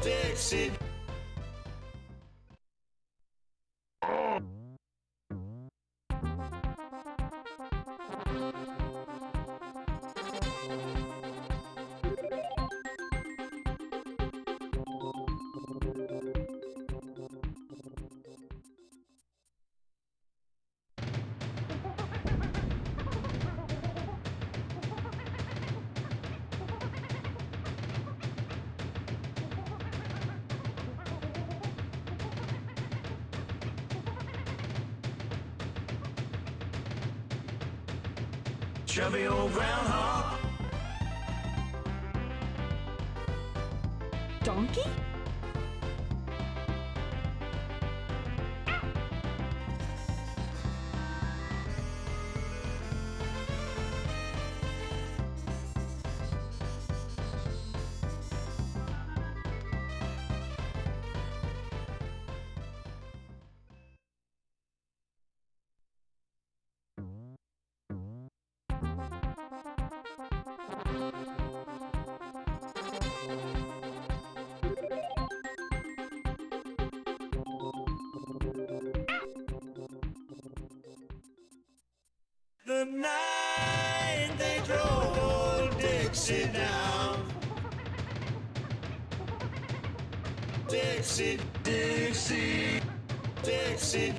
Dixie. Chubby old groundhog. Donkey? The night they drove old Dixie down. Dixie, Dixie, Dixie.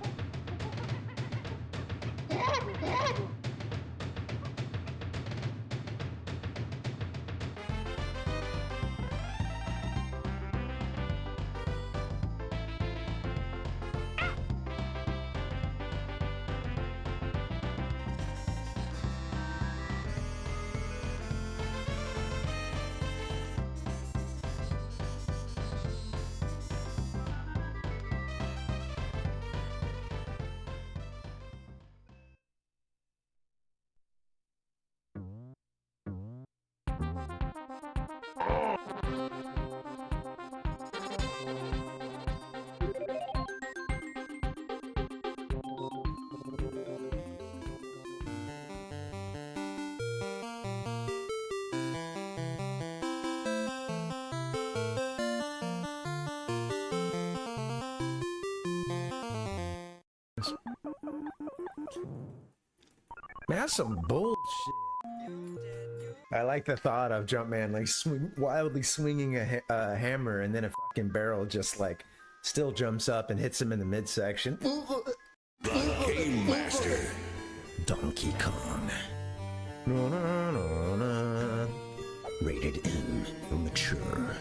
Man, that's some bullshit. I like the thought of Jumpman like wildly swinging a hammer and then a fucking barrel just like still jumps up and hits him in the midsection. The Game Master. Donkey Kong. No, no, no, no. Rated M for mature.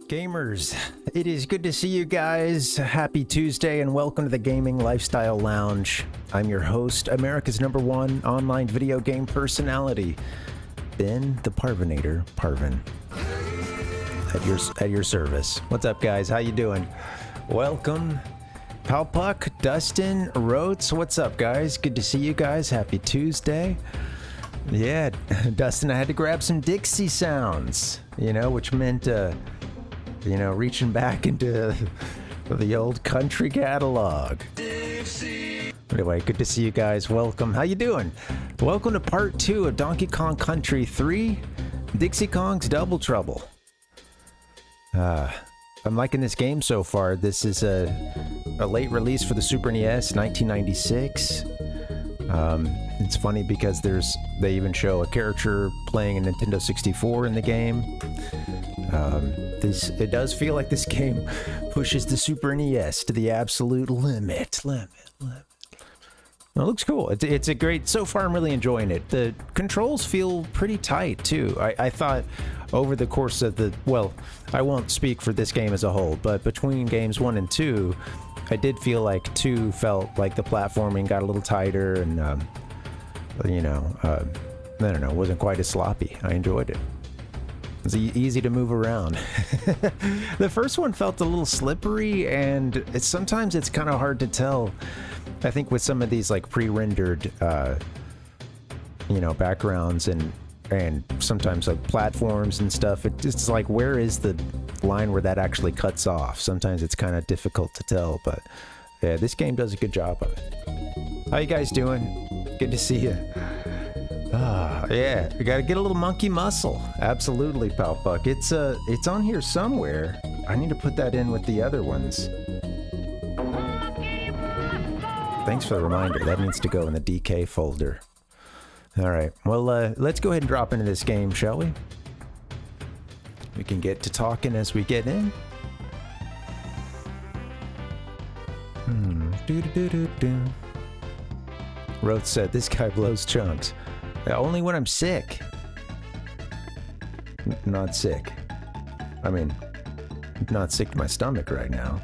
Gamers, it is good to see you guys. Happy Tuesday and welcome to the Gaming Lifestyle Lounge. I'm your host, America's #1 online video game personality, Ben the Parvinator, Parvin. At your service. What's up, guys? How you doing? Welcome. Palpuck, Dustin, Rotes, what's up, guys? Good to see you guys. Happy Tuesday. Yeah, Dustin, I had to grab some Dixie sounds, which meant reaching back into the old country catalog. Dixie. Anyway, good to see you guys. Welcome. How you doing? Welcome to part 2 of Donkey Kong Country 3, Dixie Kong's Double Trouble. I'm liking this game so far. This is a late release for the Super NES, 1996. It's funny because they even show a character playing a Nintendo 64 in the game. It does feel like this game pushes the Super NES to the absolute limit. It looks cool. It's a great, so far I'm really enjoying it. The controls feel pretty tight too. I thought over the course of I won't speak for this game as a whole, but between games 1 and 2, I did feel like 2 felt like the platforming got a little tighter and, I don't know, wasn't quite as sloppy. I enjoyed it. It's easy to move around. The first one felt a little slippery, and sometimes it's kind of hard to tell. I think with some of these like pre-rendered, backgrounds and sometimes like platforms and stuff, it's like, where is the line where that actually cuts off? Sometimes it's kind of difficult to tell, but yeah, this game does a good job of it. How you guys doing? Good to see you. Ah, yeah, we gotta get a little monkey muscle. Absolutely, Palpuck. It's on here somewhere. I need to put that in with the other ones. Thanks for the reminder. That needs to go in the DK folder. All right. Well, let's go ahead and drop into this game, shall we? We can get to talking as we get in. Do-do-do-do-do. Roth said, this guy blows chunks. Only when I'm sick. Not sick. I mean, not sick to my stomach right now.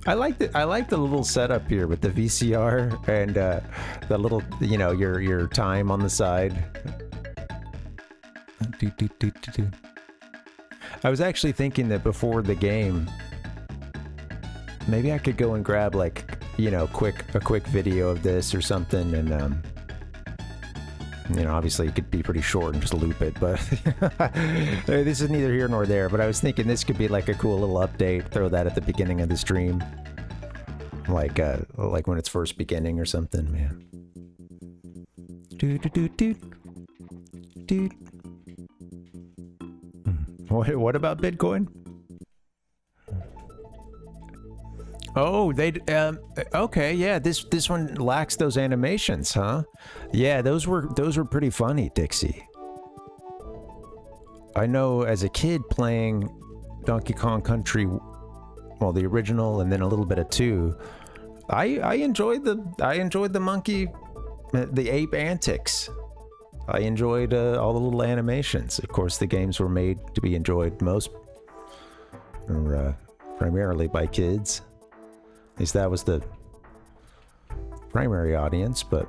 I like the little setup here with the VCR and the little, you know, your time on the side. I was actually thinking that before the game, maybe I could go and grab, like, you know, a quick video of this or something, and you know, obviously it could be pretty short and just loop it, but this is neither here nor there. But I was thinking this could be like a cool little update. Throw that at the beginning of the stream, like when it's first beginning or something, man. What about Bitcoin? Oh, okay, yeah, this one lacks those animations, huh? Yeah, those were pretty funny, Dixie. I know as a kid playing Donkey Kong Country, well, the original and then a little bit of 2, I enjoyed the monkey, the ape antics. I enjoyed all the little animations. Of course, the games were made to be enjoyed primarily by kids. At least that was the primary audience, but...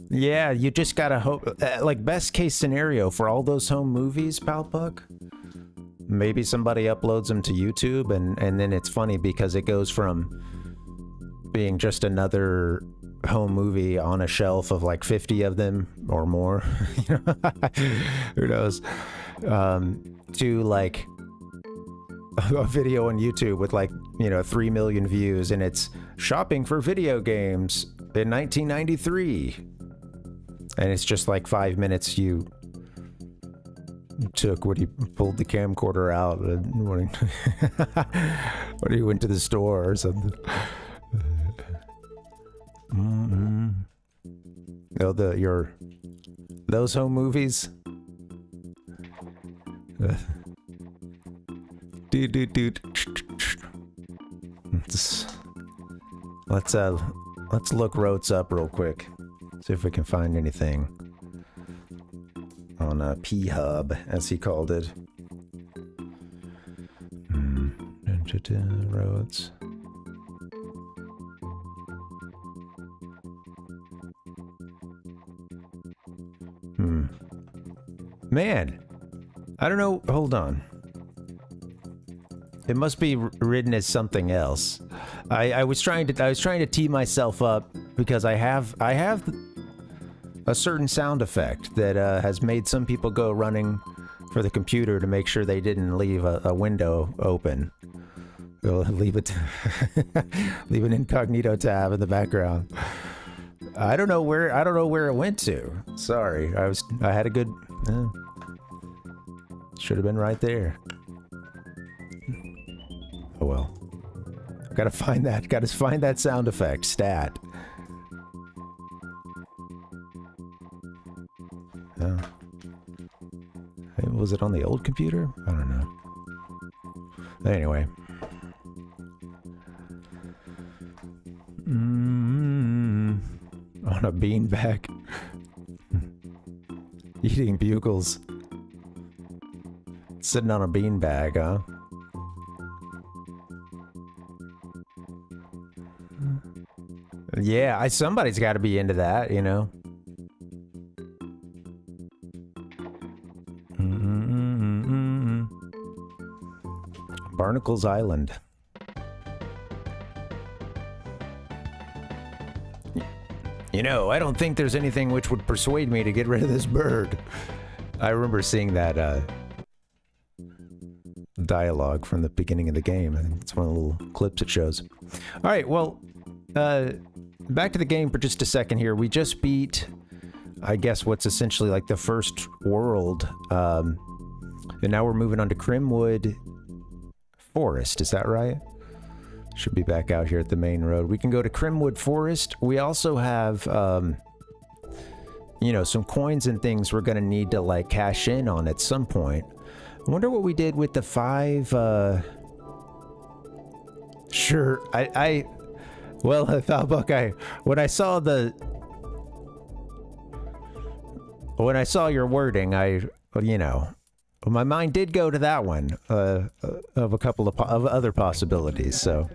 Yeah, you just gotta hope... like, best case scenario for all those home movies, Palpuck, maybe somebody uploads them to YouTube, and then it's funny because it goes from being just another home movie on a shelf of like 50 of them or more, who knows, to like a video on YouTube with like, 3 million views, and it's shopping for video games in 1993, and it's just like 5 minutes you took when you pulled the camcorder out and when you went to the store or something. Those home movies. Let's look Rotes up real quick. See if we can find anything on P-Hub, as he called it. Rotes. Man, I don't know. Hold on. It must be written as something else. I was trying to tee myself up because I have a certain sound effect that has made some people go running for the computer to make sure they didn't leave a window open. They'll leave an incognito tab in the background. I don't know where it went to. Sorry, I had a good. Should have been right there. Oh well. Gotta find that sound effect stat. Oh. Was it on the old computer? I don't know. Anyway. On a beanbag. Eating bugles. Sitting on a beanbag, huh? Yeah, somebody's got to be into that, Barnacle's Island. I don't think there's anything which would persuade me to get rid of this bird. I remember seeing that dialogue from the beginning of the game. I think it's one of the little clips it shows. All right, well, back to the game for just a second here. We just beat, I guess, what's essentially like the first world, and now we're moving on to Kremwood Forest. Is that right? Should be back out here at the main road. We can go to Kremwood Forest. We also have, you know, some coins and things we're going to need to, like, cash in on at some point. I wonder what we did with the 5, Sure, well, Falbuck, when I saw your wording, you know, my mind did go to that one, of a couple of other possibilities, so.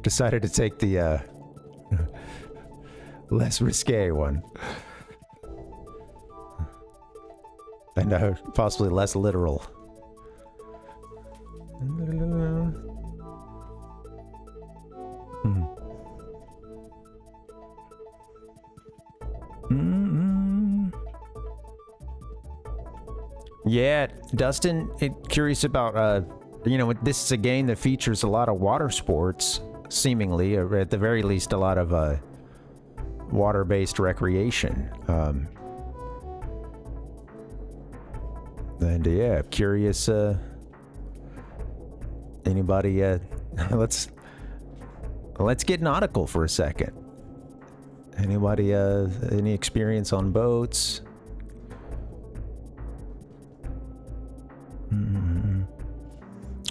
Decided to take the, less risque one. And possibly less literal. Yeah, Dustin, curious about, you know, this is a game that features a lot of water sports, seemingly, or at the very least, a lot of water-based recreation. And yeah, curious, anybody, let's get nautical for a second. Anybody, any experience on boats?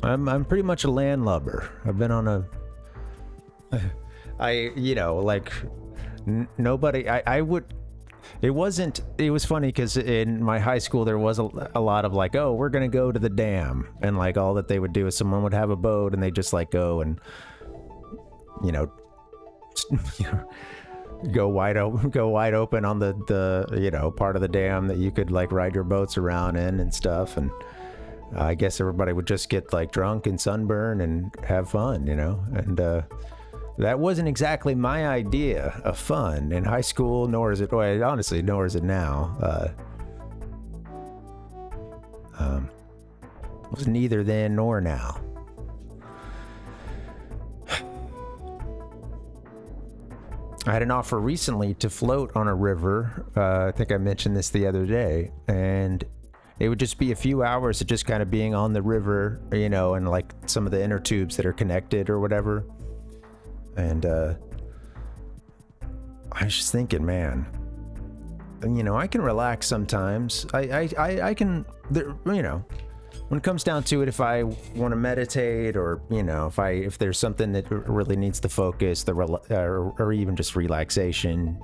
I'm pretty much a landlubber. I've been on you know, like, nobody, I would, it was funny because in my high school there was a lot of like, oh, we're gonna go to the dam, and like all that they would do is someone would have a boat and they just like go and, you know, go wide open on the you know, part of the dam that you could like ride your boats around in and stuff. And I guess everybody would just get like drunk and sunburn and have fun, you know. And that wasn't exactly my idea of fun in high school, nor is it, well, honestly, nor is it now. It was neither then nor now. I had an offer recently to float on a river. I think I mentioned this the other day, and it would just be a few hours of just kind of being on the river, you know, and like some of the inner tubes that are connected or whatever. And I was just thinking, man, you know, I can relax sometimes. I can, you know, when it comes down to it, if I want to meditate, or, you know, if there's something that really needs the focus, or even just relaxation,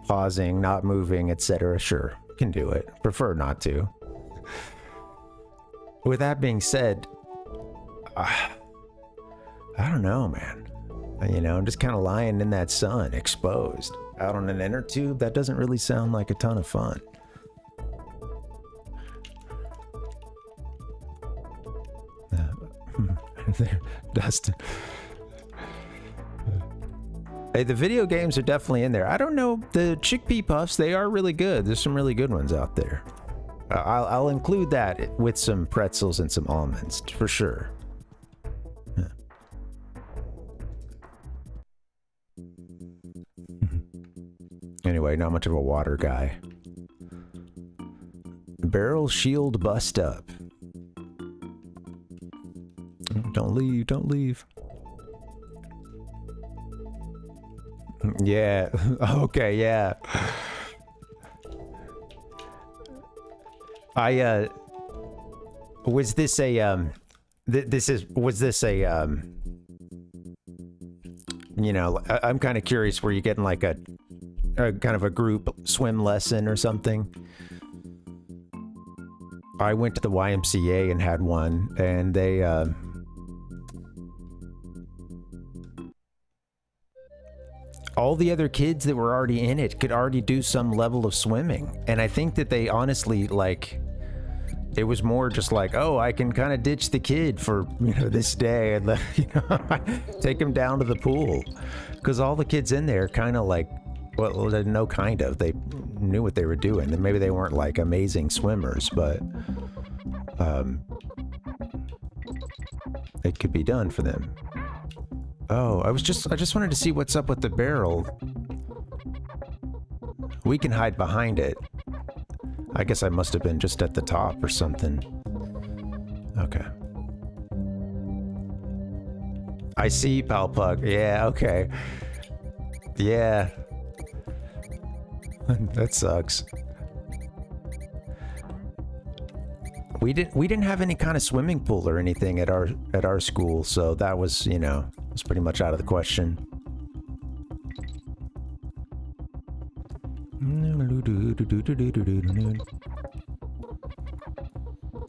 pausing, not moving, etc., sure, can do it. Prefer not to. With that being said, I don't know, man. You know, I'm just kind of lying in that sun, exposed, out on an inner tube. That doesn't really sound like a ton of fun. Dustin. Hey, the video games are definitely in there. I don't know, the chickpea puffs, they are really good. There's some really good ones out there. I'll include that with some pretzels and some almonds, for sure. Yeah. Anyway, not much of a water guy. Barrel shield bust up. Don't leave, don't leave. Yeah, okay, yeah. Was this a, you know, I'm kind of curious, were you getting like a kind of a group swim lesson or something? I went to the YMCA and had one, and they, all the other kids that were already in it could already do some level of swimming. And I think that they honestly, like, it was more just like, oh, I can kind of ditch the kid for, you know, this day, and you know, take him down to the pool. Because all the kids in there kind of like Well, no, kind of. They knew what they were doing. And maybe they weren't like amazing swimmers, but it could be done for them. Oh, I just wanted to see what's up with the barrel. We can hide behind it. I guess I must have been just at the top or something. Okay. I see, Palpug. Yeah, okay. Yeah. That sucks. We didn't have any kind of swimming pool or anything at our school, so that was, you know, was pretty much out of the question.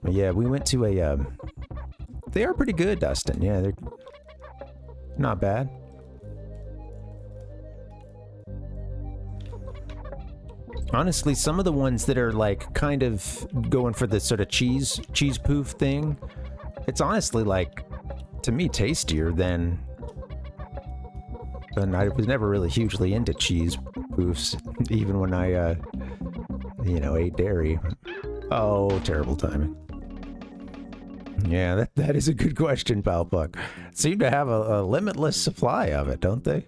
Yeah, we went to a they are pretty good, Dustin. Yeah, they're not bad. Honestly, some of the ones that are like kind of going for the sort of cheese poof thing, it's honestly like, to me, tastier than I was never really hugely into cheese poofs, even when I, you know, ate dairy. Oh, terrible timing. Yeah, that is a good question, Palpuck. Seem to have a limitless supply of it, don't they?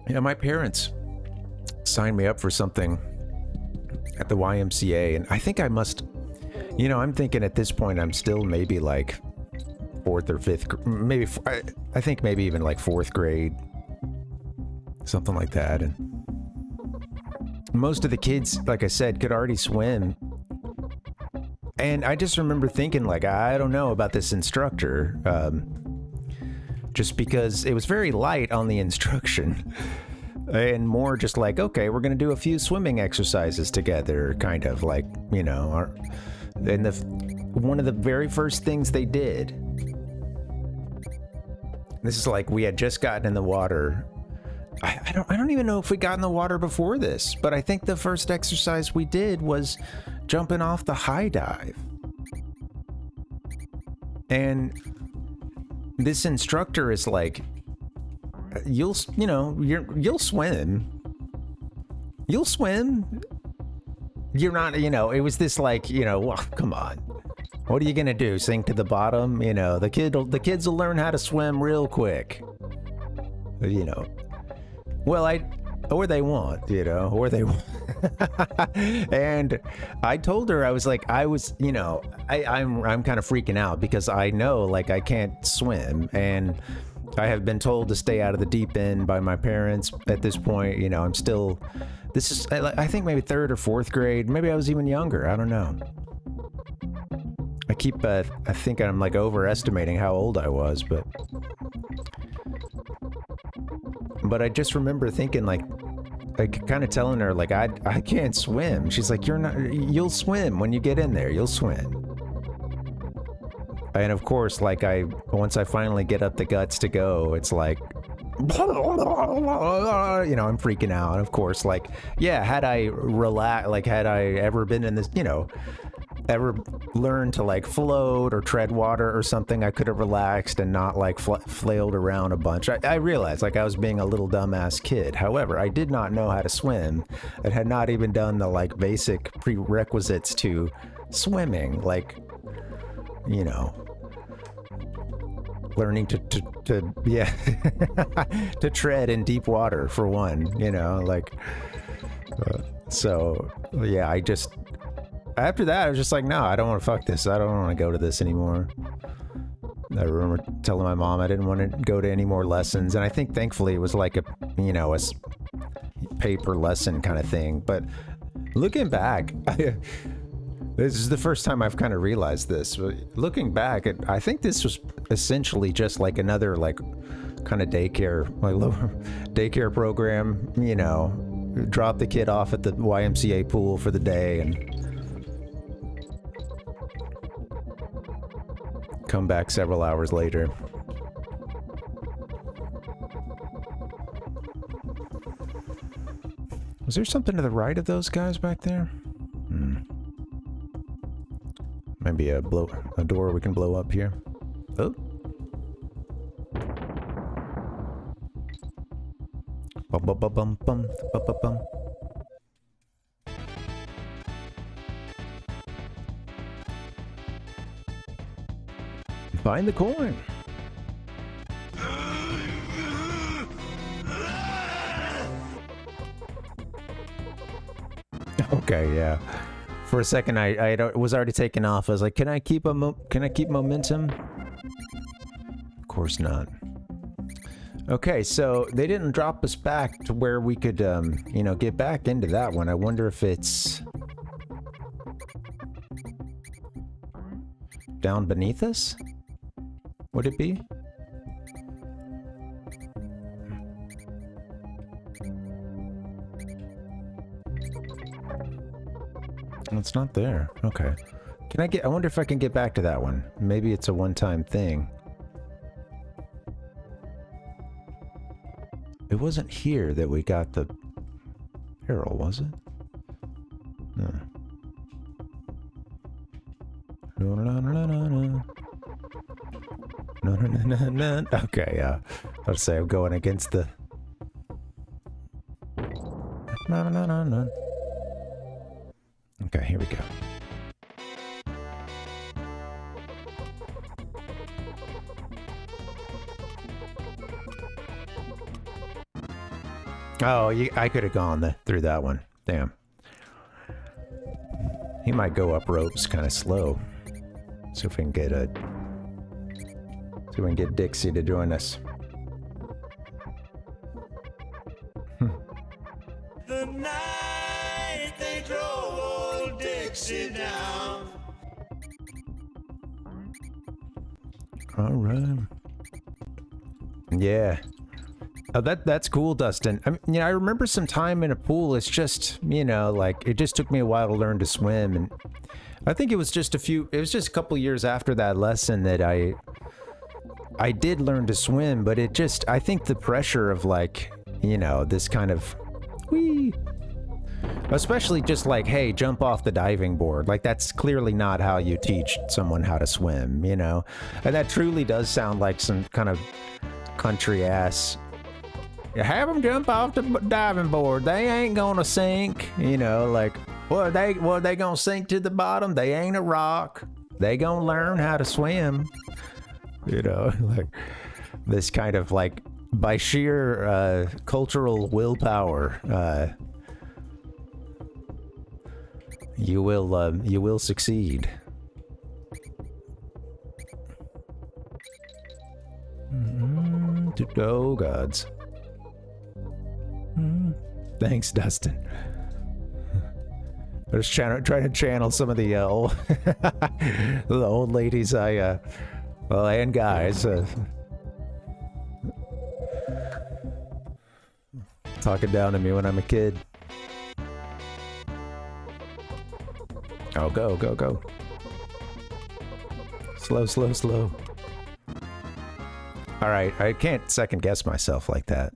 Yeah, my parents signed me up for something at the YMCA, and I think I must, you know, I'm thinking at this point I'm still maybe like 4th or 5th, maybe, I think maybe even like 4th grade, something like that. And most of the kids, like I said, could already swim. And I just remember thinking, like, I don't know about this instructor, just because it was very light on the instruction and more just like, okay, we're going to do a few swimming exercises together, kind of like, you know, and one of the very first things they did, this is like, we had just gotten in the water. I don't even know if we got in the water before this, but I think the first exercise we did was jumping off the high dive. And this instructor is like, you'll swim. You'll swim. You're not, you know, it was this like, you know, well, come on. What are you gonna do? Sink to the bottom? You know, the kids will learn how to swim real quick. You know. Well, or they won't, you know, or they won't. And I told her, I was like, you know, I'm kind of freaking out because I know, like, I can't swim, and I have been told to stay out of the deep end by my parents at this point. You know, I'm still, this is, I think maybe 3rd or 4th grade. Maybe I was even younger. I don't know. I keep, I think I'm like overestimating how old I was, but I just remember thinking, like kind of telling her, like, I can't swim. She's like, you'll swim when you get in there, you'll swim. And of course, like, once I finally get up the guts to go, it's like, you know, I'm freaking out. And of course, like, yeah, had I ever been in this, you know, ever learned to like float or tread water or something, I could have relaxed and not like flailed around a bunch. I realized, like, I was being a little dumbass kid. However, I did not know how to swim. I had not even done the like basic prerequisites to swimming, like, you know, learning to yeah, to tread in deep water for one, you know, like, so yeah, after that, I was just like, no, I don't want to fuck this. I don't want to go to this anymore. I remember telling my mom I didn't want to go to any more lessons. And I think thankfully it was like a, you know, a paper lesson kind of thing. But looking back, this is the first time I've kind of realized this. Looking back, I think this was essentially just like another like kind of daycare program, you know, drop the kid off at the YMCA pool for the day and come back several hours later. Was there something to the right of those guys back there? be a door we can blow up here. Oh. Bum bum bum bum bum bum bum bum. Find the coin. Okay, yeah. For a second, I was already taken off. I was like, can I keep momentum? Of course not. Okay, so they didn't drop us back to where we could, you know, get back into that one. I wonder if it's down beneath us? Would it be? It's not there. Okay. I wonder if I can get back to that one. Maybe it's a one-time thing. It wasn't here that we got the barrel, was it? No. No, no, no, no, no, no. No, no, no, no, no. Okay, yeah. I'll say I'm going against the... No, no, no, no. Okay, here we go. Oh, I could have gone through that one. Damn. He might go up ropes kind of slow. See if we can get Dixie to join us. The night they drove old Dixie down. All right. Yeah. Oh, that's cool, Dustin. I mean, you know, I remember some time in a pool. It's just, you know, like it just took me a while to learn to swim, and I think it was just a couple years after that lesson that I did learn to swim, but it just, I think the pressure of like, you know, this kind of, whee, especially just like, hey, jump off the diving board. Like that's clearly not how you teach someone how to swim, you know? And that truly does sound like some kind of country ass, have them jump off the diving board. They ain't gonna sink, you know, like, what are they gonna sink to the bottom? They ain't a rock. They gonna learn how to swim. You know, like this kind of like by sheer cultural willpower, you will succeed. Oh gods. Thanks, Dustin. I was trying to channel some of the old the old ladies well, and guys talking down to me when I'm a kid. Oh, go, go, go. Slow, slow, slow. All right, I can't second guess myself like that.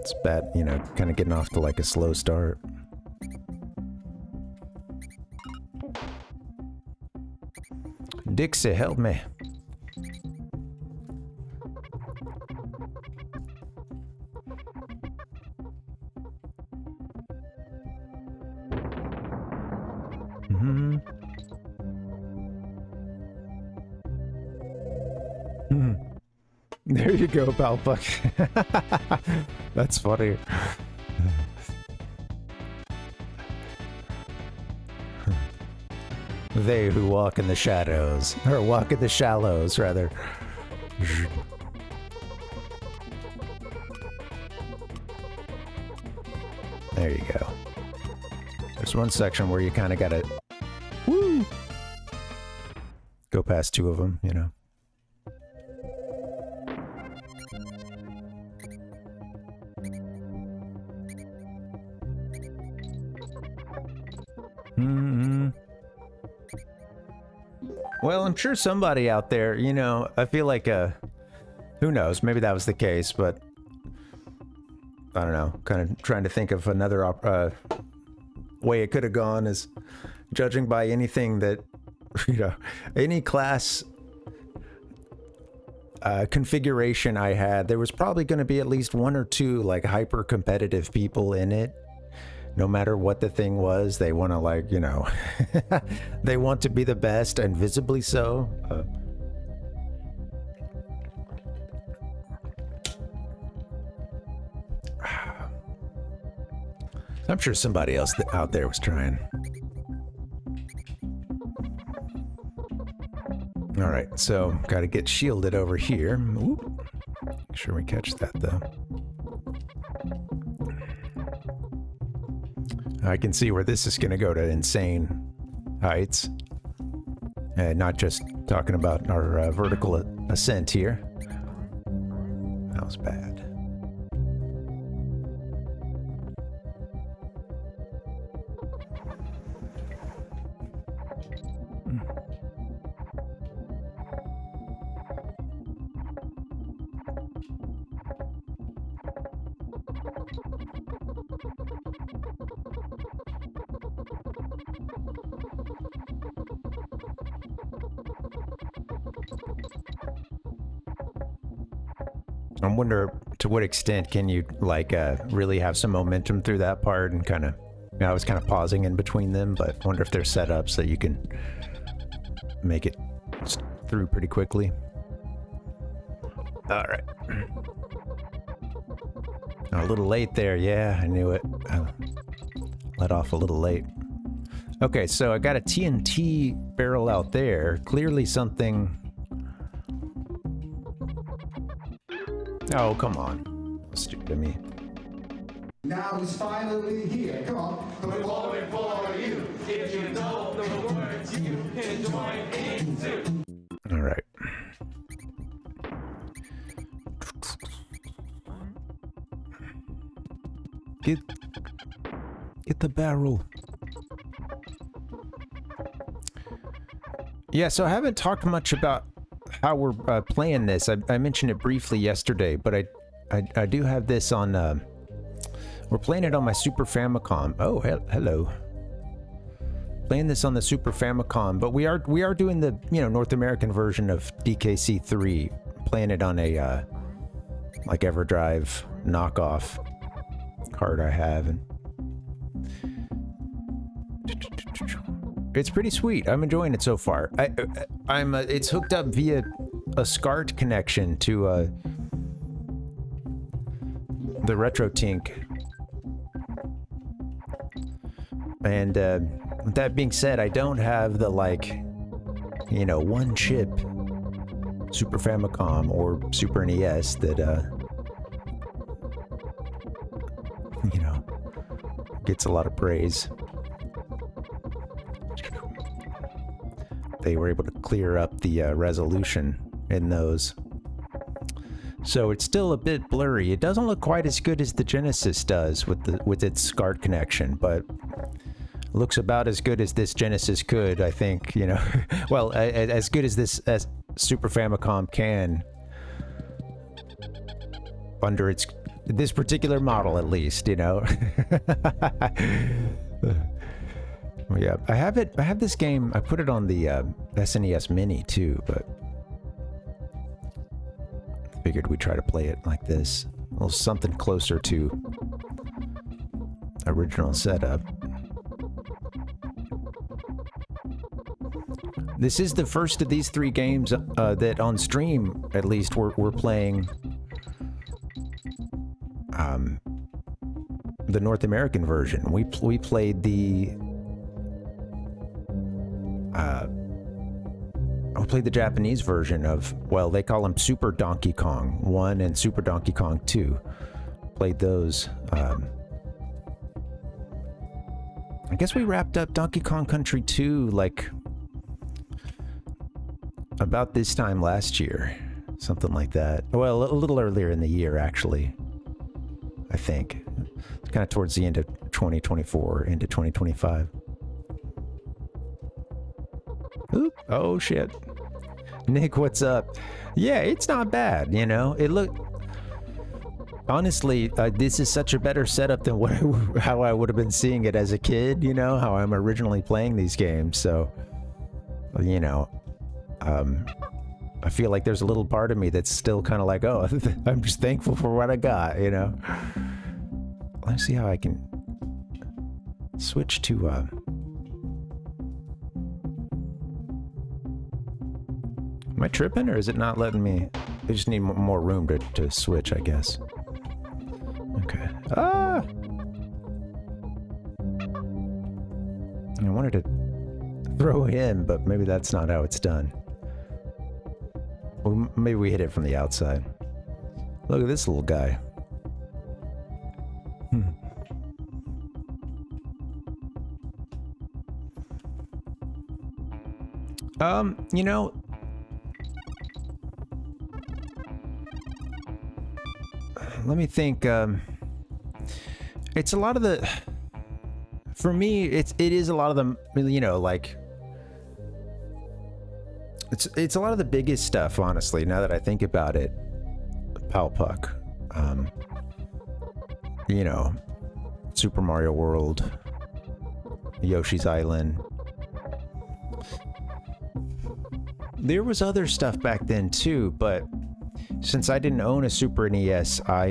It's bad, you know, kind of getting off to like a slow start. Dixie, help me. There you go, Palpuck. That's funny. They who walk in the shadows, or walk in the shallows, rather. There you go. There's one section where you kind of gotta woo, go past two of them, you know. Well, I'm sure somebody out there, you know, I feel like, who knows, maybe that was the case, but I don't know, kind of trying to think of another way it could have gone is judging by anything that you know, any class configuration I had, there was probably going to be at least one or two like hyper competitive people in it. No matter what the thing was, they want to, like, you know, they want to be the best, and visibly so. I'm sure somebody else out there was trying. All right, so got to get shielded over here. Oop. Make sure we catch that, though. I can see where this is going to go to insane heights. And not just talking about our vertical ascent here. That was bad. I wonder to what extent can you like really have some momentum through that part, and kind of, you know, I was kind of pausing in between them, but I wonder if they're set up so you can make it through pretty quickly. All right. A little late there. Yeah, I knew it. I let off a little late. Okay, so I got a TNT barrel out there. Clearly something... Oh, come on. Stupid of me. Now he's finally here. Come on. We're voting for you. If you know the words, you can join in too. All right. Get the barrel. Yeah, so I haven't talked much about how we're playing this. I mentioned it briefly yesterday, but I do have this on. We're playing it on my Super Famicom. Oh, hello. Playing this on the Super Famicom, but we are doing the, you know, North American version of DKC 3. Playing it on a like EverDrive knockoff card I have, and it's pretty sweet. I'm enjoying it so far. It's hooked up via a SCART connection to the RetroTink. And with that being said, I don't have the, like, you know, one chip Super Famicom or Super NES that you know, gets a lot of praise. They were able to clear up the resolution in those. So it's still a bit blurry. It doesn't look quite as good as the Genesis does with its SCART connection, but looks about as good as this Genesis could, I think, you know. Well, as good as this Super Famicom can under this particular model, at least, you know. Yeah, I have this game. I put it on the SNES Mini too, but I figured we'd try to play it like this. A little something closer to original setup. This is the first of these 3 games that on stream, at least, we're playing the North American version. We played the Japanese version of, well, they call them Super Donkey Kong 1 and Super Donkey Kong 2. Played those. I guess we wrapped up Donkey Kong Country 2 like about this time last year. Something like that. Well, a little earlier in the year, actually. I think. It's kind of towards the end of 2024, into 2025. Oop. Oh, shit. Nick, what's up? Yeah, it's not bad, you know. Honestly, this is such a better setup than how I would have been seeing it as a kid, you know, how I'm originally playing these games. So you know, I feel like there's a little part of me that's still kind of like, oh, I'm just thankful for what I got, you know. Let's see how I can switch to am I tripping, or is it not letting me? I just need more room to switch, I guess. Okay. Ah! I wanted to throw him, but maybe that's not how it's done. Well, maybe we hit it from the outside. Look at this little guy. You know, let me think. It's a lot of the, for me, it is a lot of the, you know, like, it's a lot of the biggest stuff, honestly, now that I think about it. Palpuck, you know, Super Mario World, Yoshi's Island. There was other stuff back then too, but since I didn't own a Super NES, I,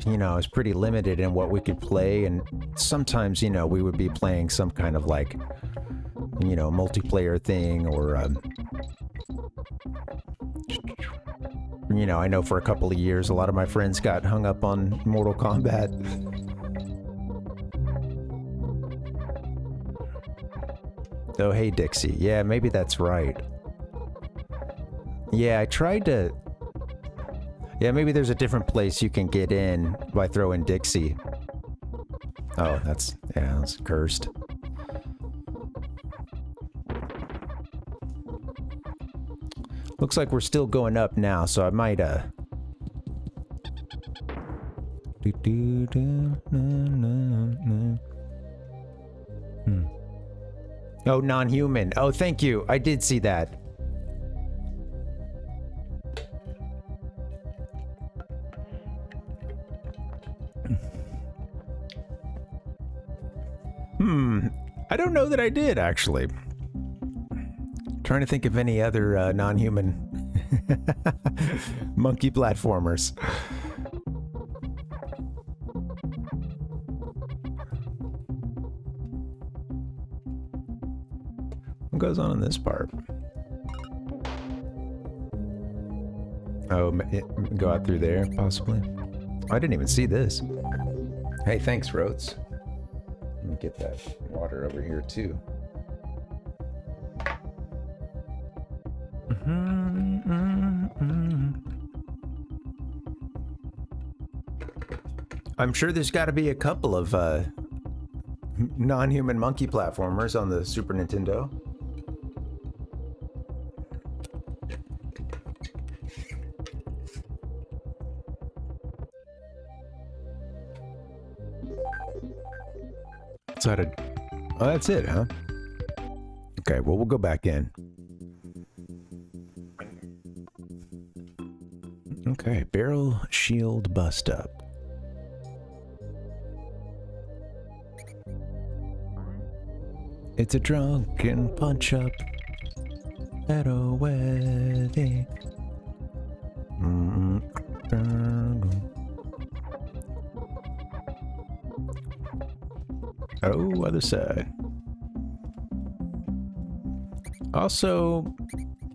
you know, I was pretty limited in what we could play, and sometimes, you know, we would be playing some kind of like, you know, multiplayer thing, or, you know, I know for a couple of years, a lot of my friends got hung up on Mortal Kombat. Oh, hey, Dixie. Yeah, maybe that's right. Yeah, I tried to... Yeah, maybe there's a different place you can get in by throwing Dixie. Oh, that's... Yeah, that's cursed. Looks like we're still going up now, so I might, Oh, non-human. Oh, thank you. I did see that. I don't know that I did, actually. Trying to think of any other non-human monkey platformers. What goes on in this part? Oh, go out through there, possibly. I didn't even see this. Hey, thanks, Rhodes. Let me get that water over here, too. I'm sure there's got to be a couple of non-human monkey platformers on the Super Nintendo. Oh, that's it, huh? Okay, well, we'll go back in. Okay, barrel shield bust up. It's a drunken punch up at a wedding. Oh, other side. Also,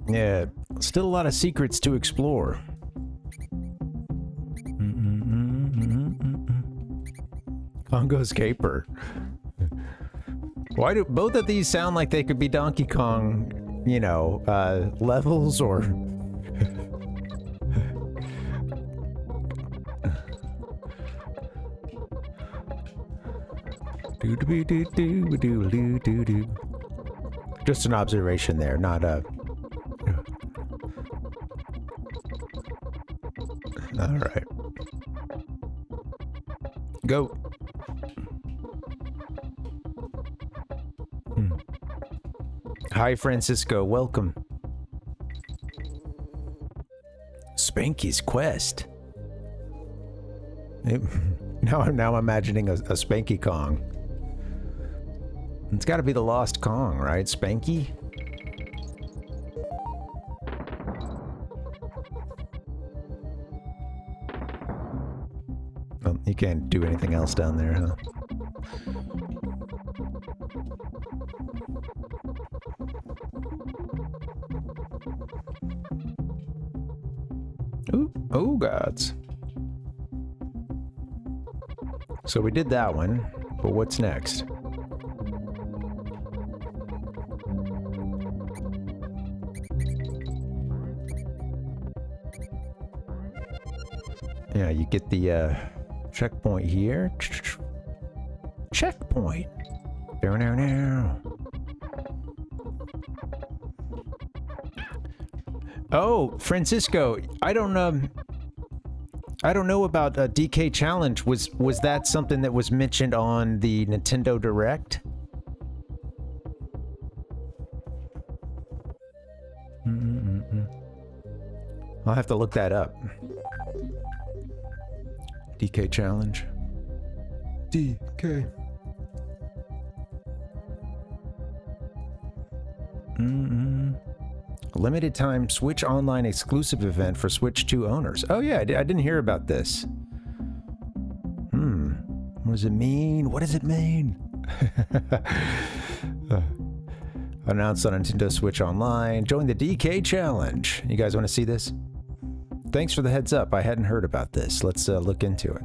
yeah, still a lot of secrets to explore. Congo's Caper. Why do both of these sound like they could be Donkey Kong, you know, levels, or... Just an observation there, not a... All right. Go. Hi, Francisco. Welcome. Spanky's Quest. Now I'm imagining a Spanky Kong. It's got to be the Lost Kong, right? Spanky? Oh, you can't do anything else down there, huh? Ooh, oh gods. So we did that one, but what's next? Yeah, you get the checkpoint here. Checkpoint. Now. Oh, Francisco, I don't know about DK Challenge. Was that something that was mentioned on the Nintendo Direct? I'll have to look that up. DK Challenge. DK. Limited time Switch Online exclusive event for Switch 2 owners. Oh yeah, I didn't hear about this. What does it mean? What does it mean? Announced on Nintendo Switch Online. Join the DK Challenge. You guys want to see this? Thanks for the heads up. I hadn't heard about this. Let's look into it.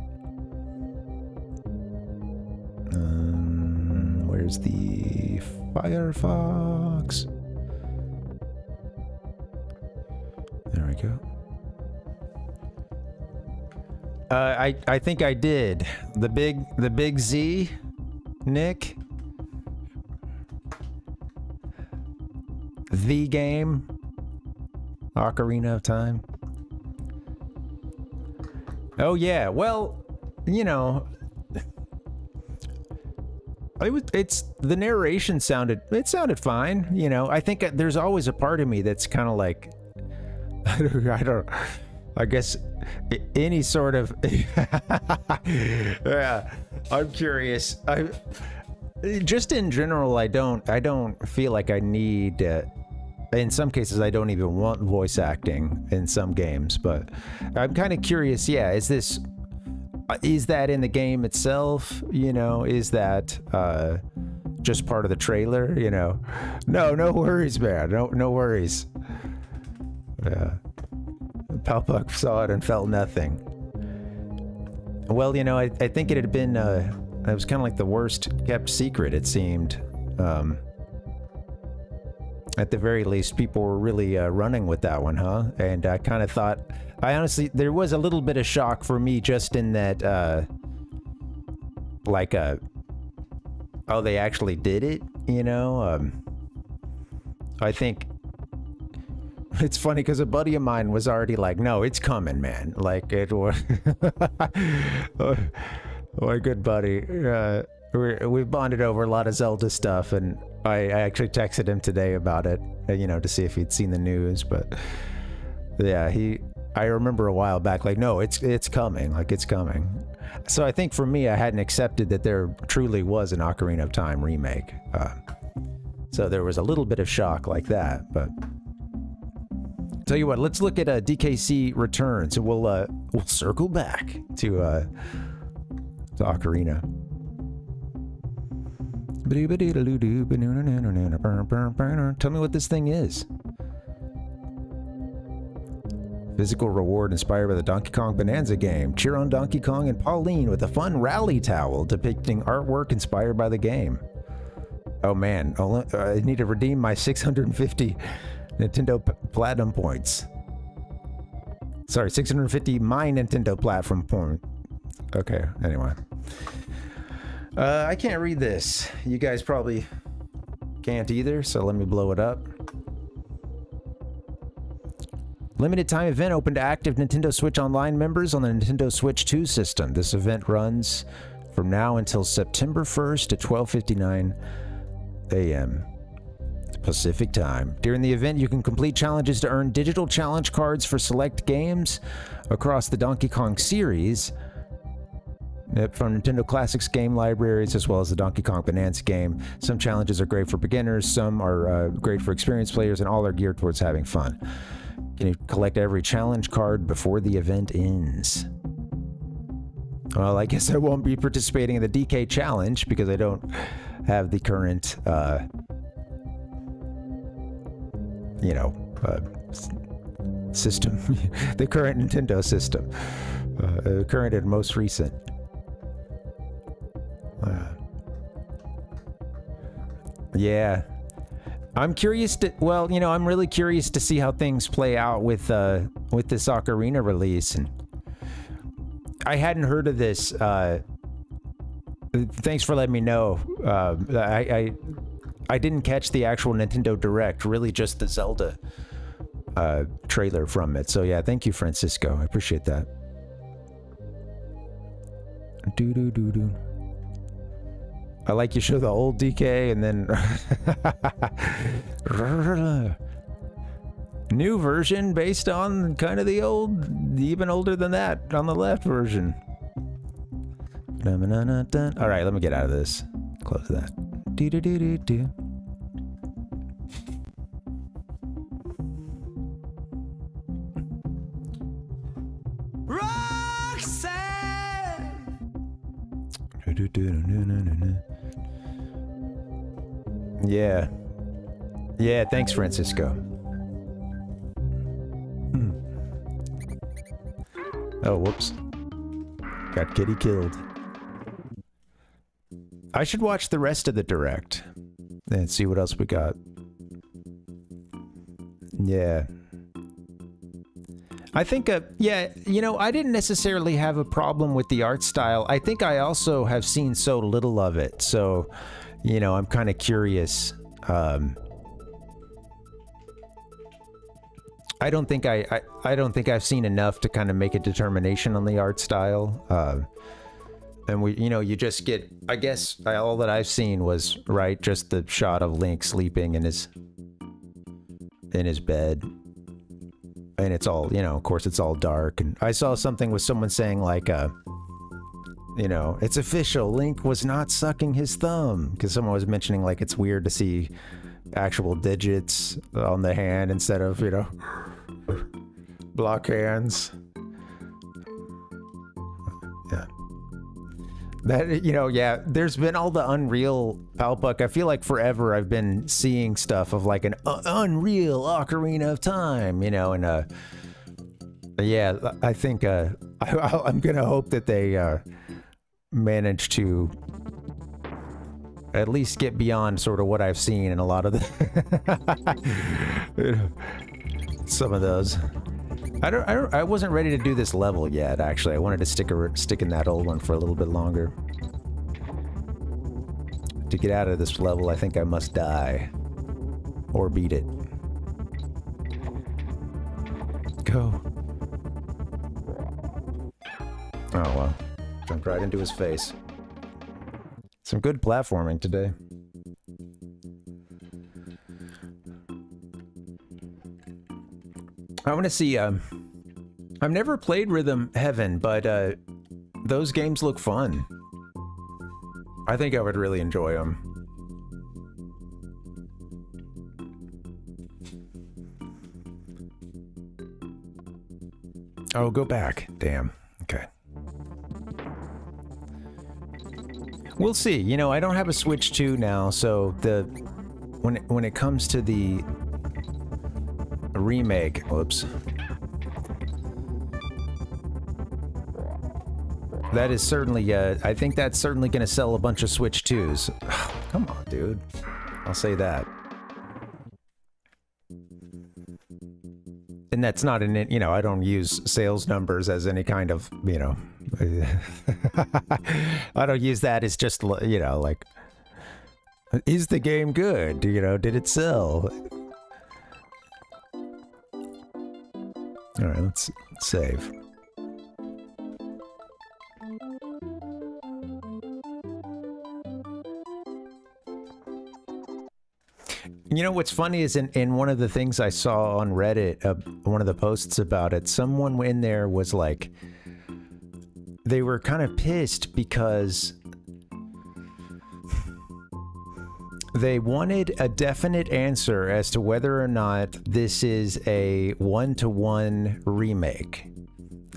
Where's the Firefox? There we go. I think I did. The big Z, Nick. The game. Ocarina of Time. Oh yeah, well, you know, the narration sounded fine, you know. I think there's always a part of me that's kind of like, I guess any sort of yeah, I'm curious. Just in general, I don't feel like I need in some cases I don't even want voice acting in some games, but I'm kind of curious. Yeah, is that in the game itself? You know, is that just part of the trailer? You know, no worries, man. No worries. Yeah, Palpuck saw it and felt nothing. Well, you know, I think it had been it was kind of like the worst kept secret, it seemed. At the very least, people were really running with that one, huh? And I kind of thought, honestly, there was a little bit of shock for me just in that, oh, they actually did it, you know? I think it's funny because a buddy of mine was already like, no, it's coming, man. Like, it was... my good buddy. We've bonded over a lot of Zelda stuff, and I actually texted him today about it, you know, to see if he'd seen the news. But yeah, I remember a while back, like, no, it's coming, like, it's coming. So I think for me, I hadn't accepted that there truly was an Ocarina of Time remake. So there was a little bit of shock like that. But tell you what, let's look at DKC returns, and we'll circle back to Ocarina. Tell me what this thing is. Physical reward inspired by the Donkey Kong Bonanza game. Cheer on Donkey Kong and Pauline with a fun rally towel depicting artwork inspired by the game. Oh man, I need to redeem my 650 Nintendo Platinum points. Sorry, 650 my Nintendo Platinum point. Okay, anyway. I can't read this. You guys probably can't either, so let me blow it up. Limited time event open to active Nintendo Switch Online members on the Nintendo Switch 2 system. This event runs from now until September 1st at 12:59 a.m. Pacific Time. During the event, you can complete challenges to earn digital challenge cards for select games across the Donkey Kong series. From Nintendo Classics game libraries, as well as the Donkey Kong Bonanza game. Some challenges are great for beginners, some are great for experienced players, and all are geared towards having fun. Can you collect every challenge card before the event ends? Well, I guess I won't be participating in the DK challenge because I don't have the current, system, the current Nintendo system, current and most recent. Yeah. I'm curious to, well, I'm really curious to see how things play out with this Ocarina release. And I hadn't heard of this. Thanks for letting me know. I didn't catch the actual Nintendo Direct, really just the Zelda trailer from it. So yeah, thank you, Francisco. I appreciate that. Do. I like you show the old DK and then new version based on kind of the old, even older than that on the left version. All right, let me get out of this. Close that. Do. Yeah. Yeah, thanks, Francisco. Oh, whoops. Got Kitty killed. I should watch the rest of the Direct and see what else we got. Yeah. I think, yeah, I didn't necessarily have a problem with the art style. I think I also have seen so little of it. So, I'm kind of curious. I don't think I've seen enough to kind of make a determination on the art style. And you just get, I guess all that I've seen was, right, just the shot of Link sleeping in his bed. And it's all, of course it's all dark. And I saw something with someone saying like, it's official, Link was not sucking his thumb. Because someone was mentioning like it's weird to see actual digits on the hand instead of, block hands. Yeah. That, yeah, there's been all the Unreal Palpuck. I feel like forever I've been seeing stuff of like an Unreal Ocarina of Time, and yeah, I think I'm gonna hope that they manage to at least get beyond sort of what I've seen in a lot of the some of those. I wasn't ready to do this level yet, actually. I wanted to stick in that old one for a little bit longer. To get out of this level, I think I must die. Or beat it. Go. Oh, well. Jumped right into his face. Some good platforming today. I want to see, I've never played Rhythm Heaven, but those games look fun. I think I would really enjoy them. Oh, go back. Damn. Okay. We'll see. I don't have a Switch 2 now, so when it comes to the remake, whoops. That is certainly, I think that's certainly going to sell a bunch of Switch 2s. Come on, dude. I'll say that. And that's not an, I don't use sales numbers as any kind of, I don't use that as just, like, is the game good? Did it sell? All right, let's save. What's funny is in one of the things I saw on Reddit, one of the posts about it, someone in there was like, they were kind of pissed because they wanted a definite answer as to whether or not this is a one-to-one remake.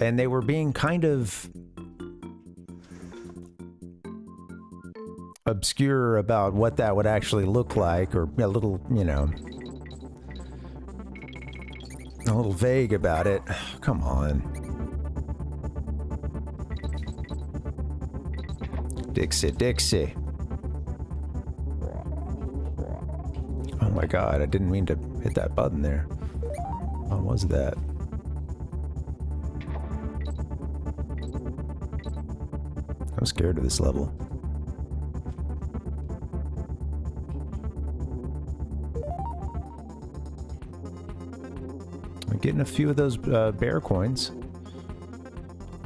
And they were being kind of obscure about what that would actually look like, or a little, you know, a little vague about it. Come on. Dixie, Dixie. Oh my god, I didn't mean to hit that button there. What was that? I'm scared of this level. I'm getting a few of those bear coins.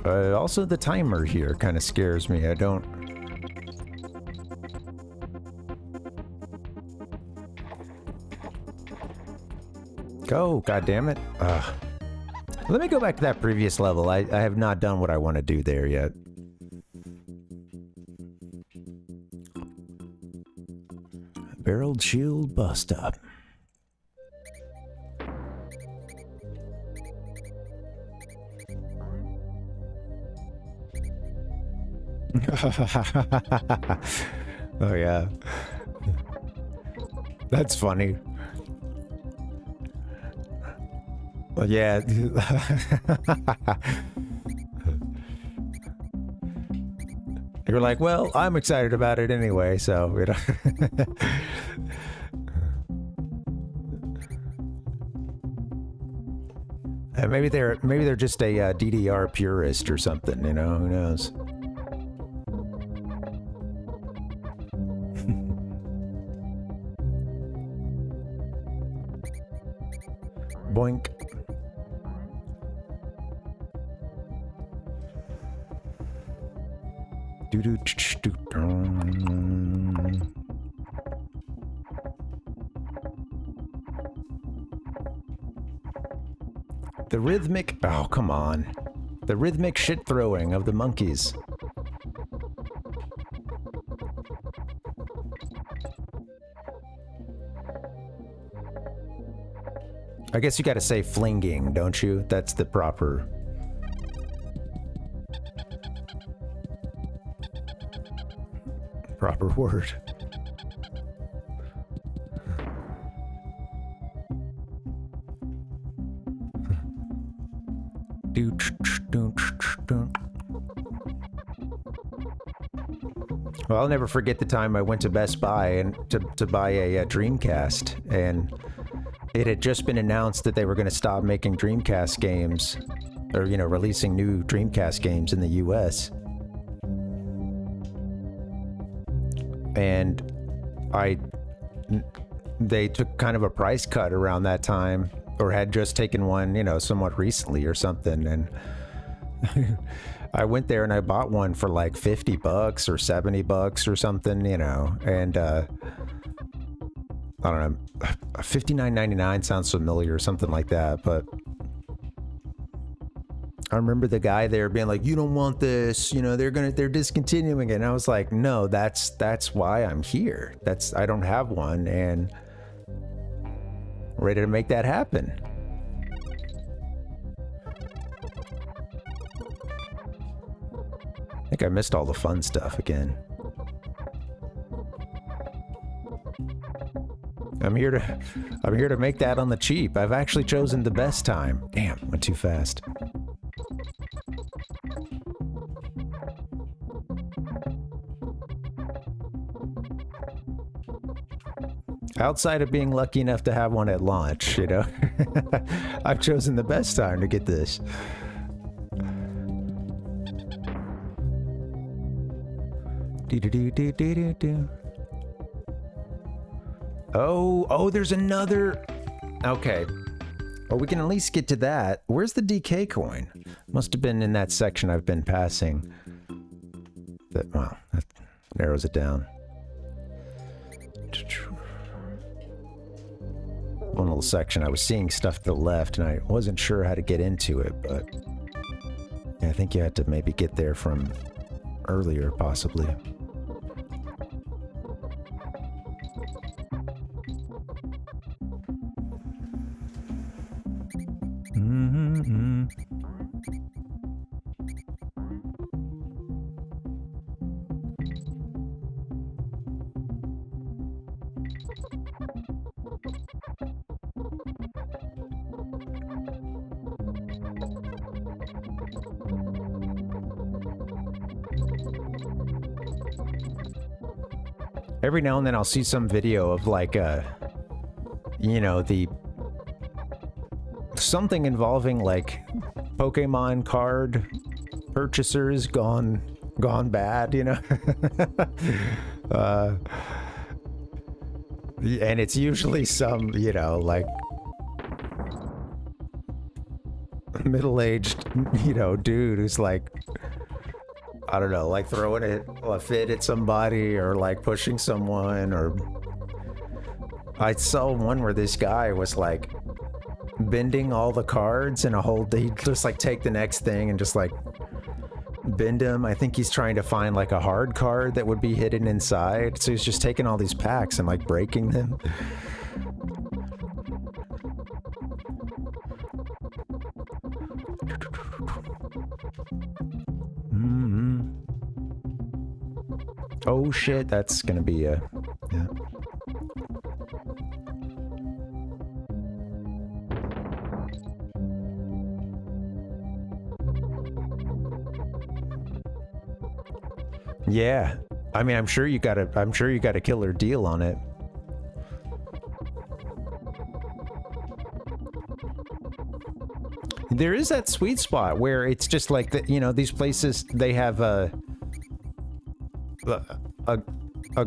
Also, the timer here kind of scares me. I don't... Go, goddammit. Let me go back to that previous level. I have not done what I want to do there yet. Barreled shield bust up. Oh yeah. That's funny. Well, yeah. You're like, well, I'm excited about it anyway, so you know. Maybe they're just a DDR purist or something, you know, who knows. Boink. The rhythmic... Oh, come on. The rhythmic shit throwing of the monkeys. I guess you gotta say flinging, don't you? That's the proper... proper word. Well, I'll never forget the time I went to Best Buy and to buy a Dreamcast, and it had just been announced that they were going to stop making Dreamcast games, or, you know, releasing new Dreamcast games in the US. And they took kind of a price cut around that time, or had just taken one, you know, somewhat recently or something, and I went there and I bought one for like $50 or $70 or something, you know, and I don't know, $59.99 sounds familiar or something like that, but I remember the guy there being like, you don't want this, you know, they're discontinuing it, and I was like, no, that's why I'm here. I don't have one, and ready to make that happen. I think I missed all the fun stuff again. I'm here to make that on the cheap. I've actually chosen the best time. Damn, went too fast. Outside of being lucky enough to have one at launch, you know, I've chosen the best time to get this. Oh, there's another. Okay. Well, we can at least get to that. Where's the DK coin? Must have been in that section I've been passing. Well, that narrows it down. One little section, I was seeing stuff to the left, and I wasn't sure how to get into it, but yeah, I think you had to maybe get there from earlier, possibly. Every now and then I'll see some video of like, you know, something involving like Pokemon card purchasers gone bad, you know? And it's usually some, you know, like middle-aged, you know, dude who's like, I don't know, like throwing a fit at somebody or like pushing someone. Or I saw one where this guy was like bending all the cards in a whole, he'd just like take the next thing and just like bend them. I think he's trying to find like a hard card that would be hidden inside. So he's just taking all these packs and like breaking them. Oh shit, that's gonna be a... yeah. Yeah. I mean, I'm sure you got a killer deal on it. There is that sweet spot where it's just like that, you know, these places, they have a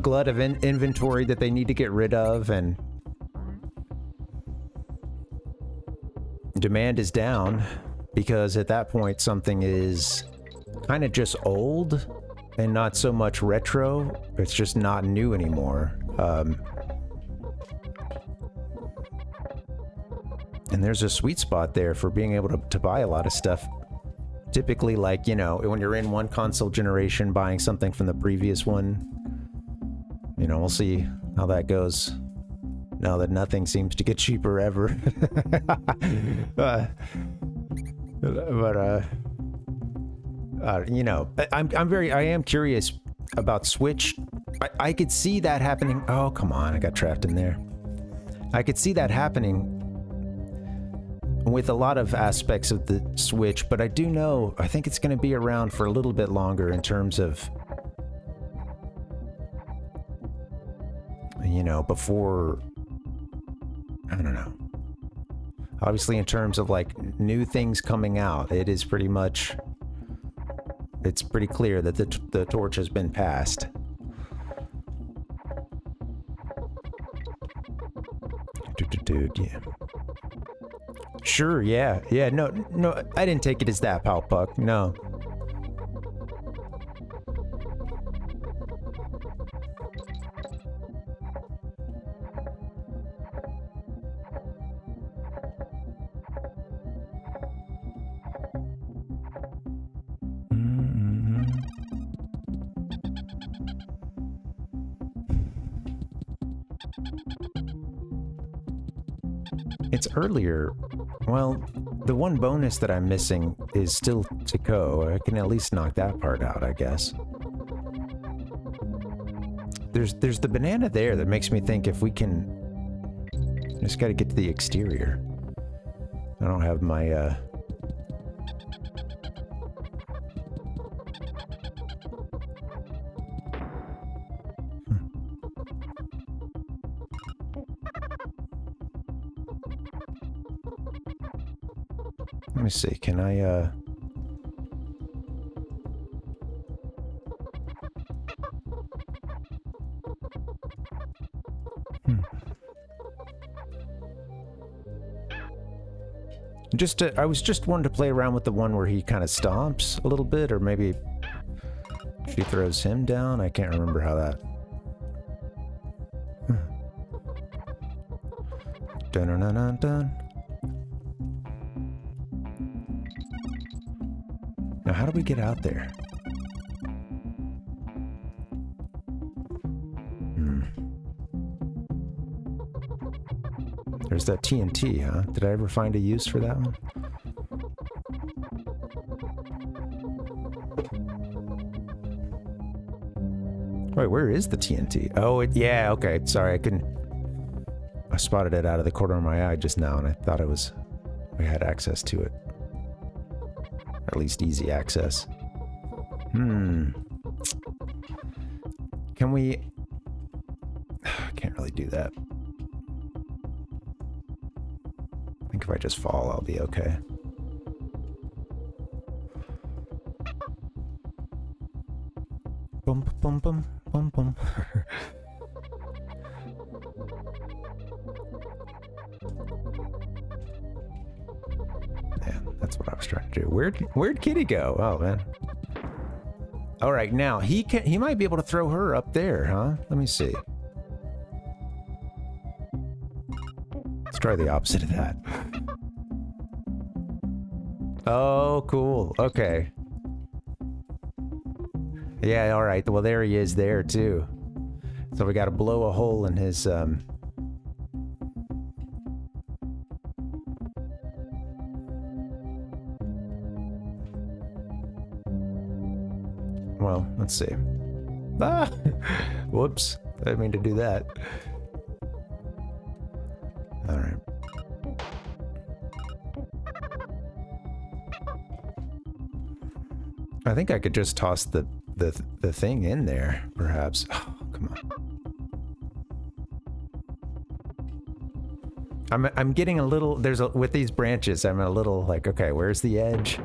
glut of inventory that they need to get rid of, and demand is down because at that point something is kind of just old and not so much retro. It's just not new anymore. And there's a sweet spot there for being able to buy a lot of stuff. Typically, like, you know, when you're in one console generation buying something from the previous one. You know, we'll see how that goes now that nothing seems to get cheaper ever. You know, I am curious about Switch. I could see that happening. Oh, come on, I got trapped in there. I could see that happening with a lot of aspects of the Switch, but I do know, I think it's going to be around for a little bit longer in terms of, you know, before, I don't know. Obviously, in terms of like new things coming out, it is pretty much, it's pretty clear that the torch has been passed. Dude, yeah. Sure, yeah. Yeah, no, I didn't take it as that, Pal Puck, no. It's earlier. Well, the one bonus that I'm missing is still to go. I can at least knock that part out, I guess. There's the banana there that makes me think if we can... Just gotta get to the exterior. I don't have my, Let me see, can I, Just I was just wanting to play around with the one where he kind of stomps a little bit, or maybe she throws him down. I can't remember how that. Dun dun dun dun dun. Now, how do we get out there? There's that TNT, huh? Did I ever find a use for that one? Wait, where is the TNT? Oh, yeah, okay. Sorry, I spotted it out of the corner of my eye just now, and I thought we had access to it. At least easy access. Can we... can't really do that. I think if I just fall, I'll be okay. Bum, bum, bum, bum, bum. Yeah, that's what I was trying to do. Where'd Kitty go? Oh, man. All right, now he might be able to throw her up there, huh? Let me see. Let's try the opposite of that. Oh, cool. Okay. Yeah, all right. Well, there he is there, too. So we got to blow a hole in his, Well, let's see. Ah! Whoops. I didn't mean to do that. All right. I think I could just toss the thing in there, perhaps. Oh, come on. I'm getting a little, with these branches, I'm a little like, okay, where's the edge?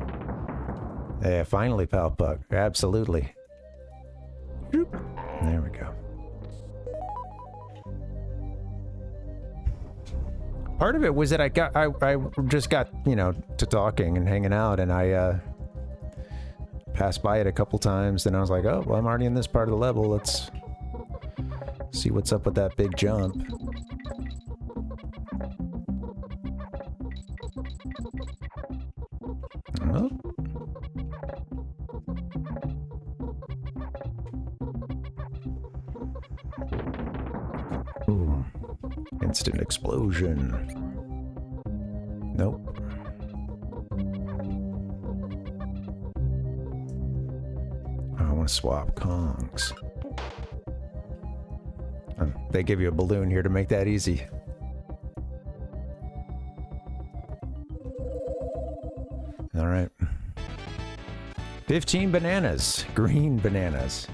Yeah, finally, pal puck. Absolutely. There we go. Part of it was that I just got, you know, to talking and hanging out, and I passed by it a couple times, and I was like, oh, well, I'm already in this part of the level. Let's see what's up with that big jump. Oh. Ooh. Instant explosion. Nope. I want to swap Kongs. They give you a balloon here to make that easy. All right. 15 bananas. Green bananas.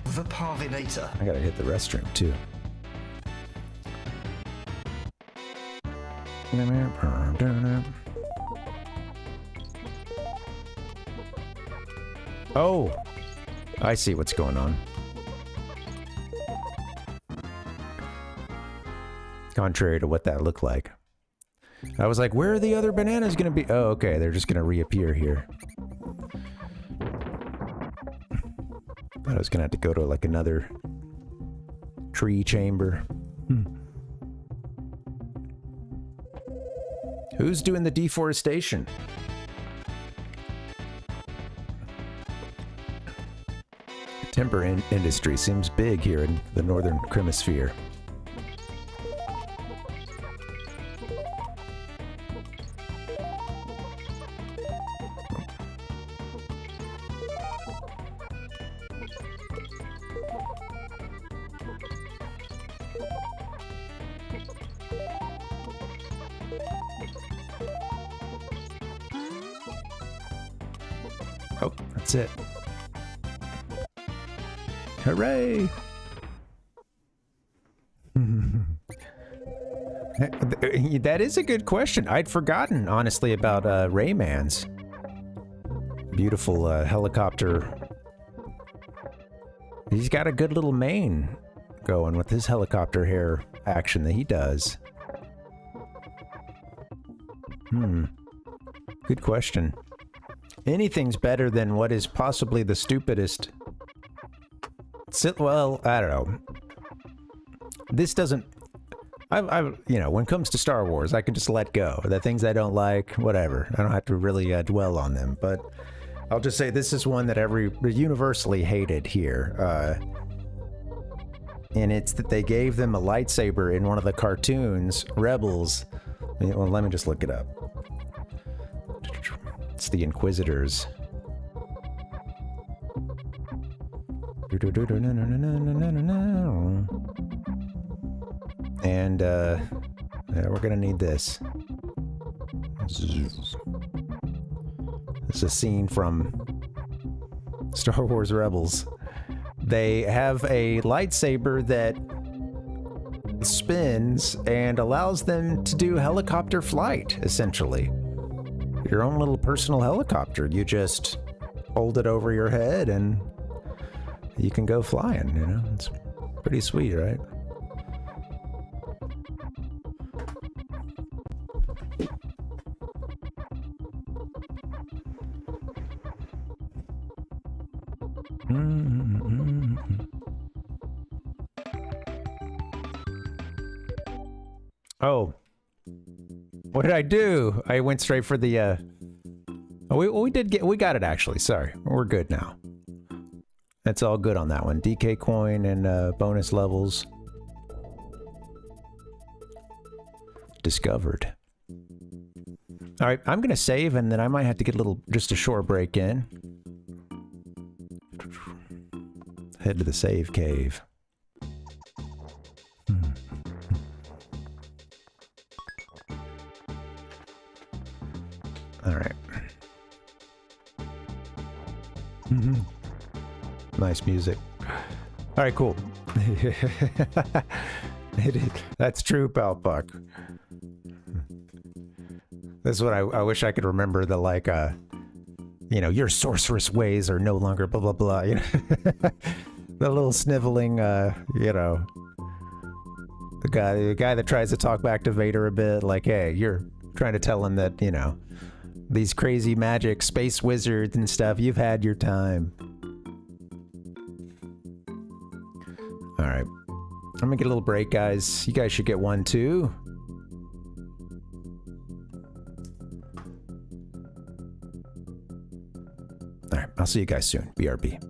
The Parvinator. I gotta hit the restroom, too. Oh! I see what's going on. Contrary to what that looked like. I was like, where are the other bananas gonna be? Oh, okay, they're just gonna reappear here. Thought I was gonna have to go to like another tree chamber. Who's doing the deforestation? Timber industry seems big here in the northern hemisphere. Oh, that's it. Hooray! That is a good question. I'd forgotten, honestly, about Rayman's beautiful helicopter. He's got a good little mane going with his helicopter hair action that he does. Good question. Anything's better than what is possibly the stupidest. Well, I don't know. This doesn't. You know, when it comes to Star Wars, I can just let go. The things I don't like, whatever. I don't have to really dwell on them. But I'll just say this is one that universally hated here. And it's that they gave them a lightsaber in one of the cartoons, Rebels. Well, let me just look it up. It's the Inquisitors. And, yeah, we're gonna need this. This is a scene from Star Wars Rebels. They have a lightsaber that spins and allows them to do helicopter flight, essentially. Your own little personal helicopter. You just hold it over your head and you can go flying, you know? It's pretty sweet, right? Oh, what did I do? I went straight for the, oh, we got it actually. Sorry, we're good now. It's all good on that one. DK coin and bonus levels. Discovered. All right, I'm gonna save and then I might have to get just a short break in. Head to the save cave. All right. Nice music. All right, cool. That's true, pal Puck. This is what I wish I could remember, the like, you know, your sorceress ways are no longer blah, blah, blah, you know? The little sniveling, you know, the guy that tries to talk back to Vader a bit, like, hey, you're trying to tell him that, you know, these crazy magic space wizards and stuff, you've had your time. All right. I'm gonna get a little break, guys. You guys should get one, too. All right. I'll see you guys soon. BRB.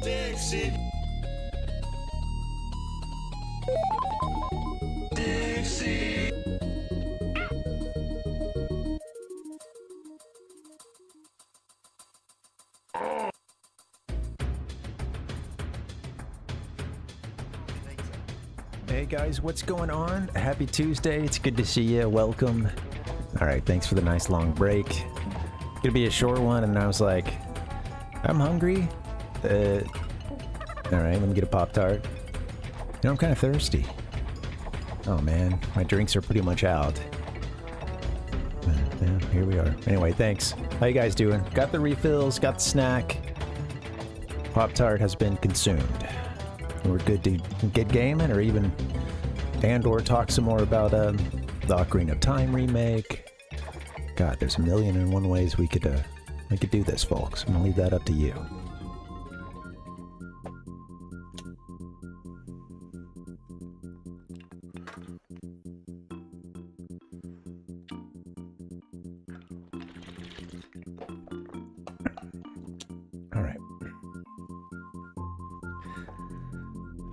Dixie. Dixie. Hey guys, what's going on? Happy Tuesday. It's good to see you. Welcome. All right, thanks for the nice long break. Gonna be a short one, and I was like, I'm hungry. All right, let me get a Pop-Tart. You know, I'm kind of thirsty. Oh man, my drinks are pretty much out. Yeah, here we are. Anyway, thanks. How you guys doing? Got the refills, got the snack. Pop-Tart has been consumed. We're good to get gaming, or even or talk some more about the Ocarina of Time remake. God, there's a million and one ways we could do this, folks. I'm gonna leave that up to you.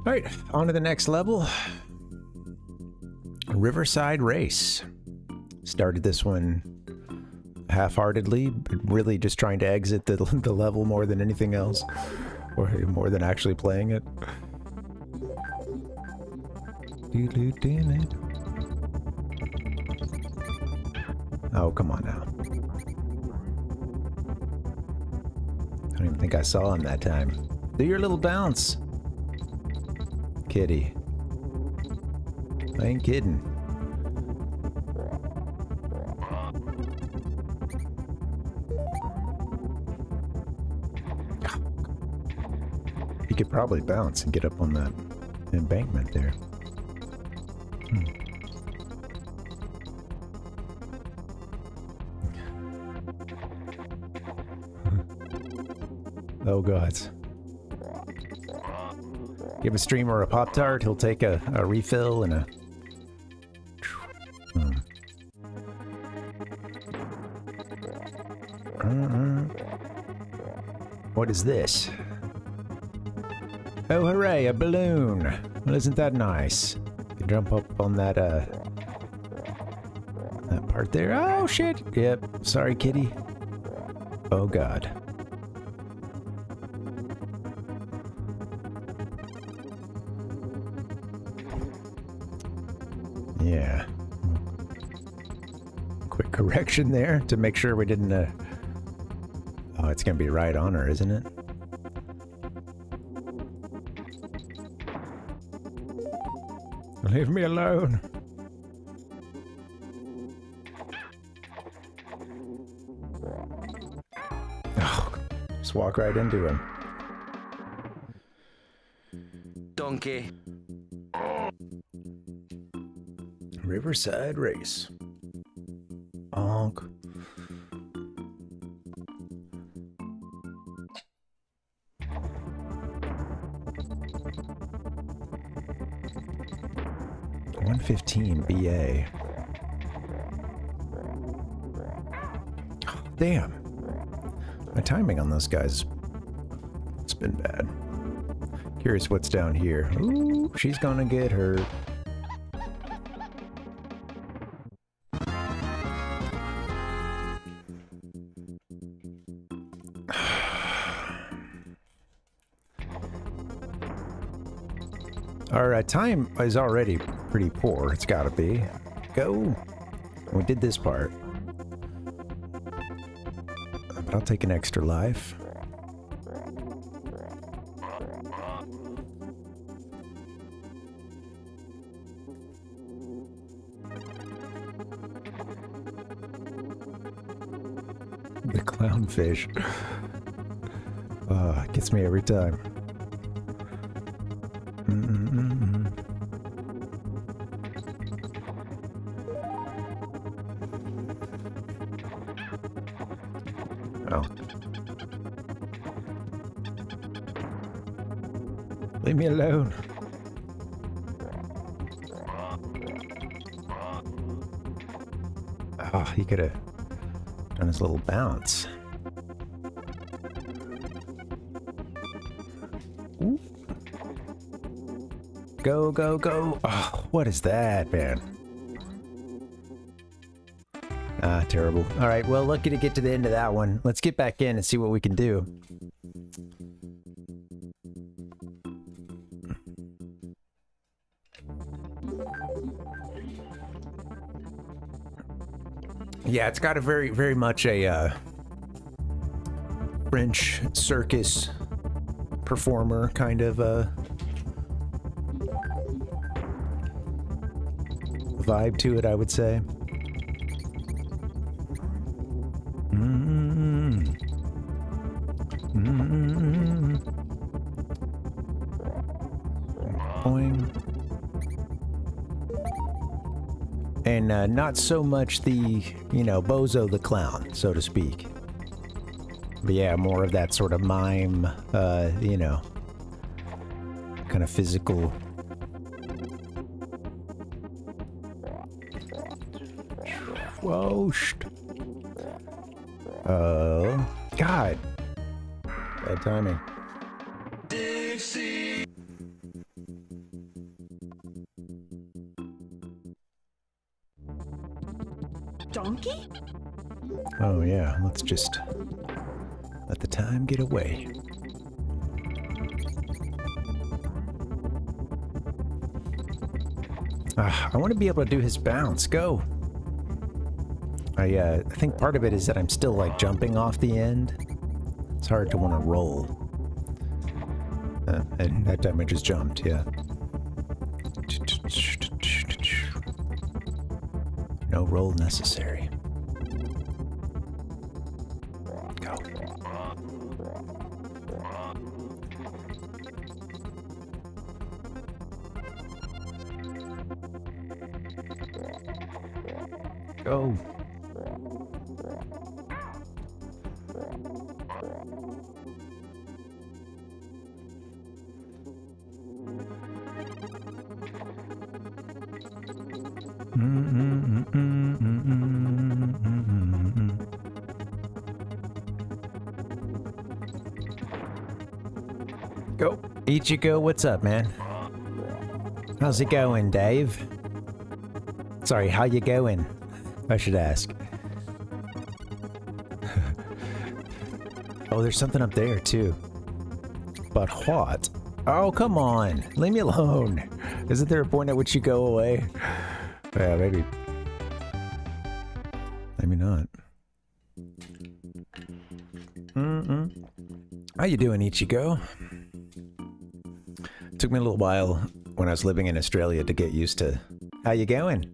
All right, on to the next level. Riverside Race. Started this one half-heartedly, but really just trying to exit the level more than anything else, or more than actually playing it. Oh, come on now. I don't even think I saw him that time. Do your little bounce. Kiddy. I ain't kidding. He could probably bounce and get up on that embankment there. Oh, God. Give a streamer a Pop-Tart, he'll take a refill and a... What is this? Oh, hooray, a balloon! Well, isn't that nice? You can jump up on that part there. Oh, shit! Yep, sorry, kitty. Oh, God. Yeah. Quick correction there to make sure we didn't, Oh, it's gonna be right on her, isn't it? Leave me alone. Oh, just walk right into him. Donkey. Riverside Race. Honk. $115 BA. Oh, damn. My timing on those guys, it's been bad. Curious what's down here. Ooh, she's gonna get hurt. Our time is already pretty poor. It's gotta be. Go. We did this part. But I'll take an extra life. The clownfish. Gets me every time. Oh. Leave me alone. Oh, he could have done his little bounce. Ooh. Go, go, go. Oh, what is that, man? Ah, terrible. All right, well, lucky to get to the end of that one. Let's get back in and see what we can do. Yeah, it's got a very much a French circus performer kind of vibe to it, I would say. Boing. And not so much the, you know, Bozo the Clown, so to speak. But yeah, more of that sort of mime, you know, kind of physical. Whoa, oh, God. Bad timing. Dixie. Donkey? Oh yeah, let's just let the time get away. I want to be able to do his bounce. Go. I think part of it is that I'm still like jumping off the end. It's hard to want to roll. And that time I just jumped, yeah. No roll necessary. Go. Go. Go. Ichigo, what's up, man? How's it going, Dave? Sorry, how you going? I should ask. Oh, there's something up there, too. But what? Oh, come on. Leave me alone. Isn't there a point at which you go away? Yeah, maybe. Maybe not. How you doing, Ichigo? Took me a little while when I was living in Australia to get used to. How you going?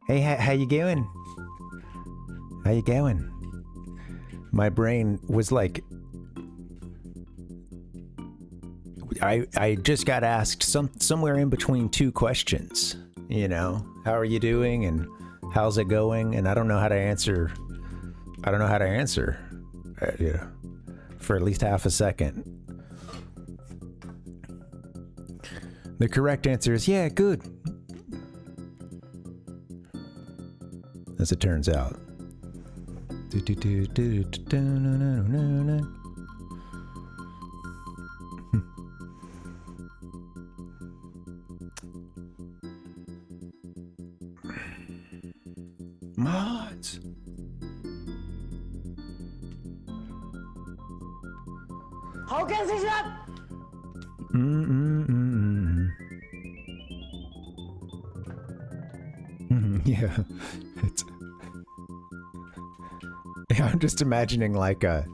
Hey, how you going? How you going? My brain was like, I just got asked somewhere in between two questions. You know, how are you doing and how's it going? And I don't know how to answer. I don't know how to answer. Yeah, for at least half a second. The correct answer is, yeah, good. As it turns out. Mods. How can this up? Yeah. It's, yeah, I'm just imagining like a...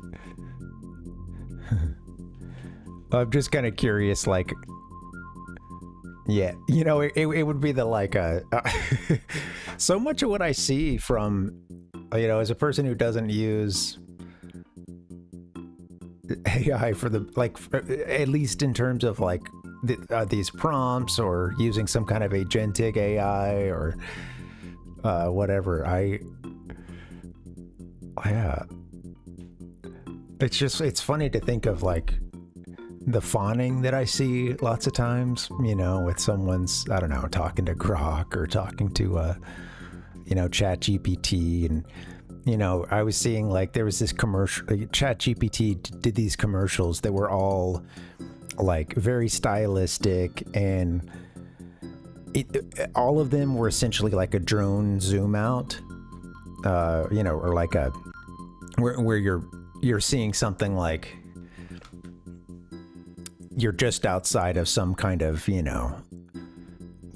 I'm just kind of curious, like... Yeah, you know, it would be the like so much of what I see from, you know, as a person who doesn't use AI for the, like, at least in terms of like these prompts or using some kind of agentic AI or whatever, yeah, it's funny to think of like the fawning that I see lots of times, you know, with someone's, I don't know, talking to Grok or talking to, you know, ChatGPT. And, you know, I was seeing like there was this commercial, ChatGPT did these commercials that were all like very stylistic, and all of them were essentially like a drone zoom out, you know, or like a, where you're seeing something like, you're just outside of some kind of, you know,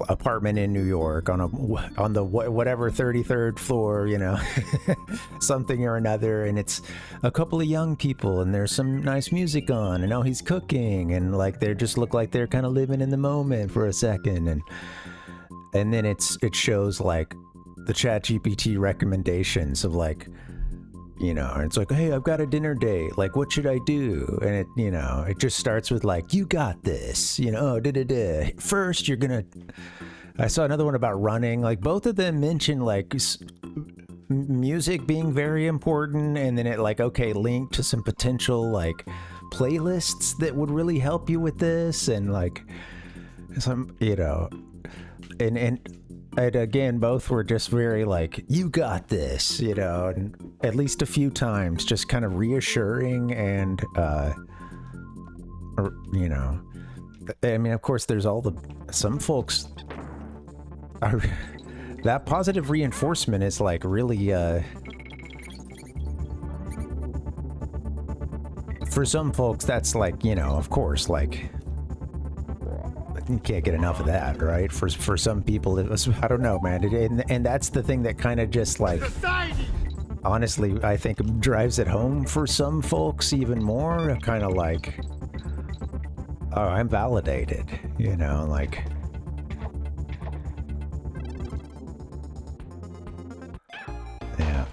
apartment in New York on the whatever 33rd floor, you know, something or another, and it's a couple of young people and there's some nice music on, and now he's cooking, and like they just look like they're kind of living in the moment for a second, and then it shows like the ChatGPT recommendations of like, you know, and it's like, hey, I've got a dinner date, like what should I do? And it, you know, it just starts with like, you got this, you know, first you're gonna, I saw another one about running, like both of them mention like music being very important, and then it like, okay, link to some potential like playlists that would really help you with this, and like some, you know, and again, both were just very like, you got this, you know, and at least a few times just kind of reassuring, and you know, I mean, of course there's some folks are, that positive reinforcement is like really for some folks that's like, you know, of course, like you can't get enough of that, right? For some people, it was, I don't know, man. And that's the thing that kind of just like, honestly, I think drives it home for some folks even more. Kind of like, oh, I'm validated, you know, like. Yeah.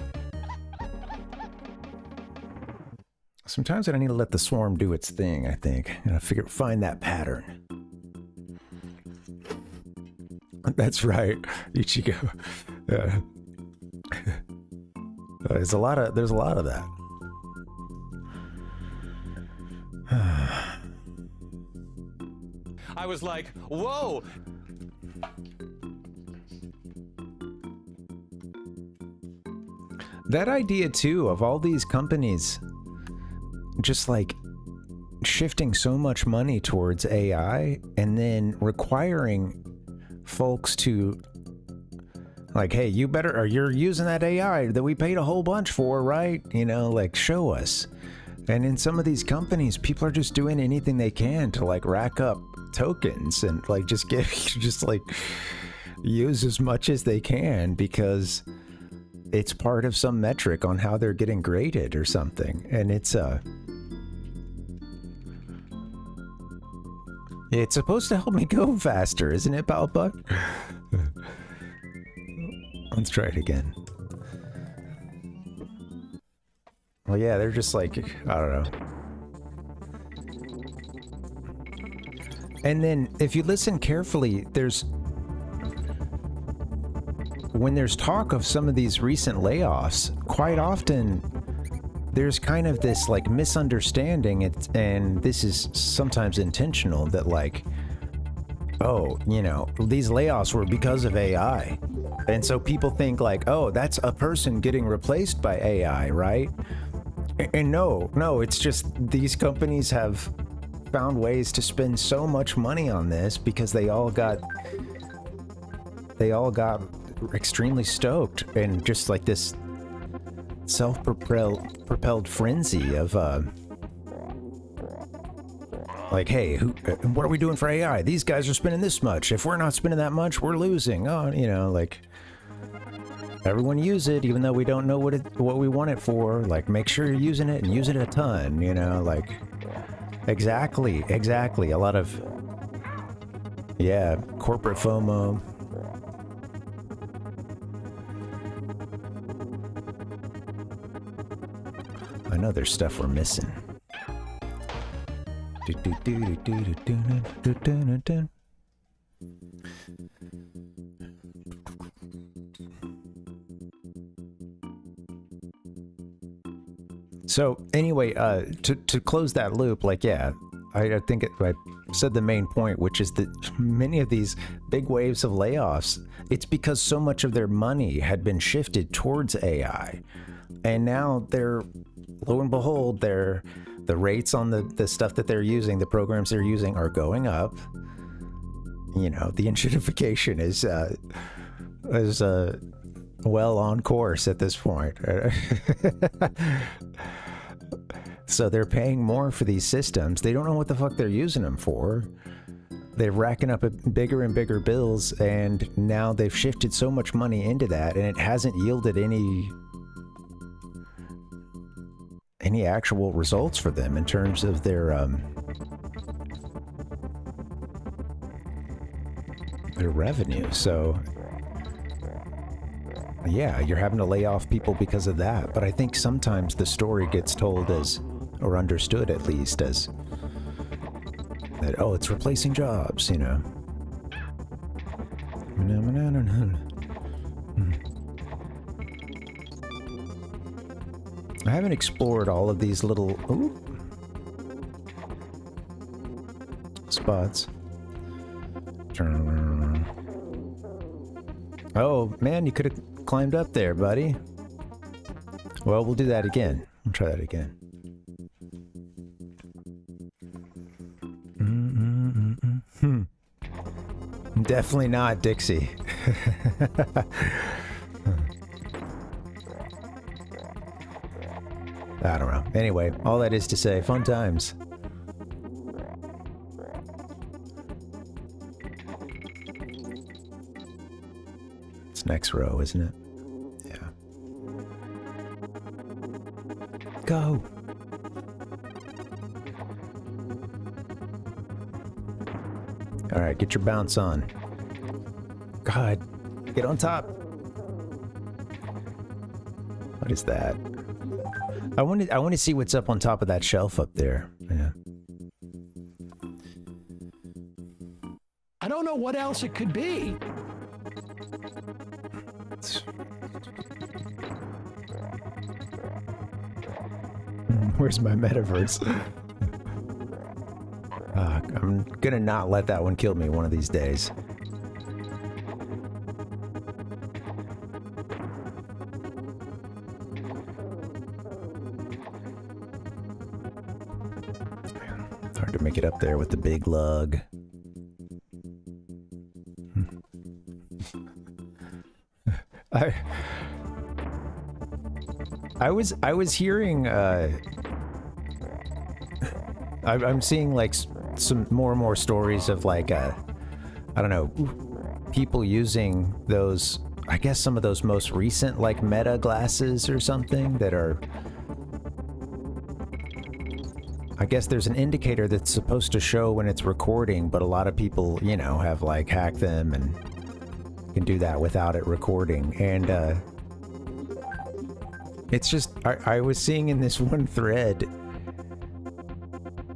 Sometimes I need to let the swarm do its thing, I think. And find that pattern. That's right, Ichigo. Yeah. There's a lot of that. I was like, whoa! That idea too of all these companies just like shifting so much money towards AI and then requiring folks to like, hey, you better, or you're using that AI that we paid a whole bunch for, right? You know, like, show us. And in some of these companies, people are just doing anything they can to like rack up tokens and like just get, just like use as much as they can because it's part of some metric on how they're getting graded or something. And it's supposed to help me go faster, isn't it, Balbuck? Let's try it again. Well, yeah, they're just like, I don't know. And then if you listen carefully, when there's talk of some of these recent layoffs, quite often there's kind of this like misunderstanding, and this is sometimes intentional, that like, oh, you know, these layoffs were because of AI. And so people think like, oh, that's a person getting replaced by AI, right? And no, it's just these companies have found ways to spend so much money on this because they all got extremely stoked, and just like this self-propelled frenzy of like, hey, what are we doing for AI? These guys are spending this much. If we're not spending that much, we're losing. Oh, you know, like, everyone use it, even though we don't know what we want it for. Like, make sure you're using it and use it a ton, you know, like, exactly. A lot of, yeah, corporate FOMO. I know there's stuff we're missing. So anyway, to close that loop, like, yeah, I think I said the main point, which is that many of these big waves of layoffs, it's because so much of their money had been shifted towards AI. And now they're, lo and behold, the rates on the stuff that they're using, the programs they're using are going up. You know, the enshittification is well on course at this point. So they're paying more for these systems. They don't know what the fuck they're using them for. They're racking up bigger and bigger bills, and now they've shifted so much money into that, and it hasn't yielded any actual results for them in terms of their revenue. So yeah, you're having to lay off people because of that. But I think sometimes the story gets told as, or understood at least as, that, oh, it's replacing jobs, you know. I haven't explored all of these little spots. Oh, man, you could have climbed up there, buddy. Well, we'll do that again. We'll try that again. Definitely not Dixie. I don't know. Anyway, all that is to say, fun times. It's next row, isn't it? Yeah. Go! Alright, get your bounce on. God, get on top! What is that? I want to see what's up on top of that shelf up there. Yeah. I don't know what else it could be. Where's my metaverse? I'm gonna not let that one kill me one of these days. Hard to make it up there with the big lug. I was hearing I'm seeing like some more and more stories of like I don't know, people using those, I guess some of those most recent like Meta glasses or something that are, I guess there's an indicator that's supposed to show when it's recording, but a lot of people, you know, have like hacked them and can do that without it recording. And it's just, I was seeing in this one thread,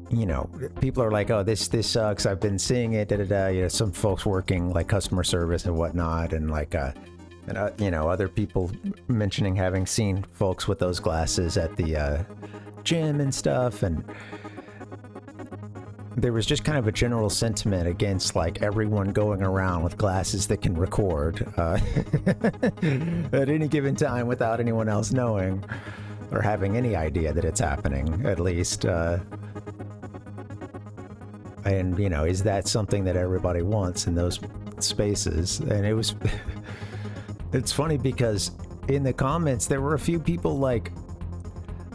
you know, people are like, oh, this sucks, I've been seeing it, you know, some folks working like customer service and whatnot, and like you know, other people mentioning having seen folks with those glasses at the gym and stuff, and there was just kind of a general sentiment against like everyone going around with glasses that can record at any given time without anyone else knowing or having any idea that it's happening, at least. And, you know, is that something that everybody wants in those spaces? And it was, it's funny because in the comments, there were a few people like,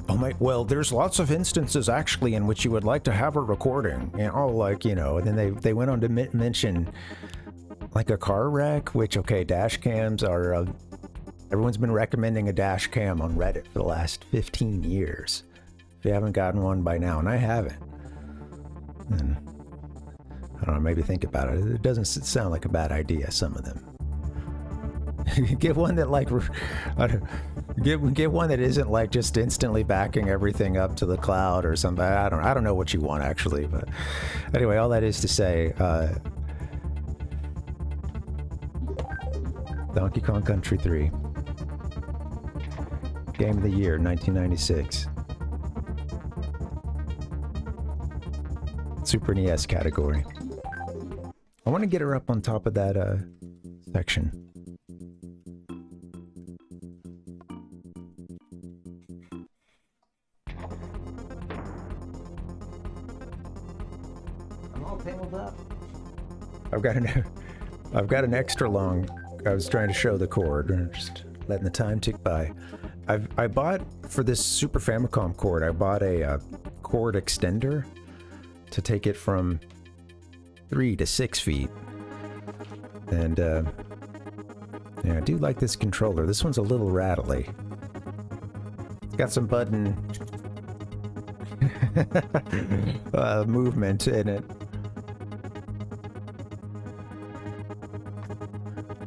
oh my, well, there's lots of instances actually in which you would like to have a recording, and all like, you know, and then they went on to mention like a car wreck, which, okay, dash cams are Everyone's been recommending a dash cam on Reddit for the last 15 years. If you haven't gotten one by now, and I haven't, then I don't know, maybe think about it. It doesn't sound like a bad idea, some of them. Get one that like, get one that isn't like just instantly backing everything up to the cloud or something. I don't know what you want actually, but anyway, all that is to say, Donkey Kong Country 3. Game of the Year, 1996. Super NES category. I want to get her up on top of that section. I'm all tangled up. I've got an extra long. I was trying to show the cord, and just letting the time tick by. I bought for this Super Famicom cord. I bought a cord extender to take it from 3 to 6 feet. And yeah, I do like this controller. This one's a little rattly. It's got some button movement in it.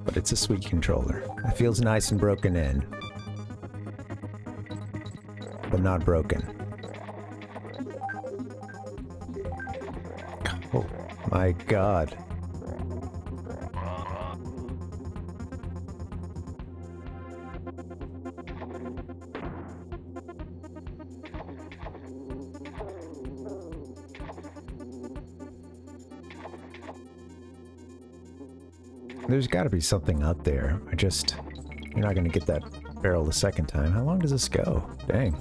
But it's a sweet controller. It feels nice and broken in. But not broken. Oh my god. There's got to be something up there. You're not going to get that barrel the second time. How long does this go? Dang.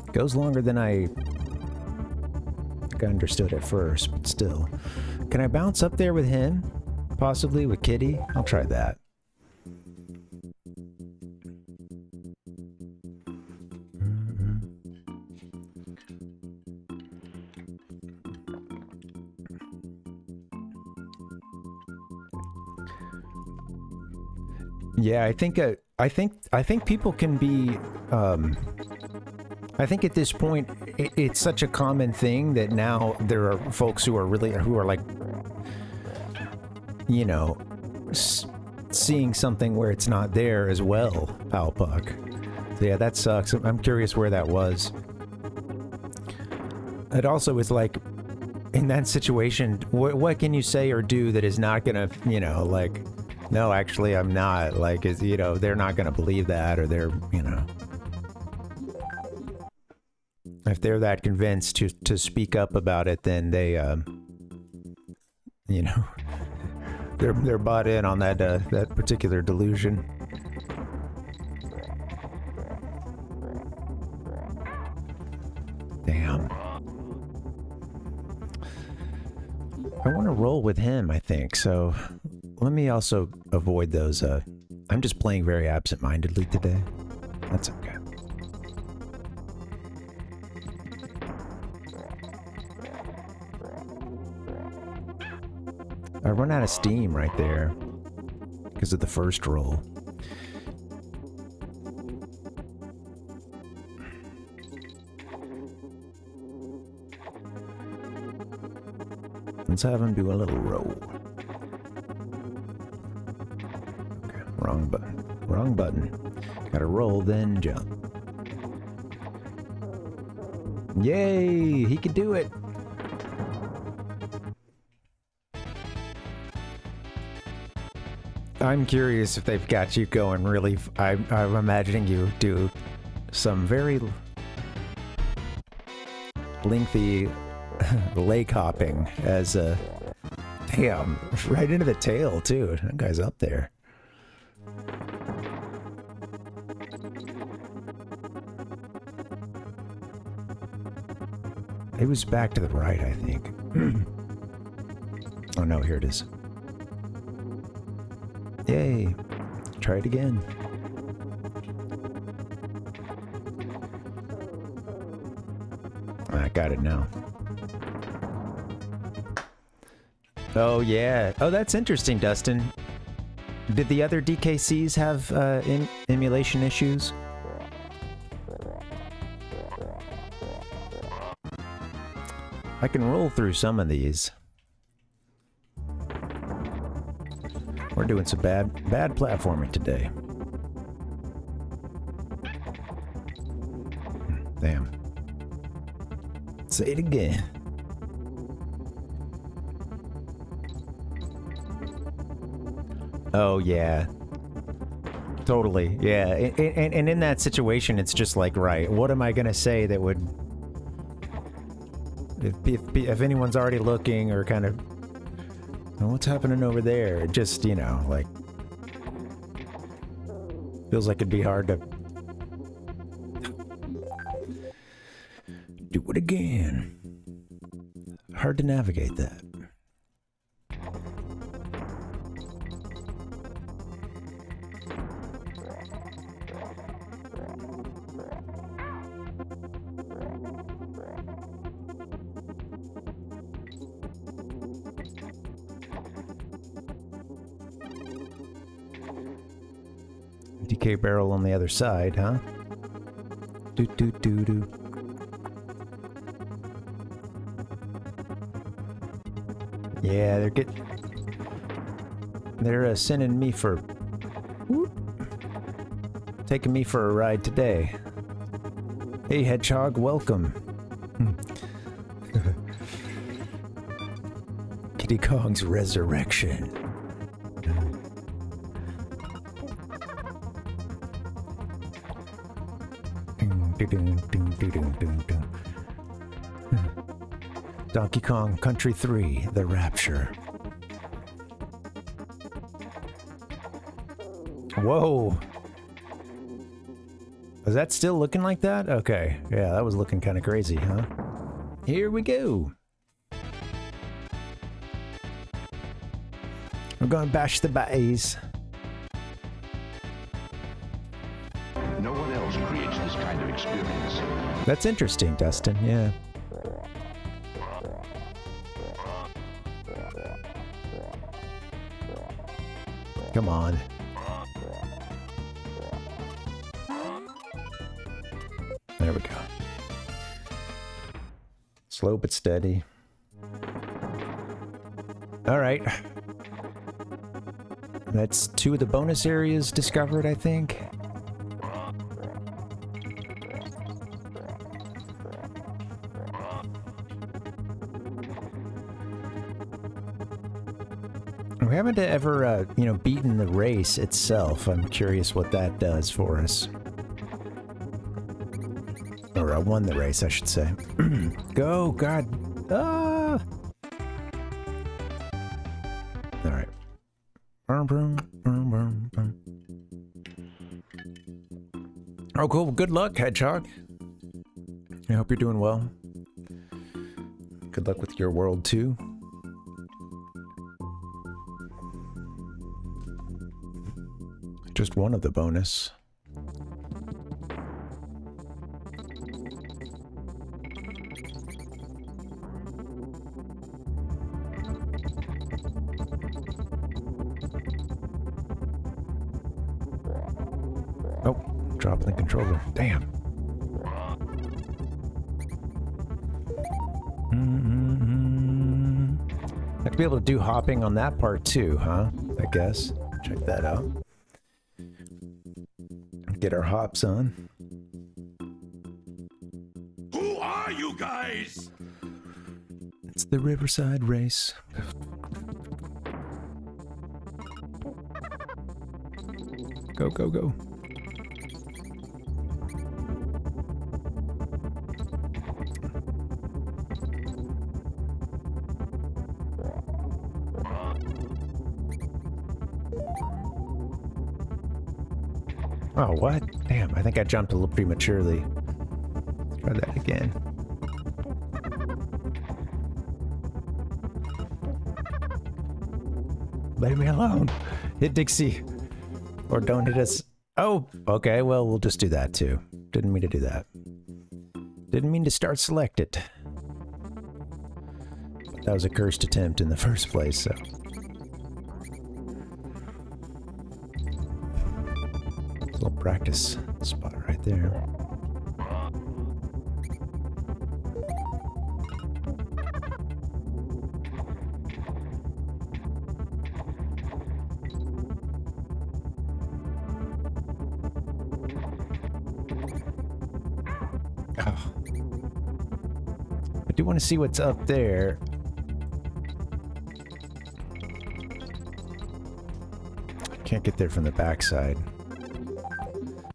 It goes longer than I understood at first, but still. Can I bounce up there with him? Possibly with Kiddy? I'll try that. Yeah, I think people can be. I think at this point, it's such a common thing that now there are folks who are like, you know, seeing something where it's not there as well. Palpuck. So yeah, that sucks. I'm curious where that was. It also is like, in that situation, what can you say or do that is not gonna, you know, like. No, actually, I'm not. Like, you know, they're not going to believe that, or they're, you know. If they're that convinced to speak up about it, then they, you know, they're bought in on that that particular delusion. Damn. I want to roll with him, I think, so... Let me also avoid those, I'm just playing very absent-mindedly today. That's okay. I run out of steam right there because of the first roll. Let's have him do a little roll. Wrong button. Wrong button. Gotta roll, then jump. Yay! He could do it! I'm curious if they've got you going really... I'm imagining you do some very lengthy lake hopping as a... Damn, right into the tail, too. That guy's up there. It was back to the right, I think. Oh no, here it is. Yay! Try it again. I got it now. Oh yeah. Oh, that's interesting, Dustin. Did the other DKCs have emulation issues? I can roll through some of these. We're doing some bad platforming today. Damn. Say it again. Oh, yeah. Totally, yeah. And in that situation, it's just like, right, what am I gonna say that would... If anyone's already looking or kind of... Oh, what's happening over there? It just, you know, like... Feels like it'd be hard to... Do it again. Hard to navigate that. DK barrel on the other side, huh? Do do do do. Yeah, they're sending me for taking me for a ride today. Hey Hedgehog, welcome. Kiddy Kong's resurrection. Donkey Kong Country 3, The Rapture. Whoa. Is that still looking like that? Okay. Yeah, that was looking kind of crazy, huh? Here we go. We're going to bash the bays. No one else creates this kind of experience. That's interesting, Dustin. Yeah. Come on. There we go. Slow but steady. All right. That's 2 of the bonus areas discovered, I think. We haven't ever, you know, beaten the race itself. I'm curious what that does for us. Or won the race, I should say. Go, God. Ah! All right. Oh, cool. Good luck, Hedgehog. I hope you're doing well. Good luck with your world, too. Just one of the bonus. Oh, dropping the controller. Damn. I'd be able to do hopping on that part too, huh? I guess. Check that out. Get our hops on. Who are you guys? It's the Riverside Race. Go, go, go. Oh, what? Damn, I think I jumped a little prematurely. Try that again. Leave me alone. Hit Dixie. Or don't hit us. Oh, okay, well, we'll just do that too. Didn't mean to do that. Didn't mean to start select it. That was a cursed attempt in the first place, so. practice spot right there. Oh. I do want to see what's up there. Can't get there from the backside.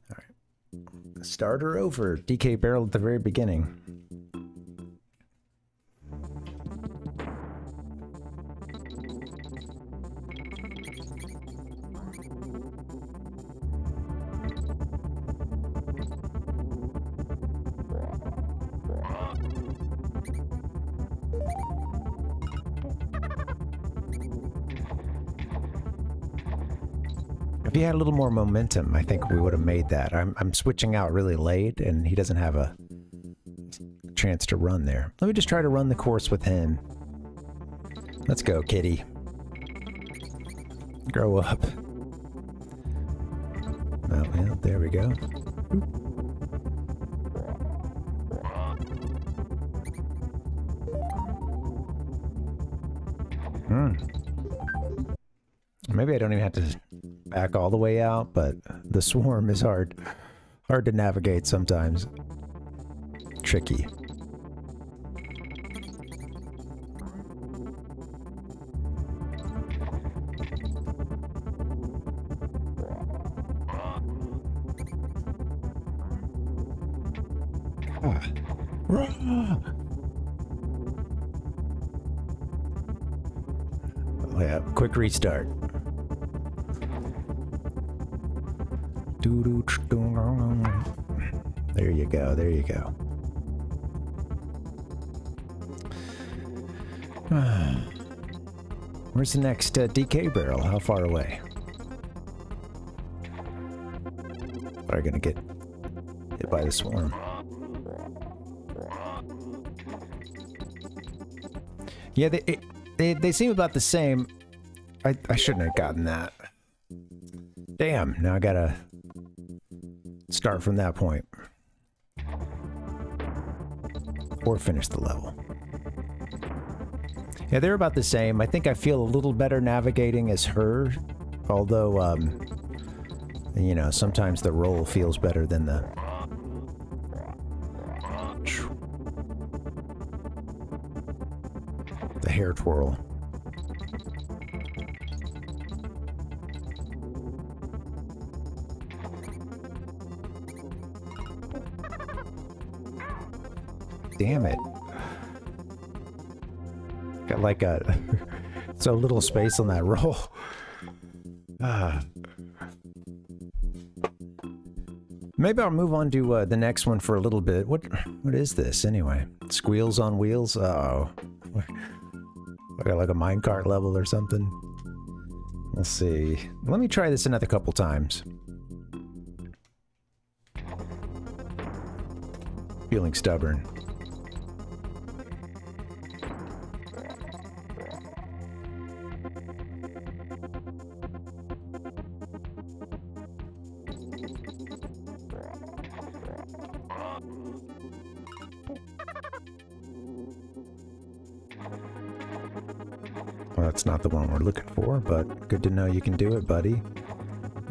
All right. Start her over. DK barrel at the very beginning. If he had a little more momentum, I think we would have made that. I'm switching out really late, and he doesn't have a chance to run there. Let me just try to run the course with him. Let's go, Kiddy. Grow up. Oh, yeah, there we go. Maybe I don't even have to back all the way out, but the swarm is hard to navigate sometimes. Tricky. Oh yeah, quick restart. There you go, there you go. Where's the next DK barrel? How far away? Are gonna get hit by the swarm? Yeah, they seem about the same. I shouldn't have gotten that. Damn, now I gotta start from that point. Or finish the level. Yeah, they're about the same. I think I feel a little better navigating as her, although, you know, sometimes the roll feels better than the... the hair twirl. Damn it. Got like a so little space on that roll. Maybe I'll move on to the next one for a little bit. What is this anyway? Squeals on wheels? Oh. Like a minecart level or something. Let's see. Let me try this another couple times. Feeling stubborn. Well, that's not the one we're looking for, but good to know you can do it, buddy.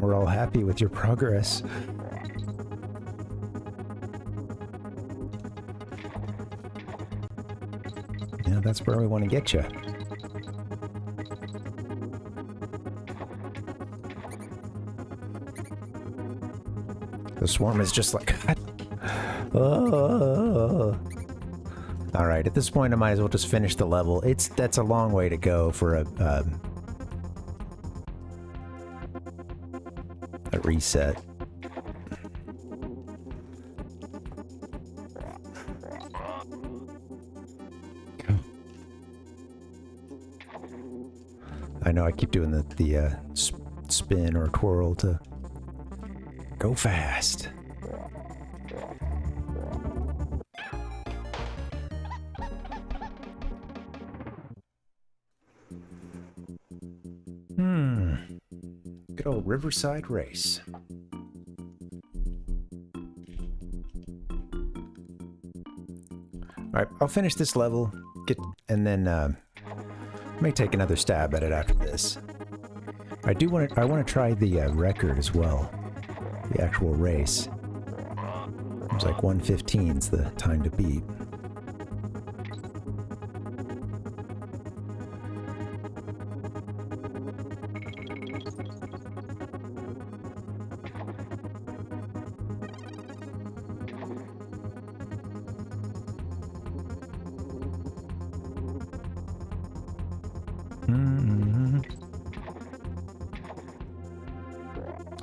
We're all happy with your progress. Yeah, that's where we want to get you. The swarm is just like... oh. Alright, at this point I might as well just finish the level. That's a long way to go for a reset. I know I keep doing the spin or twirl to go fast. Good old Riverside Race. Alright, I'll finish this level, and then I may take another stab at it after this. I want to try the record as well. The actual race. It's like 1:15's the time to beat.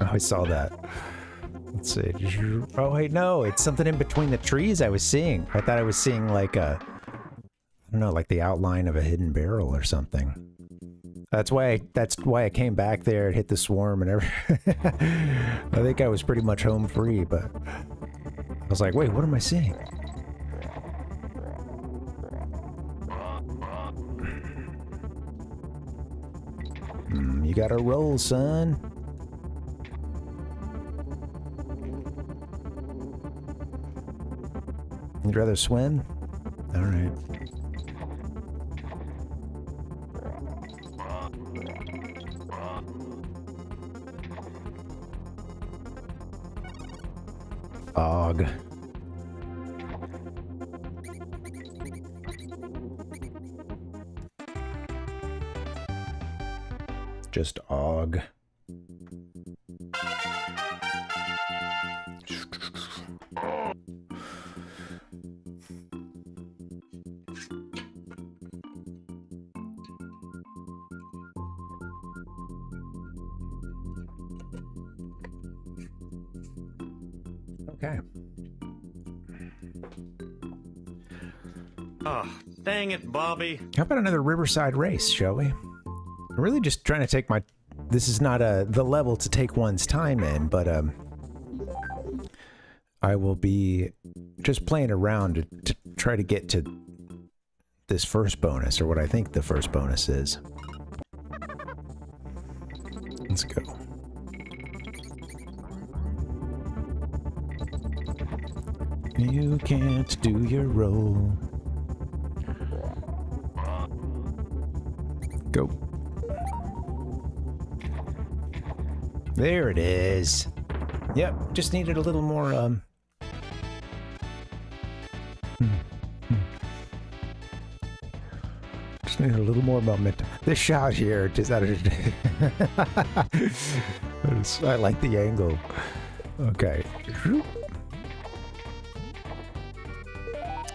Oh, I saw that. Let's see. Oh, wait, no. It's something in between the trees I was seeing. I thought I was seeing like a... I don't know, like the outline of a hidden barrel or something. That's why I came back there and hit the swarm and everything. I think I was pretty much home free, but... I was like, wait, what am I seeing? You gotta roll, son. You'd rather swim? All right. Og. Just Og. Okay. Oh, dang it, Bobby. How about another Riverside race, shall we? I'm really just trying to take my... This is not the level to take one's time in, but I will be just playing around to try to get to this first bonus, or what I think the first bonus is. Let's go. You can't do your role. Go. There it is. Yep, just needed a little more, Just needed a little more momentum. This shot here, just out of... I like the angle. Okay.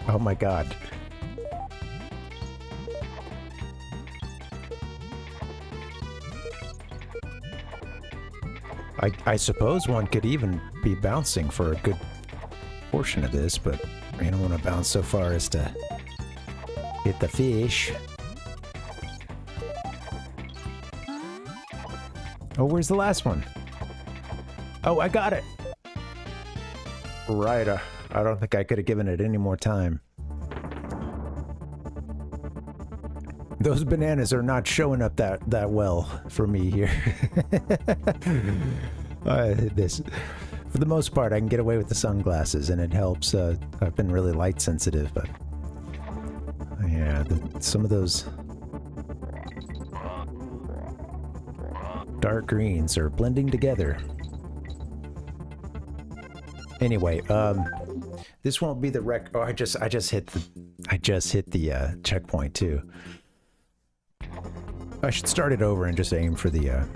Oh my god. I suppose one could even be bouncing for a good portion of this, but you don't want to bounce so far as to hit the fish. Oh, where's the last one? Oh, I got it! Right, I don't think I could have given it any more time. Those bananas are not showing up that well for me here. This, for the most part, I can get away with the sunglasses, and it helps. I've been really light sensitive, but yeah, some of those dark greens are blending together. Anyway, this won't be the rec. Oh, I just hit the checkpoint too. I should start it over and just aim for the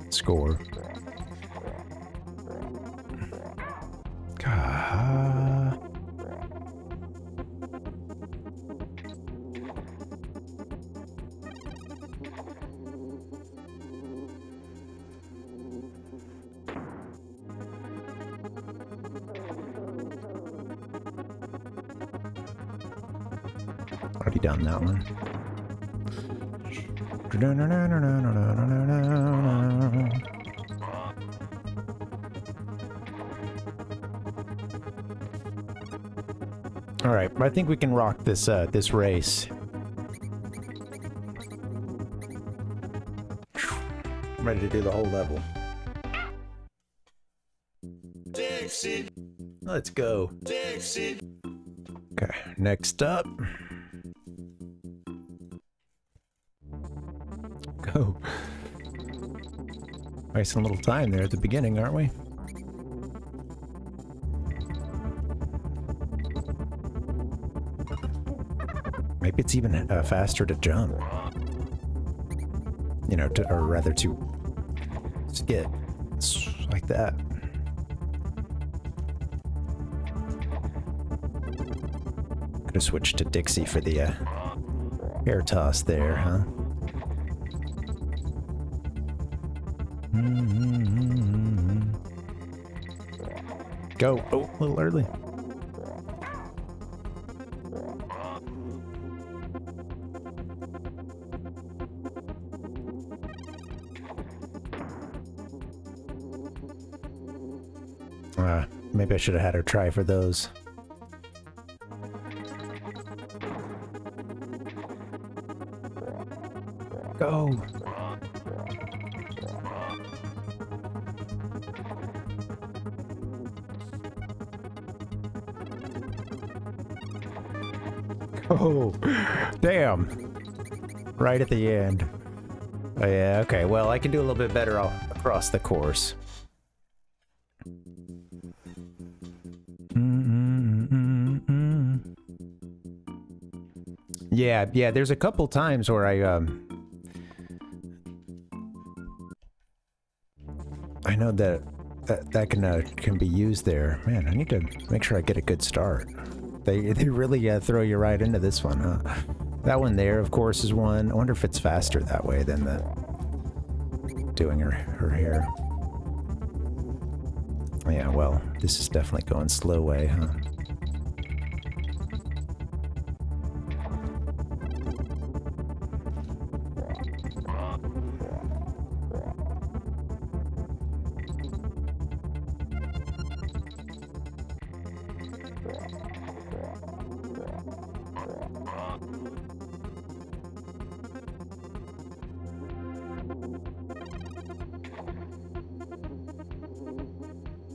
score. Already done that one. All right, I think we can rock this this race. I'm ready to do the whole level. Dixie, Let's go. Dixie, Okay, next up. Go. Wasting a little time there at the beginning, aren't we? Maybe it's even faster to jump. You know, or rather to skip. Like that. Could have switched to Dixie for the air toss there, huh? Go. Oh, a little early. Maybe I should have had her try for those. Go. Oh, damn. Right at the end. Oh, yeah, okay. Well, I can do a little bit better across the course. Yeah, there's a couple times where I know that can be used there. Man, I need to make sure I get a good start. They really throw you right into this one, huh? That one there, of course, is one. I wonder if it's faster that way than the doing her hair. Yeah, well, this is definitely going slow way, huh?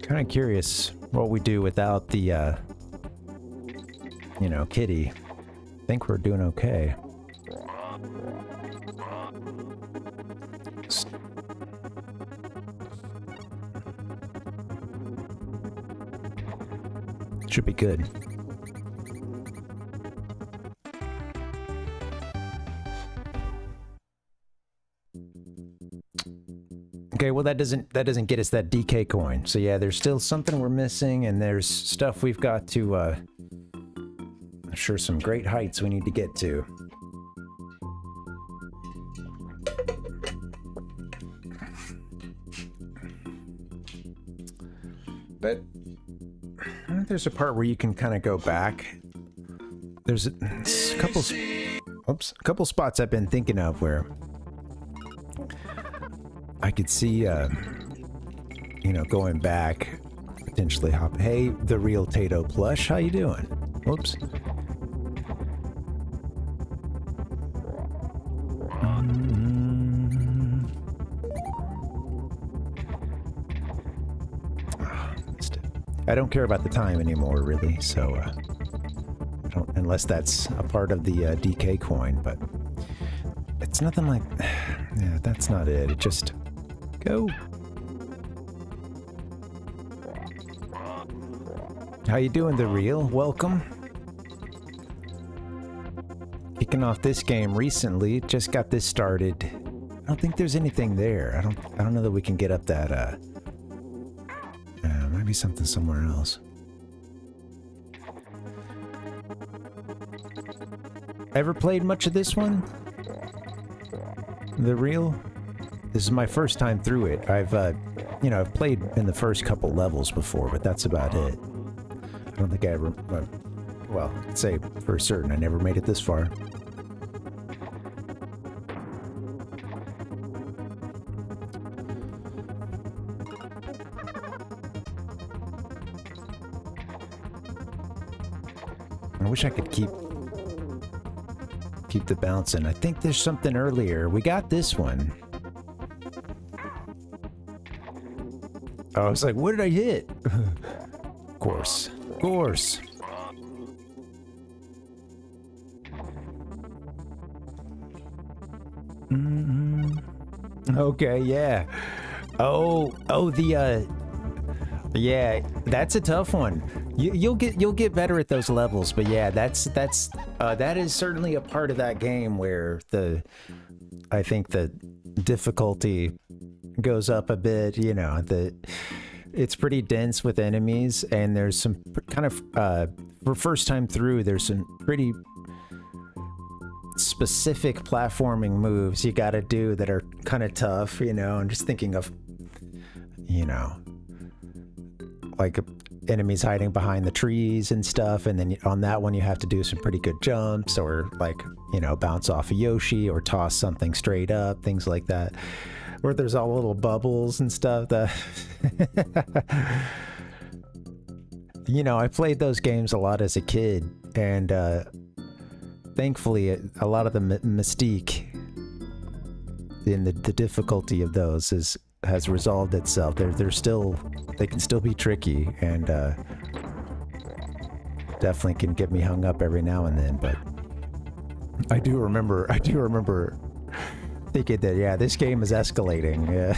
Kind of curious what we do without the, you know, Kiddy. I think we're doing okay. Should be good. Okay, well that doesn't get us that DK coin. So yeah, there's still something we're missing, and there's stuff we've got to I'm sure some great heights we need to get to. But there's a part where you can kind of go back. There's a couple spots I've been thinking of where I could see, you know, going back, potentially hop. Hey, the real Tato plush, how you doing? Whoops. I don't care about the time anymore, really. So, I don't, unless that's a part of the DK coin, but it's nothing like. Yeah, that's not it. It just. Go. How you doing, The Real? Welcome. Kicking off this game recently. Just got this started. I don't think there's anything there. I don't know that we can get up that maybe something somewhere else. Ever played much of this one? The Real? This is my first time through it. I've, you know, I've played in the first couple levels before, but that's about it. I don't think I ever, well, I'd say for certain I never made it this far. I wish I could keep the bouncing. I think there's something earlier. We got this one. I was like, what did I hit? Of course. Of course. Okay, yeah. Oh, yeah, that's a tough one. You'll get better at those levels, but yeah, that is certainly a part of that game where I think the difficulty goes up a bit. You know, it's pretty dense with enemies, and there's some kind of for first time through, there's some pretty specific platforming moves you got to do that are kind of tough. You know, I'm just thinking of, you know, like enemies hiding behind the trees and stuff, and then on that one you have to do some pretty good jumps, or like, you know, bounce off a Yoshi or toss something straight up, things like that, where there's all little bubbles and stuff that you know, I played those games a lot as a kid, and thankfully a lot of the mystique in the difficulty of those has resolved itself. They can still be tricky, and definitely can get me hung up every now and then. But I do remember thinking that, yeah, this game is escalating. Yeah.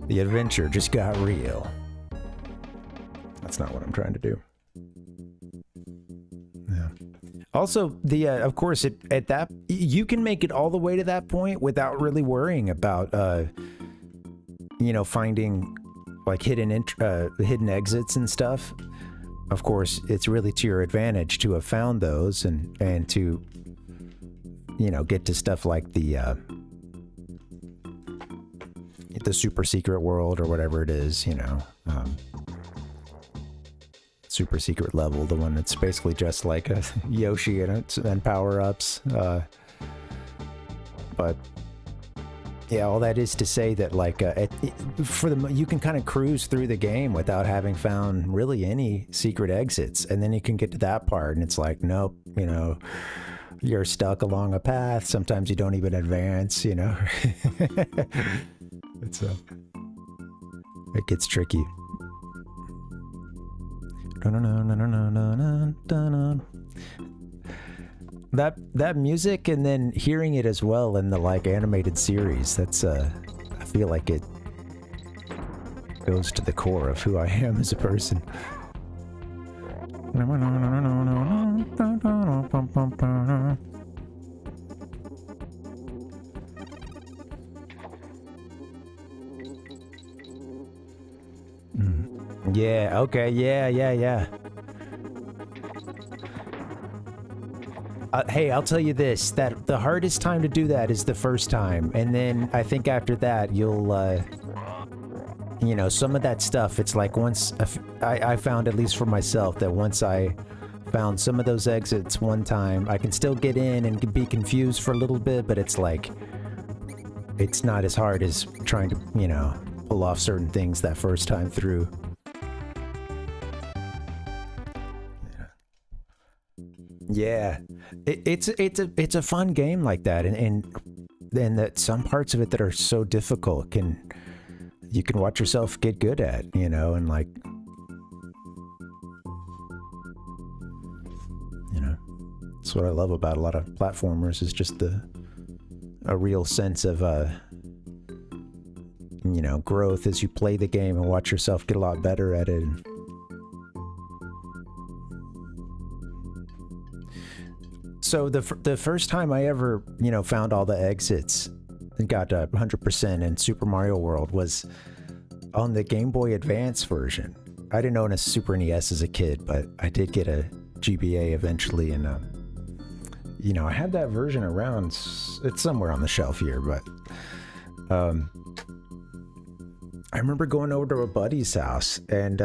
The adventure just got real. That's not what I'm trying to do. Yeah. Also, of course, at that, you can make it all the way to that point without really worrying about, you know, finding like hidden exits and stuff. Of course, it's really to your advantage to have found those and to, you know, get to stuff like the super secret world or whatever it is, you know. Super secret level, the one that's basically just like a Yoshi and power-ups. But yeah, all that is to say that, like, you can kind of cruise through the game without having found really any secret exits, and then you can get to that part and it's like, nope, you know, you're stuck along a path. Sometimes you don't even advance, you know. It gets tricky. That music, and then hearing it as well in the like animated series, that's I feel like it goes to the core of who I am as a person. Yeah, okay, yeah. Hey, I'll tell you this, that the hardest time to do that is the first time, and then I think after that you'll, you know, some of that stuff, it's like once, I found, at least for myself, that once I found some of those exits one time, I can still get in and be confused for a little bit, but it's like, it's not as hard as trying to, you know, pull off certain things that first time through. Yeah, it's a fun game like that, and that some parts of it that are so difficult you can watch yourself get good at, you know, and like, you know, that's what I love about a lot of platformers, is just a real sense of you know, growth as you play the game and watch yourself get a lot better at it. So the first time I ever, you know, found all the exits and got 100% in Super Mario World was on the Game Boy Advance version. I didn't own a Super NES as a kid, but I did get a GBA eventually, and you know, I had that version around. It's somewhere on the shelf here, but I remember going over to a buddy's house, and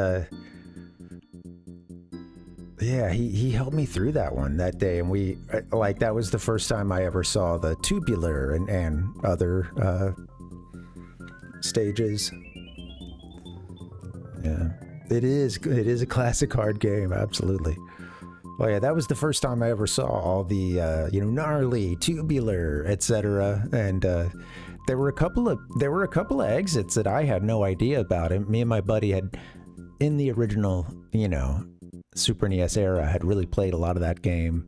yeah, he helped me through that one that day, and we, like, that was the first time I ever saw the tubular and other stages. Yeah, it is a classic hard game, absolutely. Well, yeah, that was the first time I ever saw all the you know, gnarly, tubular, etc. And there were a couple of exits that I had no idea about. And me and my buddy had, in the original, you know, Super NES era, had really played a lot of that game.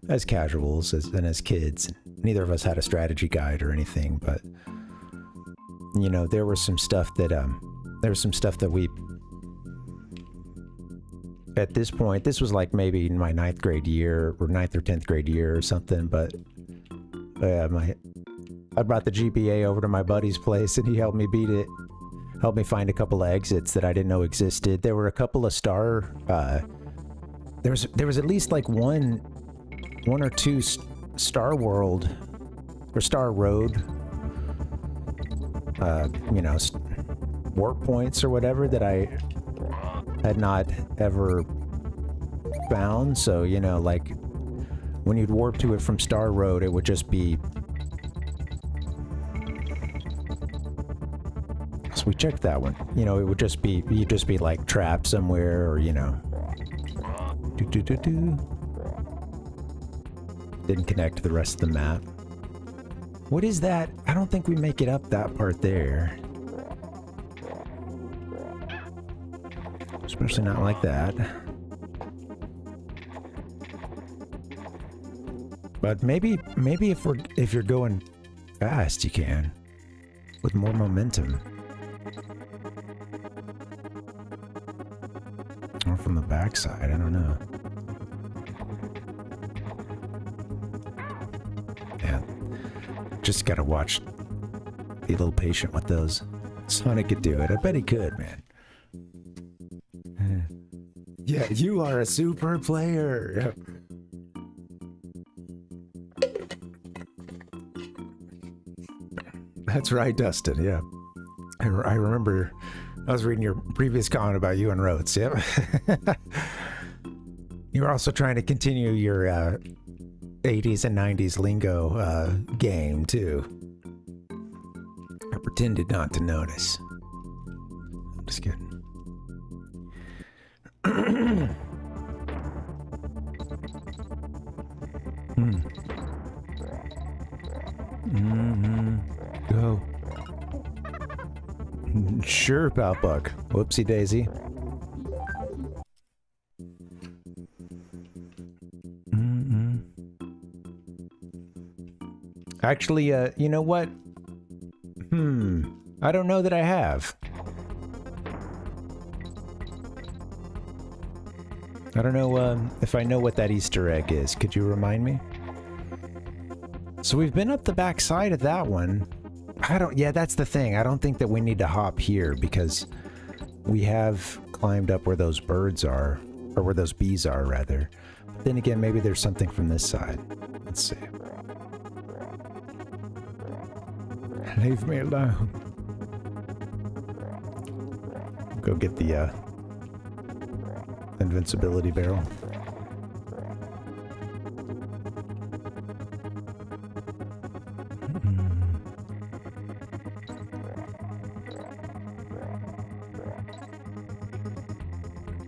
as casuals and as kids. Neither of us had a strategy guide or anything, but you know, there was some stuff that we, at this point, this was like maybe in my 9th grade year or 9th or 10th grade year or something, but I brought the GBA over to my buddy's place and he helped me beat it, helped me find a couple of exits that I didn't know existed. There were a couple of there was at least like one or two Star World or Star Road, you know, warp points or whatever that I had not ever found. So, you know, like when you'd warp to it from Star Road, it would just be, so we checked that one, you know, it would just be, you'd just be like trapped somewhere, or, you know, didn't connect to the rest of the map. What is that? I don't think we make it up that part there. Especially not like that. But maybe if you're going fast, you can. With more momentum. Or from the backside, I don't know. Yeah. Just gotta watch. Be a little patient with those. Sonic could do it. I bet he could, man. Yeah, you are a super player. That's right, Dustin. Yeah. I remember I was reading your previous comment about you and Rhodes. Yep. You were also trying to continue your 80s and 90s lingo game, too. I pretended not to notice. I'm just kidding. Go. Sure, Palpuck. Whoopsie daisy. Actually, you know what? I don't know that I have. I don't know if I know what that Easter egg is. Could you remind me? So we've been up the back side of that one. Yeah, that's the thing. I don't think that we need to hop here because we have climbed up where those birds are, or where those bees are, rather. But then again, maybe there's something from this side. Let's see. Leave me alone. Go get the invincibility barrel.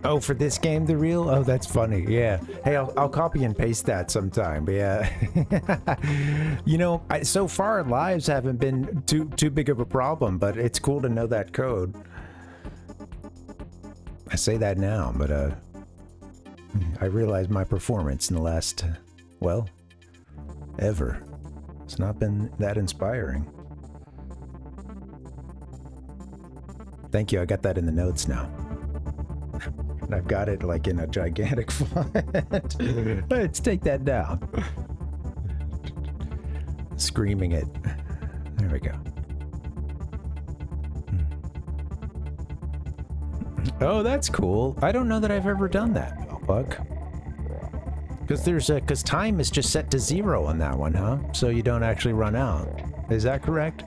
Oh, for this game, the real? Oh, that's funny. Yeah. Hey, I'll copy and paste that sometime. But yeah. You know, so far lives haven't been too big of a problem, but it's cool to know that code. I say that now, but I realize my performance in the last, well, ever. It's not been that inspiring. Thank you. I got that in the notes now. And I've got it like in a gigantic font. Let's take that down. Screaming it. There we go. Oh, that's cool. I don't know that I've ever done that, Buck. Because time is just set to 0 on that one, huh? So you don't actually run out. Is that correct?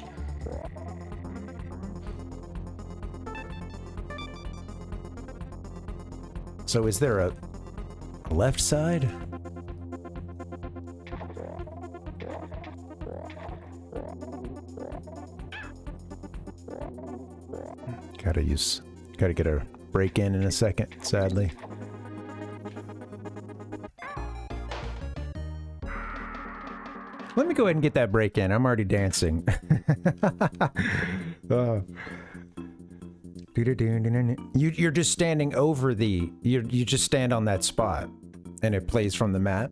So is there a left side? Gotta get a break in a second, sadly. Let me go ahead and get that break in. I'm already dancing. You're just standing over the... You just stand on that spot, and it plays from the map.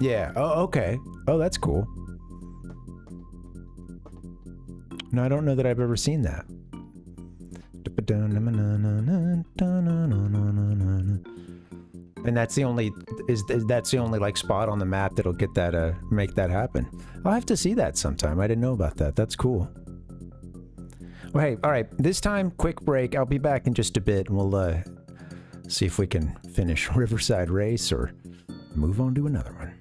Yeah. Oh, okay. Oh, that's cool. No, I don't know that I've ever seen that. And that's the only that's the only like spot on the map that'll get that make that happen. I'll have to see that sometime. I didn't know about that. That's cool. Well, hey, all right. This time, quick break. I'll be back in just a bit, and we'll see if we can finish Riverside Race or move on to another one.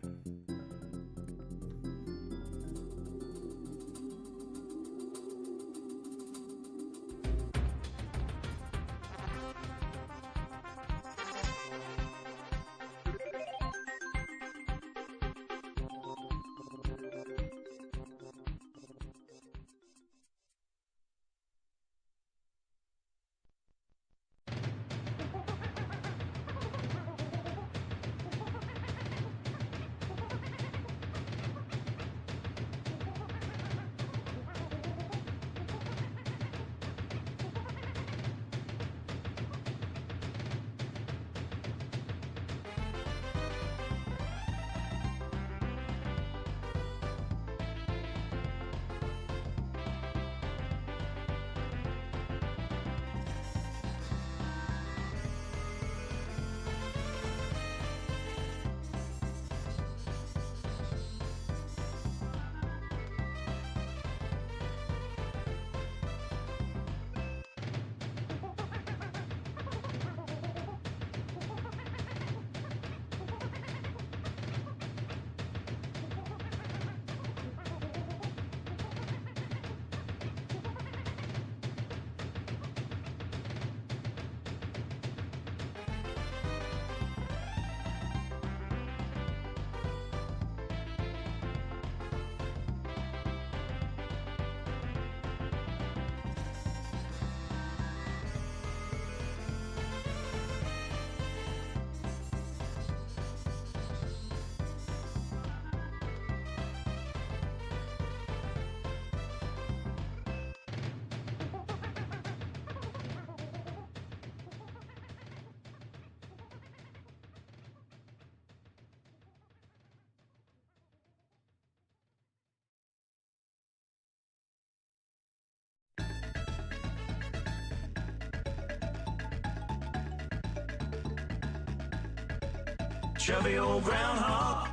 Chubby old groundhog,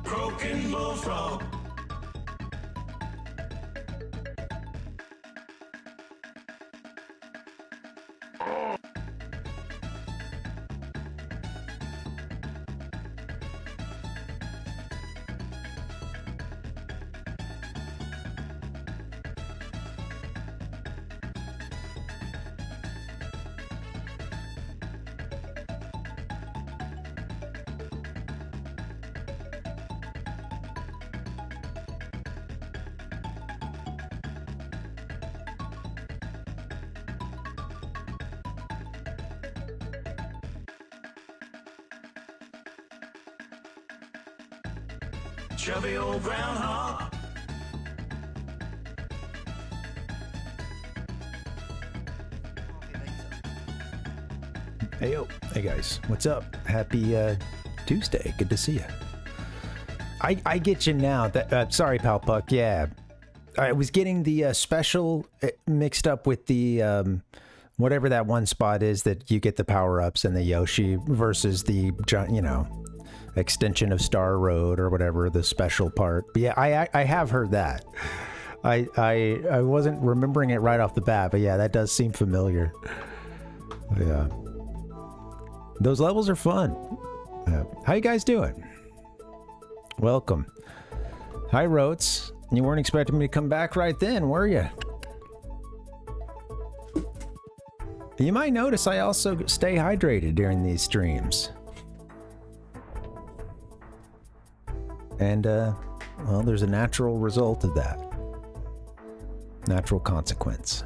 croaking bullfrog, chubby old groundhog. Hey, yo. Hey, guys. What's up? Happy Tuesday. Good to see you. I get you now. That sorry, Pal Puck. Yeah. I was getting the special mixed up with the whatever that one spot is that you get the power-ups and the Yoshi versus the, you know, extension of Star Road or whatever, the special part. But yeah, I have heard that. I wasn't remembering it right off the bat, but yeah, that does seem familiar. Yeah. Those levels are fun. How you guys doing? Welcome. Hi, Rotes. You weren't expecting me to come back right then, were you? You might notice I also stay hydrated during these streams. And, well, there's a natural result of that. Natural consequence.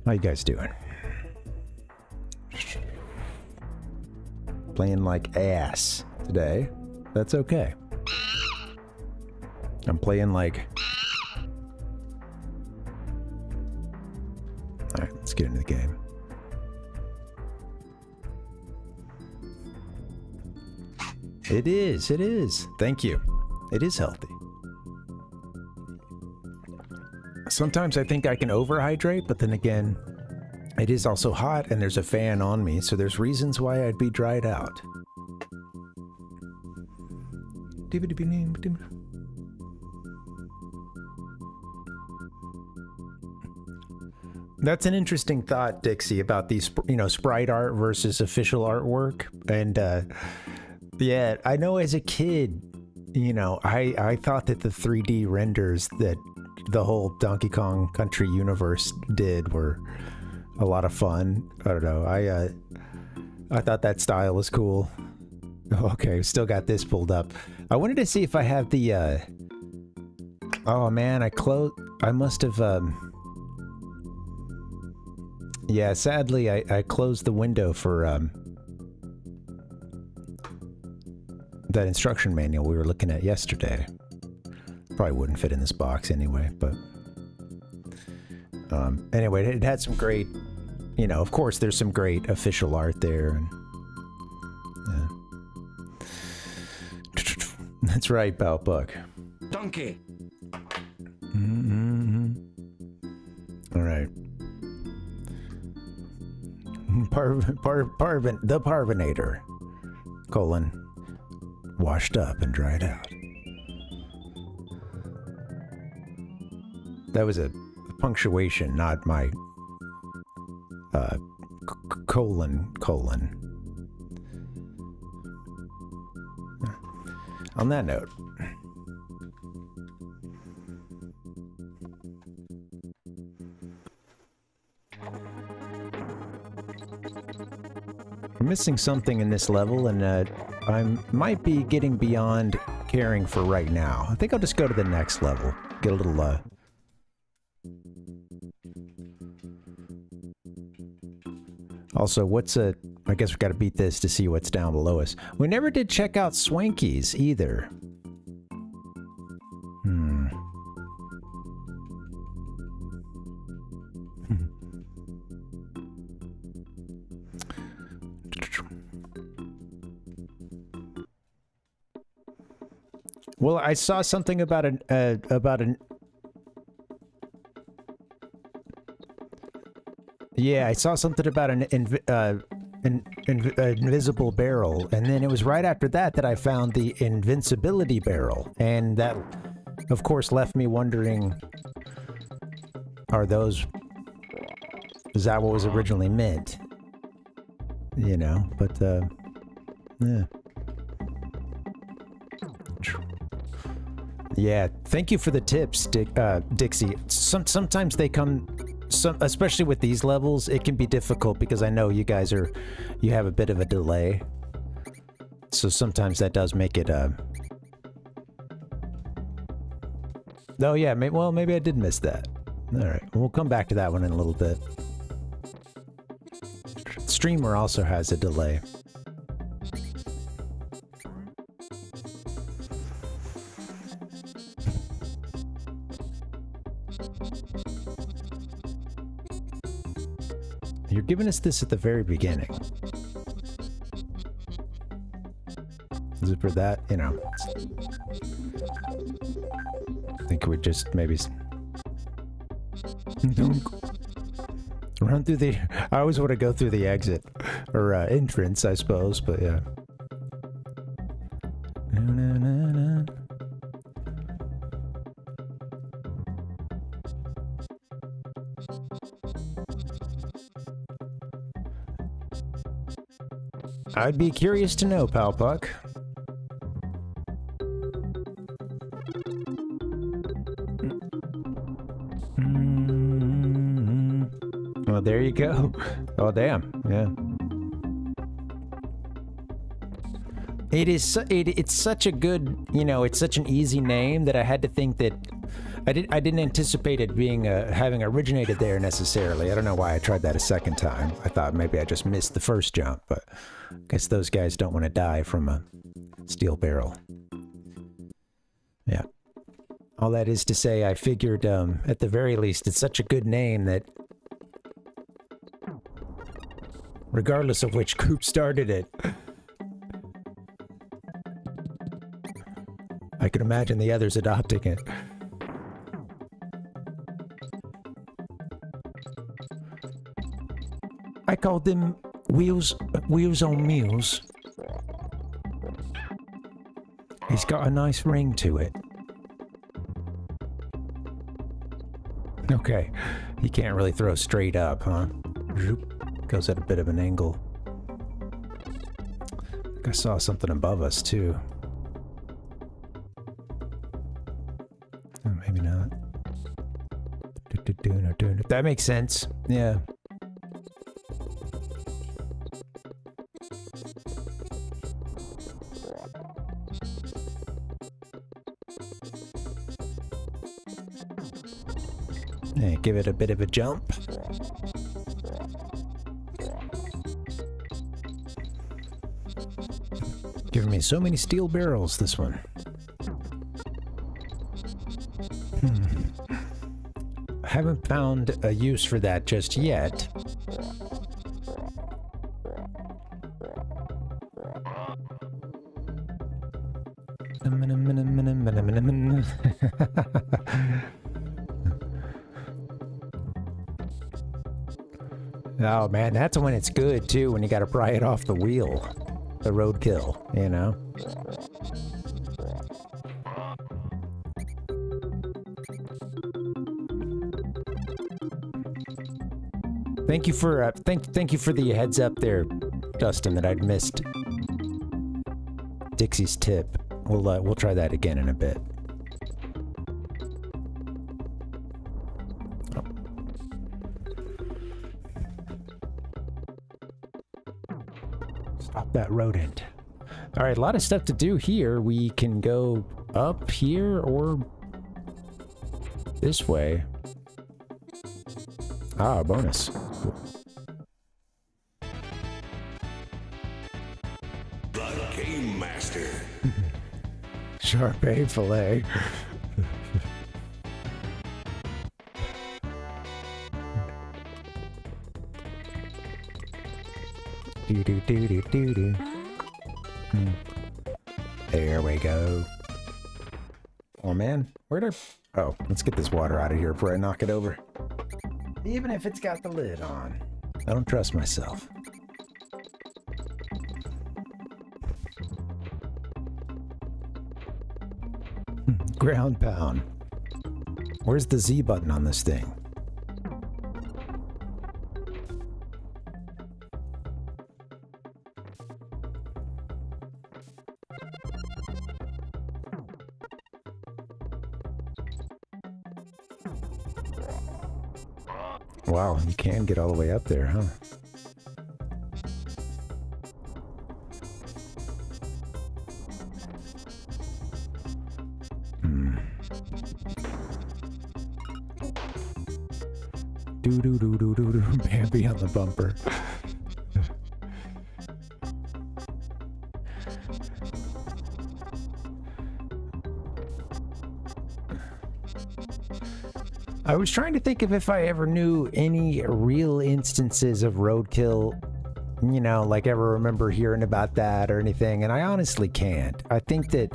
How you guys doing? Playing like ass today. That's okay. I'm playing like... Alright, let's get into the game. It is. It is. Thank you. It is healthy. Sometimes I think I can overhydrate, but then again, it is also hot and there's a fan on me, so there's reasons why I'd be dried out. That's an interesting thought, Dixie, about these, you know, sprite art versus official artwork. And yeah, I know as a kid, you know, I thought that the 3D renders that the whole Donkey Kong Country universe did were a lot of fun. I don't know. I thought that style was cool. Okay, still got this pulled up. I wanted to see if I have the oh man, I must have yeah, sadly I closed the window for that instruction manual we were looking at yesterday. Probably wouldn't fit in this box anyway, but anyway, it had some great, you know, of course there's some great official art there. And, yeah. That's right, Balbuck. Donkey. Mm-hmm. All right. The Parvinator, washed up and dried out. That was a punctuation, not my colon. On that note, I'm missing something in this level, and I might be getting beyond caring for right now. I think I'll just go to the next level. Get a little, Also, I guess we gotta beat this to see what's down below us. We never did check out Swanky's either. Well, I saw something about yeah, I saw something about an invisible barrel, and then it was right after that I found the invincibility barrel, and that, of course, left me wondering: is that what was originally meant? You know, but yeah. Yeah, thank you for the tips, Dixie. Sometimes they come, especially with these levels, it can be difficult because I know you have a bit of a delay. So sometimes that does make it, oh yeah, maybe I did miss that. All right, we'll come back to that one in a little bit. Streamer also has a delay. You're giving us this at the very beginning. Is it for that? You know. I think we just maybe run through the. I always want to go through the exit or entrance, I suppose, but yeah. I'd be curious to know, Palpuck. Well, there you go. Oh, damn. Yeah. It's such a good, you know, it's such an easy name that I had to think that I didn't anticipate it being having originated there necessarily. I don't know why I tried that a second time. I thought maybe I just missed the first jump, but I guess those guys don't want to die from a steel barrel. Yeah. All that is to say, I figured at the very least it's such a good name that regardless of which group started it, can imagine the others adopting it. I called them wheels on meals. He's got a nice ring to it. Okay, he can't really throw straight up, huh? Goes at a bit of an angle. I think I saw something above us, too. Oh, maybe not. That makes sense. Yeah. Yeah, give it a bit of a jump. Giving me so many steel barrels, this one. I haven't found a use for that just yet. Oh man, that's when it's good too, when you gotta pry it off the wheel. The roadkill, you know? Thank you for thank you for the heads up there, Dustin, that I'd missed Dixie's tip. We'll try that again in a bit. Stop that rodent. All right, a lot of stuff to do here. We can go up here or this way. Ah, bonus. Cool. The Game Master. Sharpay fillet. Do. There we go. Oh man, where'd I... Oh, let's get this water out of here before I knock it over. Even if it's got the lid on. I don't trust myself. Ground pound. Where's the Z button on this thing? Wow, you can get all the way up there, huh? Do Bambi on the bumper. I was trying to think of if I ever knew any real instances of roadkill, you know, like ever remember hearing about that or anything, and I honestly can't. I think that,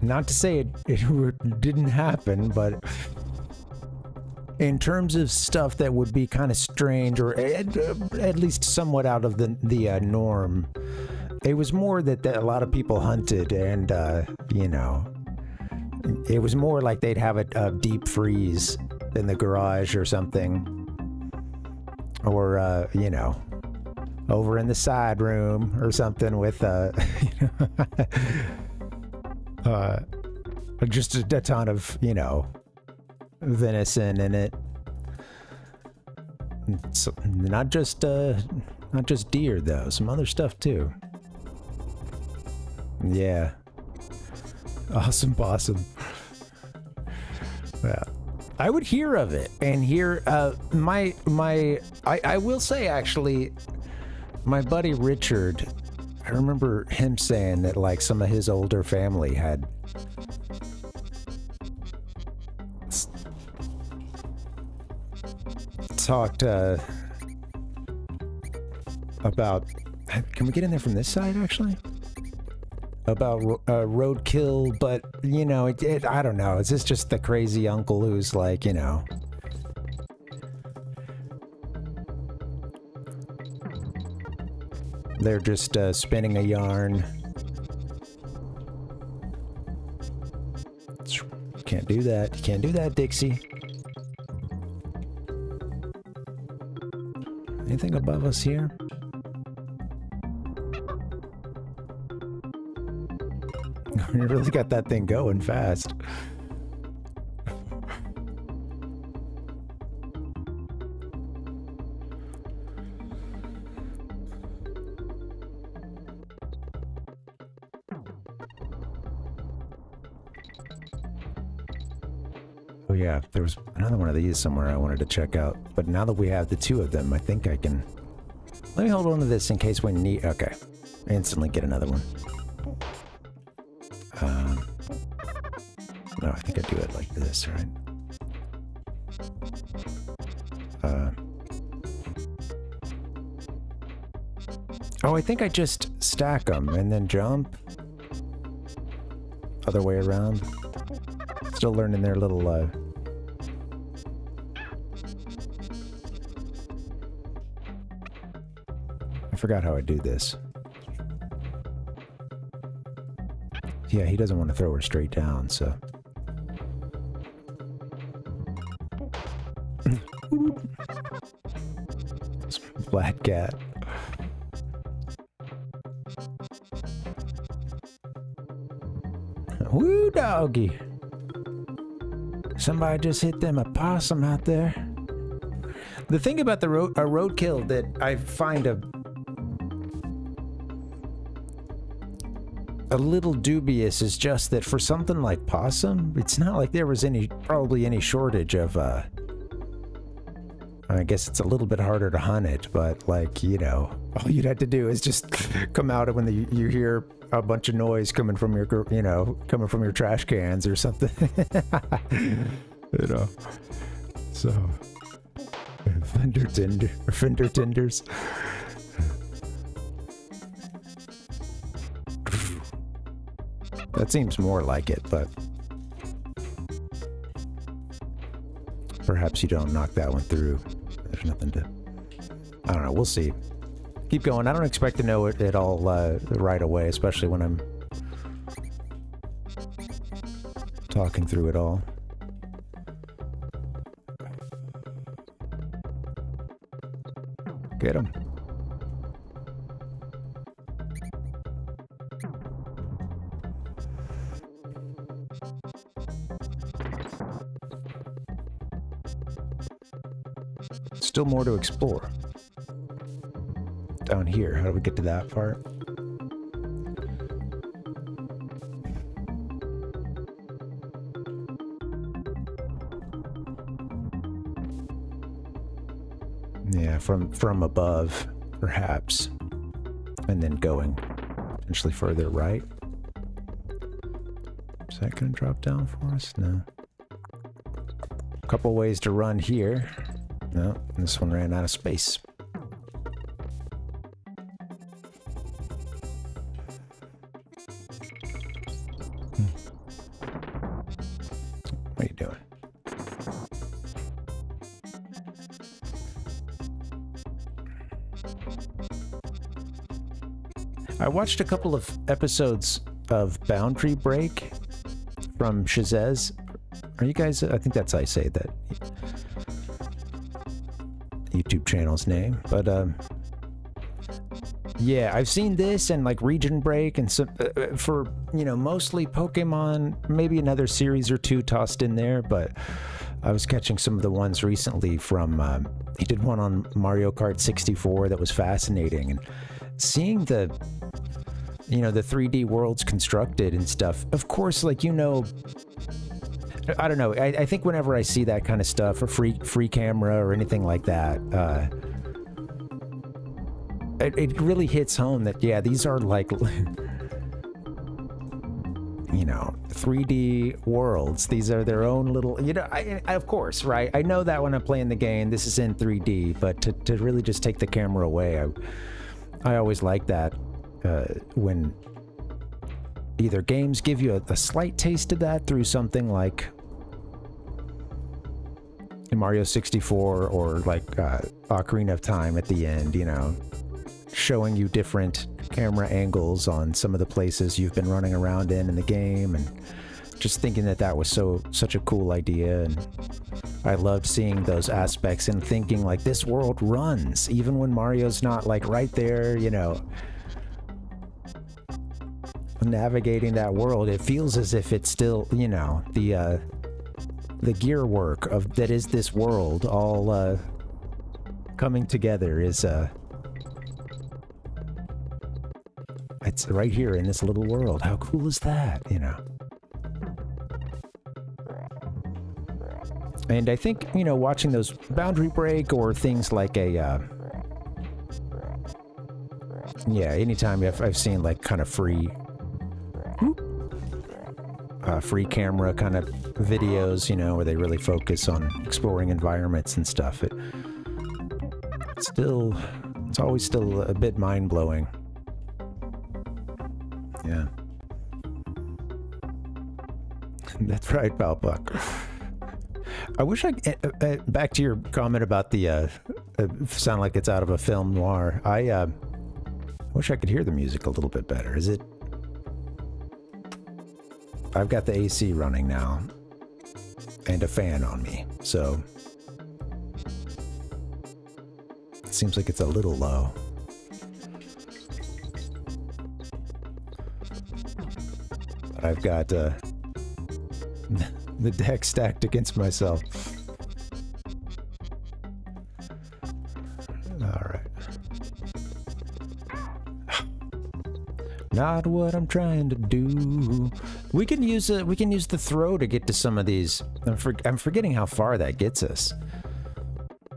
not to say it didn't happen, but in terms of stuff that would be kind of strange or at least somewhat out of the norm, it was more that a lot of people hunted and, you know, it was more like they'd have a deep freeze in the garage or something. Or, you know, over in the side room or something with, just a ton of, you know, venison in it. So, not just deer, though. Some other stuff, too. Yeah. Awesome possum. Yeah. I would hear of it and hear I will say actually my buddy Richard, I remember him saying that like some of his older family had talked about, can we get in there from this side actually? about roadkill, but you know, I don't know. Is this just the crazy uncle who's like, you know? They're just spinning a yarn. Can't do that. You can't do that, Dixie. Anything above us here? You really got that thing going fast. Oh yeah, there was another one of these somewhere I wanted to check out. But now that we have the two of them, I think I can... Let me hold on to this in case we need... Okay. Instantly get another one. No, I think I do it like this, right? Oh, I think I just stack them and then jump. Other way around. Still learning their little, I forgot how I do this. Yeah, he doesn't want to throw her straight down, so... Black cat. Woo, doggy. Somebody just hit them opossum out there. The thing about the roadkill that I find a little dubious is just that for something like possum, it's not like there was probably any shortage of, I guess it's a little bit harder to hunt it, but like, you know, all you'd have to do is just come out when you hear a bunch of noise coming from your, you know, coming from your trash cans or something. You know, so fender tenders. That seems more like it, but perhaps you don't knock that one through. There's nothing to... I don't know. We'll see. Keep going. I don't expect to know it all right away, especially when I'm talking through it all. Get him. Still more to explore. Down here, how do we get to that part? Yeah, from above, perhaps. And then going potentially further right. Is that gonna drop down for us? No. A couple ways to run here. No, this one ran out of space. What are you doing? I watched a couple of episodes of Boundary Break from Shazez. Are you guys... I think that's how I say that. YouTube channel's name, but yeah, I've seen this and like Region Break and some for, you know, mostly Pokemon, maybe another series or two tossed in there, but I was catching some of the ones recently from he did one on Mario Kart 64 that was fascinating, and seeing the, you know, the 3D worlds constructed and stuff. Of course, like, you know, I don't know. I think whenever I see that kind of stuff, or free camera or anything like that, it really hits home that, yeah, these are like, you know, 3D worlds. These are their own little, you know, I of course, right? I know that when I'm playing the game, this is in 3D, but to really just take the camera away, I always like that when either games give you a slight taste of that through something like Mario 64 or like Ocarina of Time at the end, you know, showing you different camera angles on some of the places you've been running around in the game, and just thinking that was such a cool idea. And I loved seeing those aspects and thinking like this world runs even when Mario's not like right there, you know, navigating that world. It feels as if it's still, you know, the gear work of that is this world all coming together is it's right here in this little world. How cool is that, you know? And I think, you know, watching those Boundary Break or things like a anytime I've seen like kind of free camera kind of videos, you know, where they really focus on exploring environments and stuff, it's always still a bit mind-blowing. Yeah. That's right, Balbuck. I wish back to your comment about the sound like it's out of a film noir. I wish I could hear the music a little bit better. Is it? I've got the AC running now and a fan on me, so it seems like it's a little low. But I've got the deck stacked against myself. All right. Not what I'm trying to do. We can use the throw to get to some of these. I'm forgetting how far that gets us.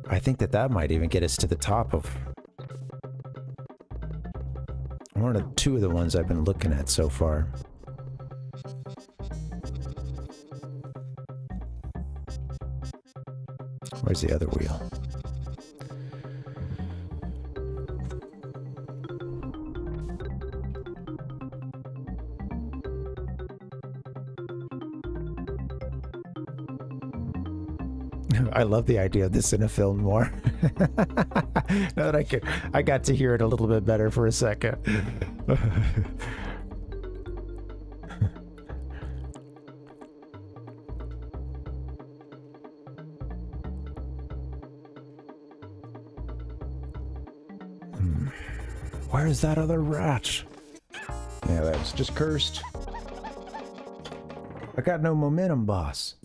I think that might even get us to the top of one of two of the ones I've been looking at so far. Where's the other wheel? I love the idea of this in a film noir. Now that I got to hear it a little bit better for a second. Where's that other rat? Yeah, that was just cursed. I got no momentum, boss.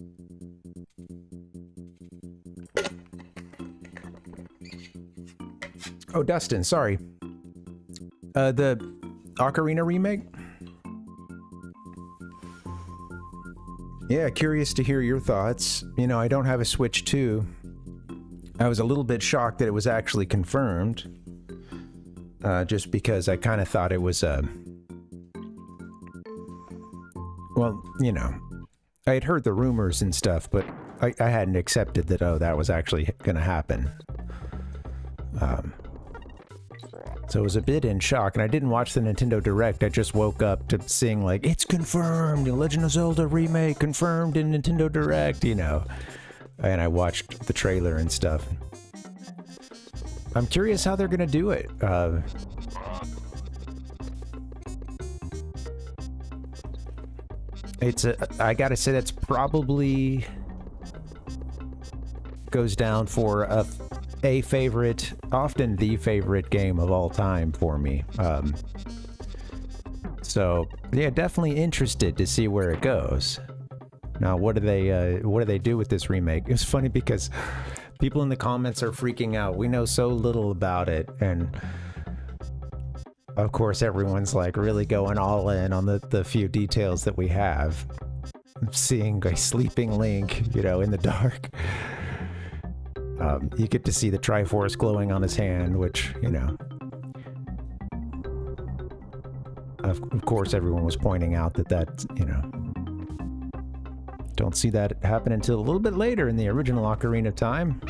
Oh, Dustin, sorry. The Ocarina remake? Yeah, curious to hear your thoughts. You know, I don't have a Switch 2. I was a little bit shocked that it was actually confirmed. Just because I kind of thought it was, well, you know, I had heard the rumors and stuff, but I hadn't accepted that, oh, that was actually going to happen. So I was a bit in shock, and I didn't watch the Nintendo Direct. I just woke up to seeing, like, it's confirmed, the Legend of Zelda remake confirmed in Nintendo Direct, you know. And I watched the trailer and stuff. I'm curious how they're gonna do it. I gotta say that's probably goes down for a favorite, often the favorite game of all time for me. So yeah, definitely interested to see where it goes. Now, what do they do with this remake? It's funny because people in the comments are freaking out. We know so little about it, and of course everyone's like really going all in on the few details that we have. Seeing a sleeping Link, you know, in the dark. You get to see the Triforce glowing on his hand, which, you know, of course everyone was pointing out that, you know, don't see that happen until a little bit later in the original Ocarina of Time.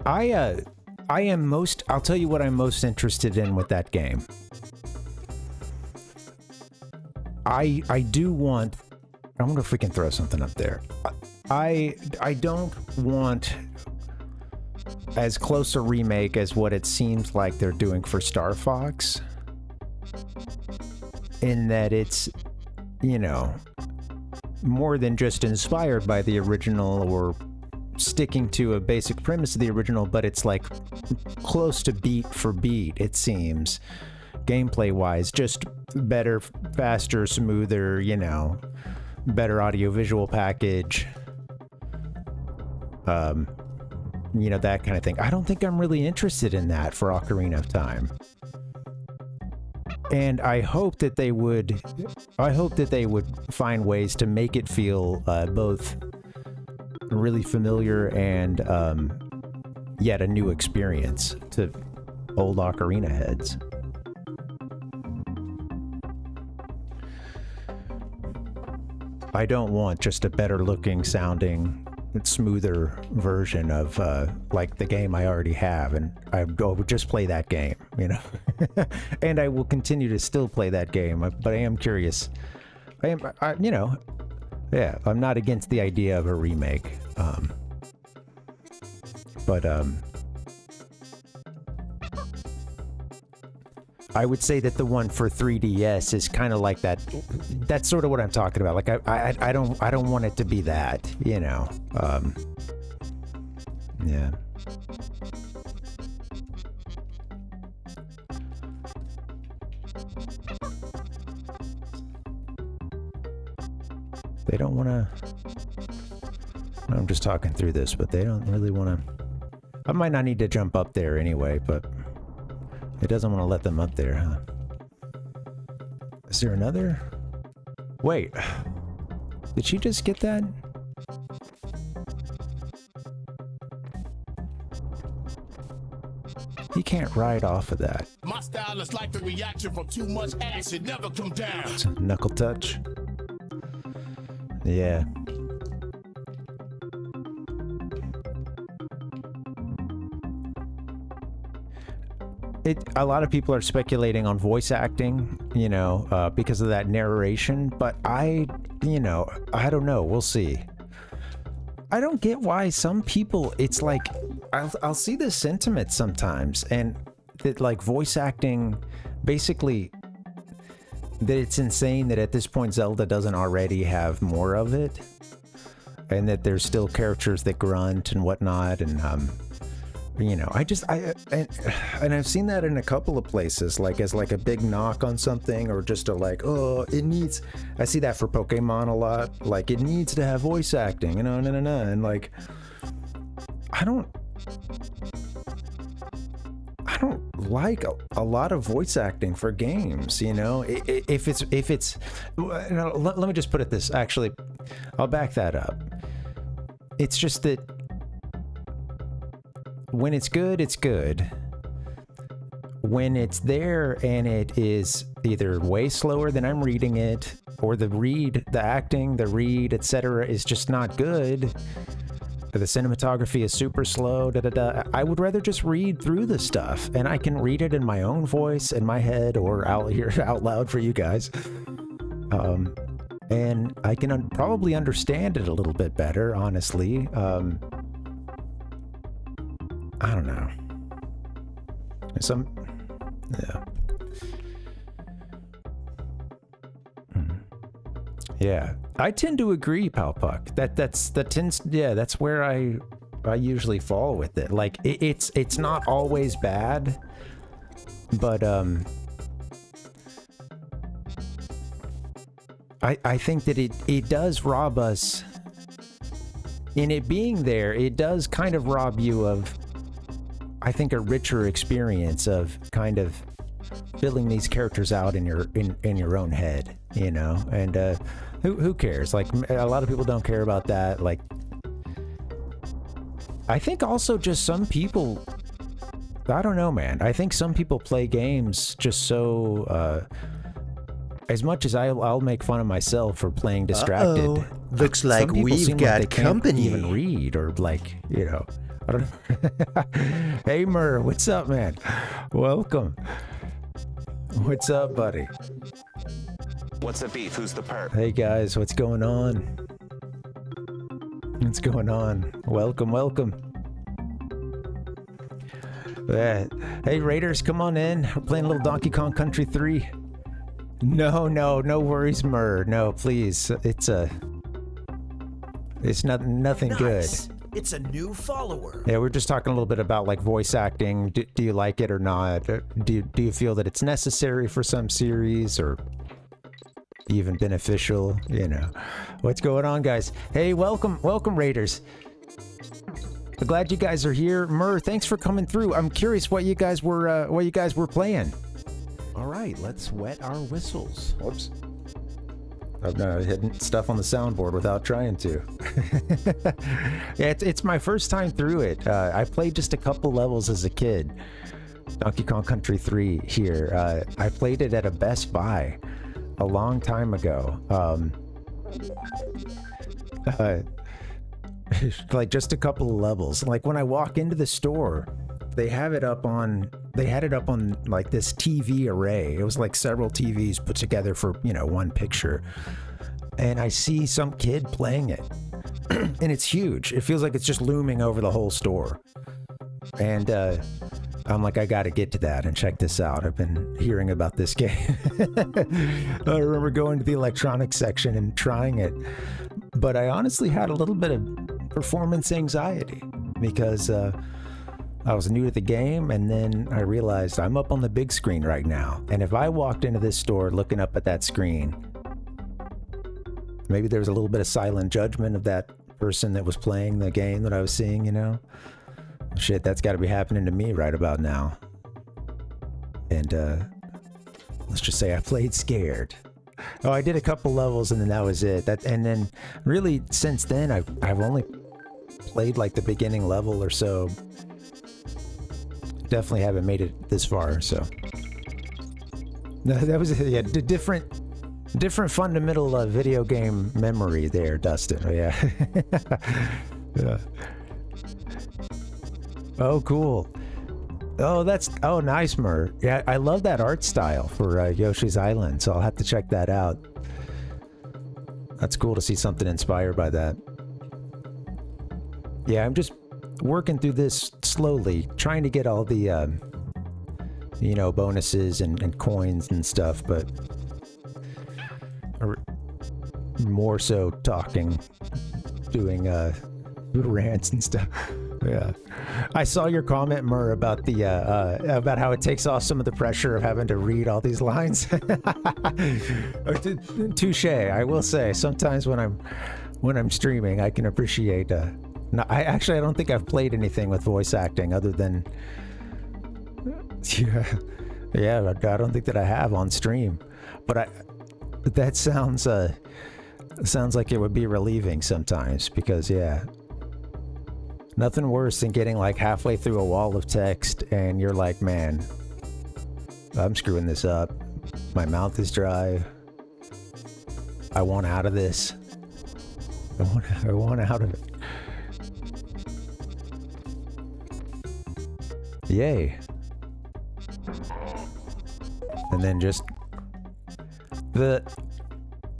I am I'll tell you what I'm most interested in with that game. I do want, I wonder if we can throw something up there. I don't want as close a remake as what it seems like they're doing for Star Fox, in that it's, you know, more than just inspired by the original or sticking to a basic premise of the original, but it's like close to beat for beat, it seems, gameplay wise, just better, faster, smoother, you know, better audio-visual package, you know, that kind of thing. I don't think I'm really interested in that for Ocarina of Time. And I hope that they would find ways to make it feel both really familiar and yet a new experience to old Ocarina heads. I don't want just a better looking, sounding, smoother version of like the game I already have, and I would just play that game, you know. And I will continue to still play that game, but I am curious. You know, yeah, I'm not against the idea of a remake, but I would say that the one for 3DS is kind of like that. That's sort of what I'm talking about. Like I don't want it to be that, you know. Yeah. They don't want to. I'm just talking through this, but they don't really want to. I might not need to jump up there anyway, but it doesn't want to let them up there, huh? Is there another? Wait. Did she just get that? He can't ride off of that. My style is like the reaction from too much acid, never come down. It's a knuckle touch. Yeah. A lot of people are speculating on voice acting, you know, because of that narration, but I don't know. We'll see. I don't get why some people, it's like, I'll see this sentiment sometimes, and that like voice acting, basically, that it's insane that at this point Zelda doesn't already have more of it, and that there's still characters that grunt and whatnot, and you know, and I've seen that in a couple of places, like as like a big knock on something, or just a like, oh, it needs. I see that for Pokemon a lot, like it needs to have voice acting, you know, and like, I don't like a lot of voice acting for games, you know. If it's, let me just put it this. Actually, I'll back that up. It's just that when it's good, it's good. When it's there and it is either way slower than I'm reading it, or the acting, etc. is just not good, or the cinematography is super slow, I would rather just read through the stuff, and I can read it in my own voice, in my head, or out here out loud for you guys. And I can probably understand it a little bit better, honestly. I don't know. Yeah. Yeah, I tend to agree, Palpuck. That's where I usually fall with it. Like it's not always bad, but I think that it does rob us. In it being there, it does kind of rob you of, I think, a richer experience of kind of filling these characters out in your own head, you know. And who cares? Like, a lot of people don't care about that. Like, I think also just some people, I don't know, man. I think some people play games just so, as much as I'll make fun of myself for playing distracted, Looks some like people we've seem got they can't company. even read or like, you know, I don't know. Hey, Mur, what's up, man? Welcome. What's up, buddy? What's the beef? Who's the perp? Hey, guys, what's going on? What's going on? Welcome, welcome. Hey, Raiders, come on in. We're playing a little Donkey Kong Country 3. No worries, Mur. No, please. It's nothing Nice. good. It's a new follower. Yeah, we're just talking a little bit about like voice acting. Do you like it or not? Do you feel that it's necessary for some series or even beneficial? You know, what's going on, guys? Hey, welcome, Raiders. I'm glad you guys are here. Mur, thanks for coming through. I'm curious what you guys were playing. All right, let's wet our whistles. Whoops. I've not hidden stuff on the soundboard without trying to. Yeah, it's my first time through it. I played just a couple levels as a kid. Donkey Kong Country 3 here. I played it at a Best Buy a long time ago. Like just a couple of levels. Like when I walk into the store, they had it up on like this TV array. It was like several TVs put together for, you know, one picture. And I see some kid playing it. And it's huge. It feels like it's just looming over the whole store. And I'm like, I gotta get to that and check this out. I've been hearing about this game. I remember going to the electronics section and trying it. But I honestly had a little bit of performance anxiety because I was new to the game, and then I realized I'm up on the big screen right now. And if I walked into this store looking up at that screen, maybe there was a little bit of silent judgment of that person that was playing the game that I was seeing, you know? Shit, that's got to be happening to me right about now. And let's just say I played scared. Oh, I did a couple levels and then that was it. And then really since then I've only played like the beginning level or so. Definitely haven't made it this far, so. No, that was a different fundamental video game memory there, Dustin. Oh, yeah. Yeah. Oh, cool. Oh, nice, Mur. Yeah, I love that art style for Yoshi's Island, so I'll have to check that out. That's cool to see something inspired by that. Yeah, I'm just working through this slowly, trying to get all the, you know, bonuses and coins and stuff, but more so talking, doing rants and stuff. Yeah, I saw your comment, Mur, about the about how it takes off some of the pressure of having to read all these lines. Touche. I will say, sometimes when I'm streaming, I can appreciate. No, I don't think I've played anything with voice acting other than. Yeah, I don't think that I have on stream, but that sounds like it would be relieving sometimes because yeah. Nothing worse than getting like halfway through a wall of text and you're like, man, I'm screwing this up. My mouth is dry. I want out of this. I want out of it. Yay. And then just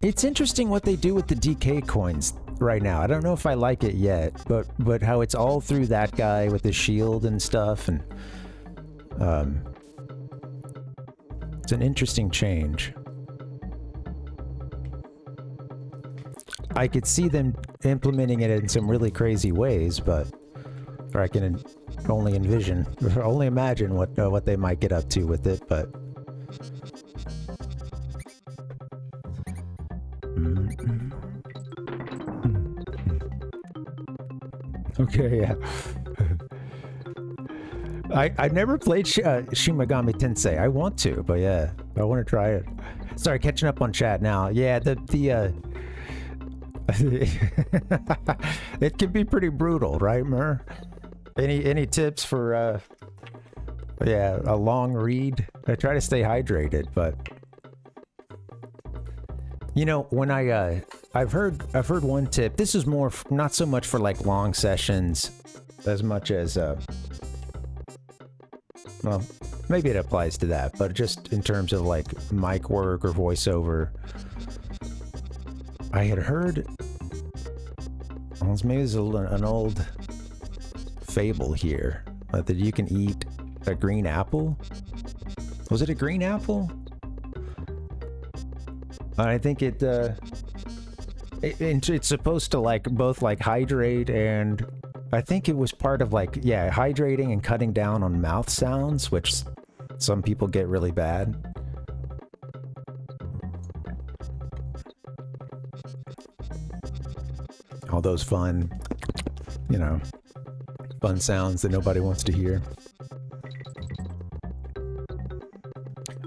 it's interesting what they do with the DK coins right now. I don't know if I like it yet, but how it's all through that guy with the shield and stuff, and it's an interesting change. I could see them implementing it in some really crazy ways, but or I can only imagine what they might get up to with it, but okay, yeah. I never played Shin Megami Tensei. I want to, but yeah, I want to try it. Sorry, catching up on chat now. Yeah, it can be pretty brutal, right, Mur? Any tips for yeah, a long read? I try to stay hydrated, but You know, when I've heard one tip. This is more not so much for like long sessions, as much as well, maybe it applies to that, but just in terms of like mic work or voiceover. I had heard, well, maybe it's an old fable here, that you can eat a green apple. Was it a green apple? I think it's supposed to like both like hydrate, and I think it was part of like, yeah, hydrating and cutting down on mouth sounds, which some people get really bad. All those fun, you know, fun sounds that nobody wants to hear.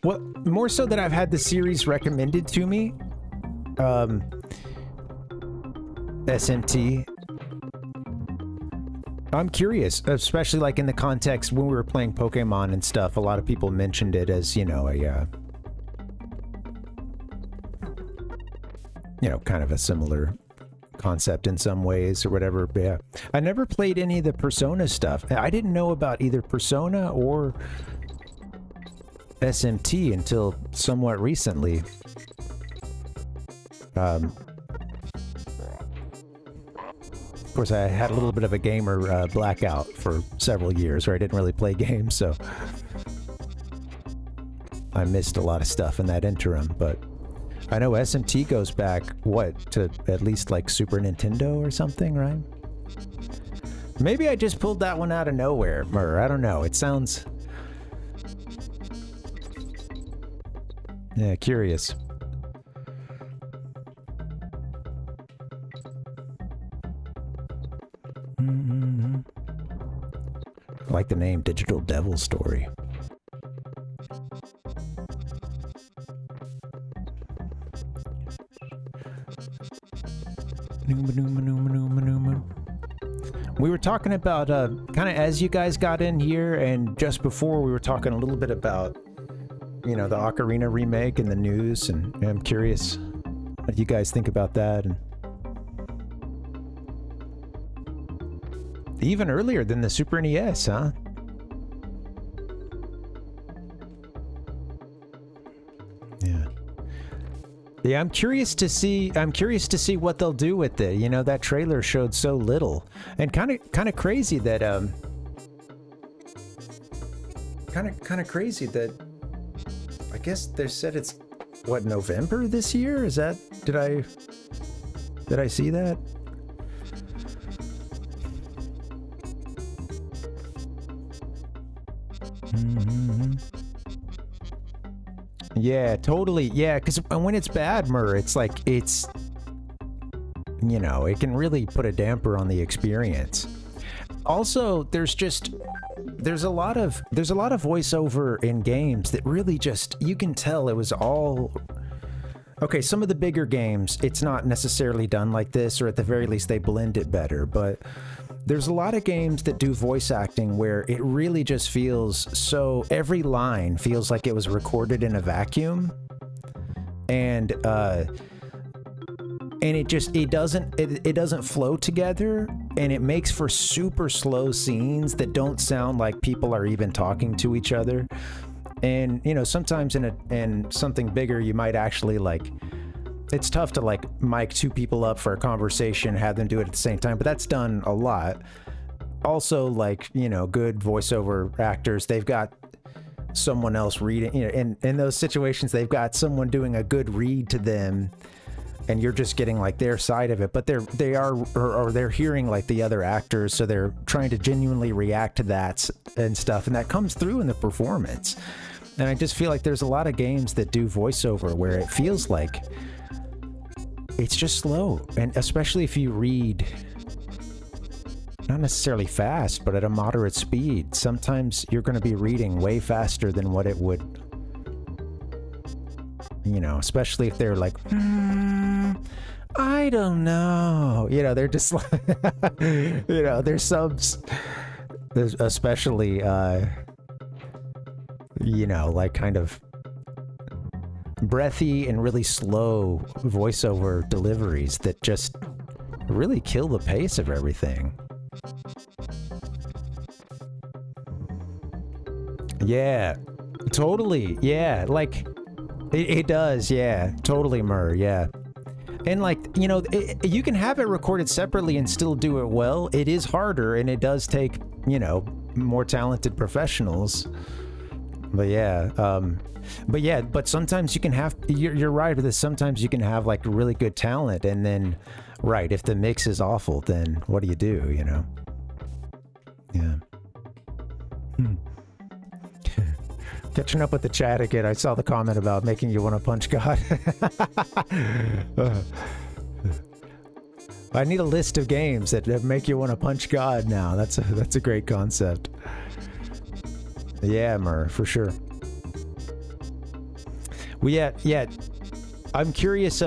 Well, more so that I've had the series recommended to me. SMT. I'm curious, especially like in the context when we were playing Pokemon and stuff. A lot of people mentioned it as, you know, kind of a similar concept in some ways or whatever. But yeah, I never played any of the Persona stuff. I didn't know about either Persona or SMT until somewhat recently. Of course, I had a little bit of a gamer blackout for several years where I didn't really play games, so I missed a lot of stuff in that interim. But I know SMT goes back, what, to at least like Super Nintendo or something, right? Maybe I just pulled that one out of nowhere, or I don't know. It sounds... yeah, curious. I like the name Digital Devil Story. We were talking about, kind of as you guys got in here, and just before we were talking a little bit about, you know, the Ocarina remake and the news, and I'm curious what you guys think about that. And even earlier than the Super NES, huh? Yeah. Yeah, I'm curious to see what they'll do with it. You know, that trailer showed so little. And kind of crazy that kind of crazy that I guess they said it's what, November this year? Is that, did I see that? Mm-hmm. Yeah, totally. Yeah, because when it's bad, it's like, it's, you know, it can really put a damper on the experience. Also, there's a lot of voiceover in games that really just, you can tell it was all... Okay, some of the bigger games, it's not necessarily done like this, or at the very least they blend it better, but there's a lot of games that do voice acting where it really just feels so... Every line feels like it was recorded in a vacuum, and it doesn't flow together, and it makes for super slow scenes that don't sound like people are even talking to each other. And, you know, sometimes in something bigger, you might actually, like, it's tough to, like, mic two people up for a conversation, have them do it at the same time, but that's done a lot. Also, like, you know, good voiceover actors, they've got someone else reading, you know, in those situations, they've got someone doing a good read to them, and you're just getting like their side of it, but they're hearing like the other actors, so they're trying to genuinely react to that and stuff, and that comes through in the performance. And I just feel like there's a lot of games that do voiceover where it feels like it's just slow, and especially if you read not necessarily fast, but at a moderate speed, sometimes you're going to be reading way faster than what it would, you know, especially if they're like, I don't know. You know, they're just like, you know, there's subs, there's especially, you know, like kind of breathy and really slow voiceover deliveries that just really kill the pace of everything. Yeah, totally. Yeah, like it does. Yeah, totally, Murr. Yeah. And like, you know, you can have it recorded separately and still do it well. It is harder and it does take, you know, more talented professionals. But yeah, but sometimes you can have, you're right with this. Sometimes you can have like really good talent and then, right, if the mix is awful, then what do, you know? Yeah. Catching up with the chat again, I saw the comment about making you want to punch God. I need a list of games that make you want to punch God now. That's a great concept. Yeah, Murr, for sure. Well, yeah. I'm curious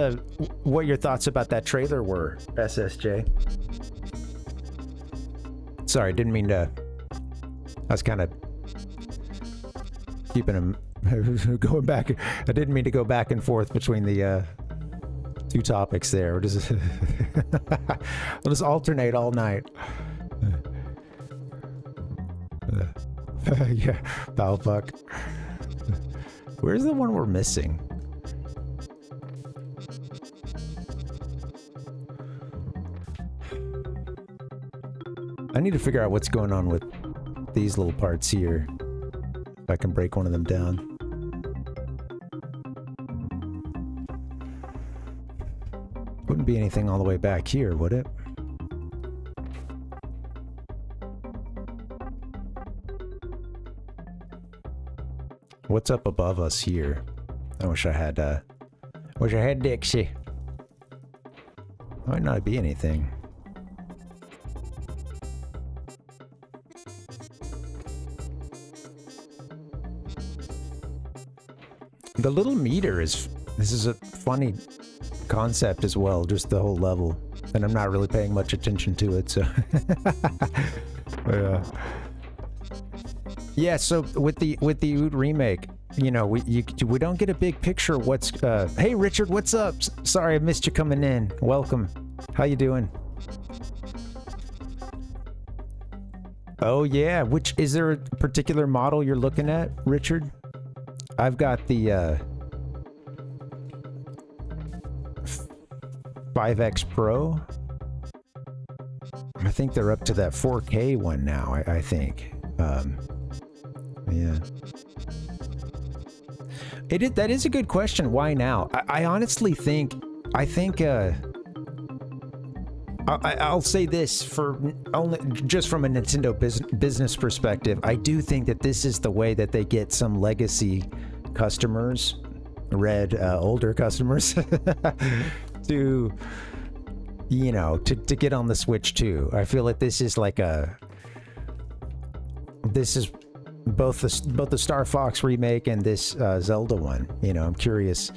what your thoughts about that trailer were, SSJ. Sorry, didn't mean to. I was kind of keeping him going back. I didn't mean to go back and forth between the two topics there. We'll just alternate all night. Yeah, Balbuck. Where's the one we're missing? I need to figure out what's going on with these little parts here. If I can break one of them down. Wouldn't be anything all the way back here, would it? What's up above us here? I wish I had Dixie. Might not be anything. The little meter this is a funny concept as well, just the whole level. And I'm not really paying much attention to it, so. Yeah, so with the Oot remake, you know, we don't get a big picture of what's, hey Richard, what's up? Sorry I missed you coming in. Welcome. How you doing? Oh yeah, is there a particular model you're looking at, Richard? I've got the 5X Pro. I think they're up to that 4K one now, I think. Yeah. That is a good question. Why now? I honestly think... I'll say this just from a Nintendo business perspective. I do think that this is the way that they get some legacy customers, older customers, to, you know, to get on the Switch too. I feel like this is like both the Star Fox remake and this Zelda one. You know, I'm curious.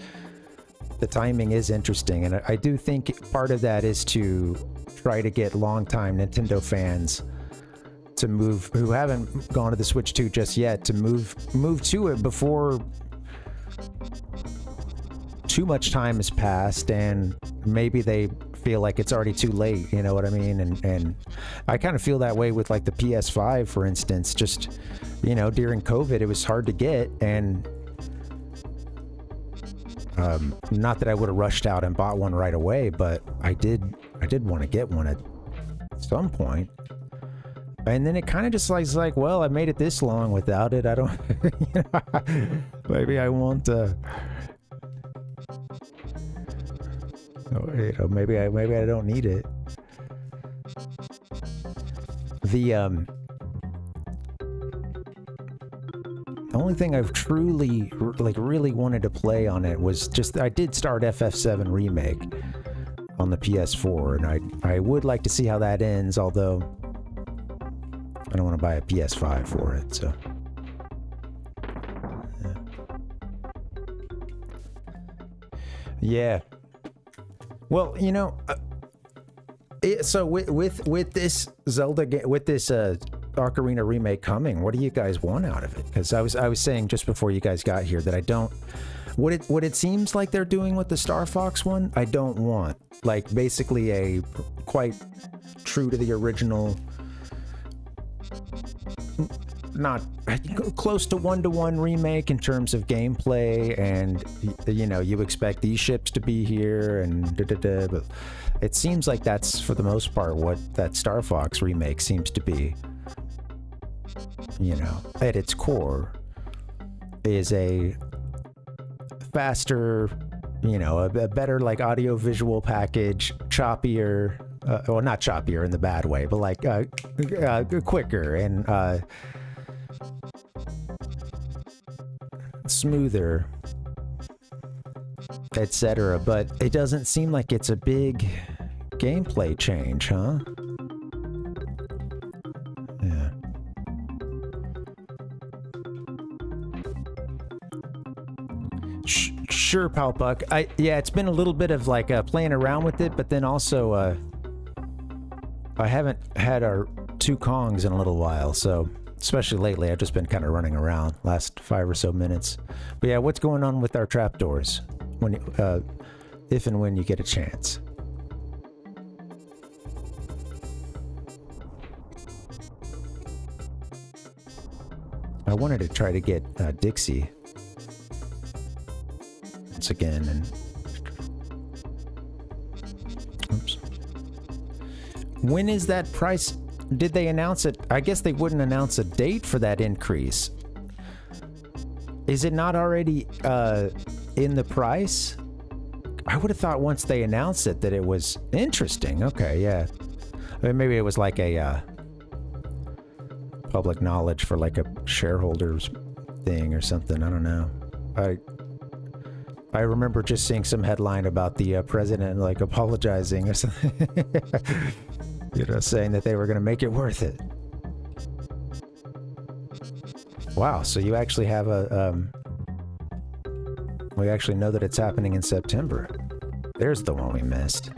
The timing is interesting, and I do think part of that is to try to get longtime Nintendo fans to move, who haven't gone to the Switch 2 just yet, to move to it before too much time has passed and maybe they feel like it's already too late, you know what I mean? And I kind of feel that way with like the PS5, for instance. Just, you know, during COVID, it was hard to get, and not that I would have rushed out and bought one right away, but I did want to get one at some point. And then it kind of just like, well, I made it this long without it. I don't, you know, maybe I won't, you know, maybe I don't need it. The only thing I've truly, really wanted to play on it was just, I did start FF7 Remake on the PS4, and I would like to see how that ends, although I don't want to buy a PS5 for it, so. Yeah. Well, you know, so with this Zelda game, with this Ocarina remake coming, what do you guys want out of it? Because I was saying just before you guys got here that What it seems like they're doing with the Star Fox one, I don't want. Like, basically a quite true to the original, not close to one-to-one remake in terms of gameplay, and you know, you expect these ships to be here and but it seems like that's for the most part what that Star Fox remake seems to be. You know, at its core is a faster, you know, a better like audio visual package, choppier, well, not choppier in the bad way, but like quicker and smoother, etc. But it doesn't seem like it's a big gameplay change, huh? Yeah. Sure, Palpuck. Yeah, it's been a little bit of like playing around with it, but then also I haven't had our 2 Kongs in a little while, so especially lately I've just been kind of running around last 5 or so minutes. But yeah, what's going on with our trapdoors when if and when you get a chance? I wanted to try to get Dixie once again, and oops. When is that price? Did they announce it? I guess they wouldn't announce a date for that increase. Is it not already in the price? I would have thought once they announced it that it was interesting. Okay, yeah. I mean, maybe it was like a public knowledge for like a shareholders thing or something. I don't know. I remember just seeing some headline about the president like apologizing or something. You know, saying that they were going to make it worth it. Wow, so you actually have a we actually know that it's happening in September. There's the one we missed.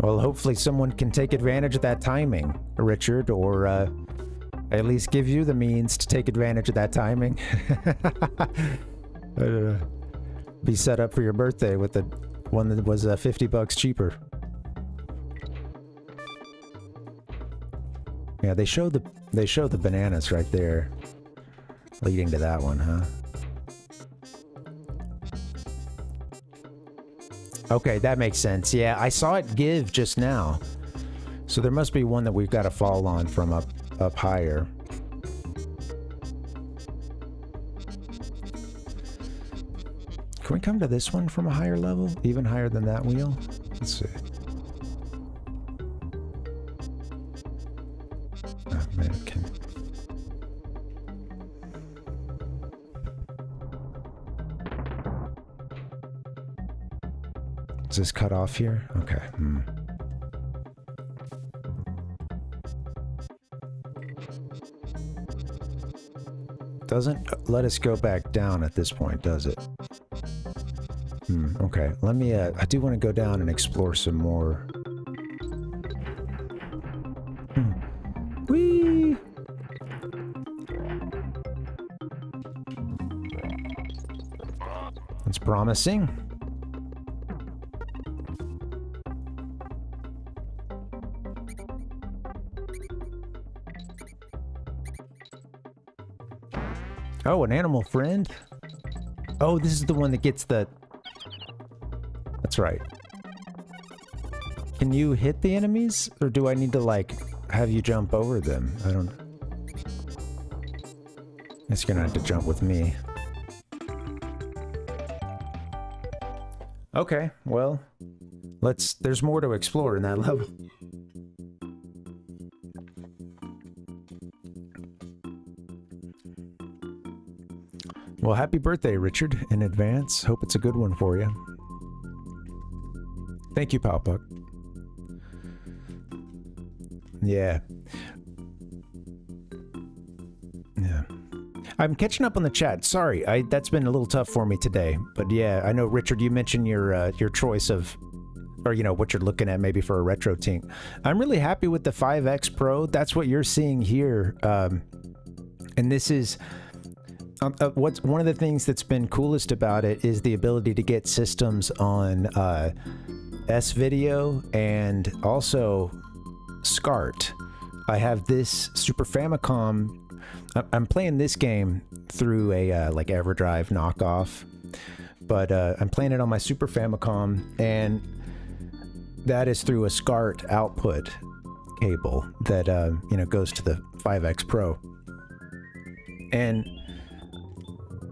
Well, hopefully someone can take advantage of that timing, Richard, or at least give you the means to take advantage of that timing. Be set up for your birthday with the one that was $50 cheaper. Yeah, they show the bananas right there, leading to that one, huh? Okay, that makes sense. Yeah, I saw it give just now, so there must be one that we've got to fall on from up higher. Can we come to this one from a higher level? Even higher than that wheel? Let's see. Oh, man, can... Is this cut off here? Okay. Doesn't let us go back down at this point, does it? Okay. Let me, I do want to go down and explore some more. Whee! That's promising. Oh, an animal friend? Oh, this is the one that gets the... That's right. Can you hit the enemies? Or do I need to, like, have you jump over them? I don't... It's gonna have to jump with me. Okay, well... There's more to explore in that level. Well, happy birthday, Richard, in advance. Hope it's a good one for you. Thank you, Palpuck. Yeah. Yeah. I'm catching up on the chat. Sorry, that's been a little tough for me today. But yeah, I know, Richard, you mentioned your choice of or you know what you're looking at maybe for a retro team. I'm really happy with the 5X Pro. That's what you're seeing here, and this is what's one of the things that's been coolest about it is the ability to get systems on S-Video and also SCART. I have this Super Famicom. I'm playing this game through a like EverDrive knockoff, but I'm playing it on my Super Famicom, and that is through a SCART output cable that you know, goes to the 5X Pro, and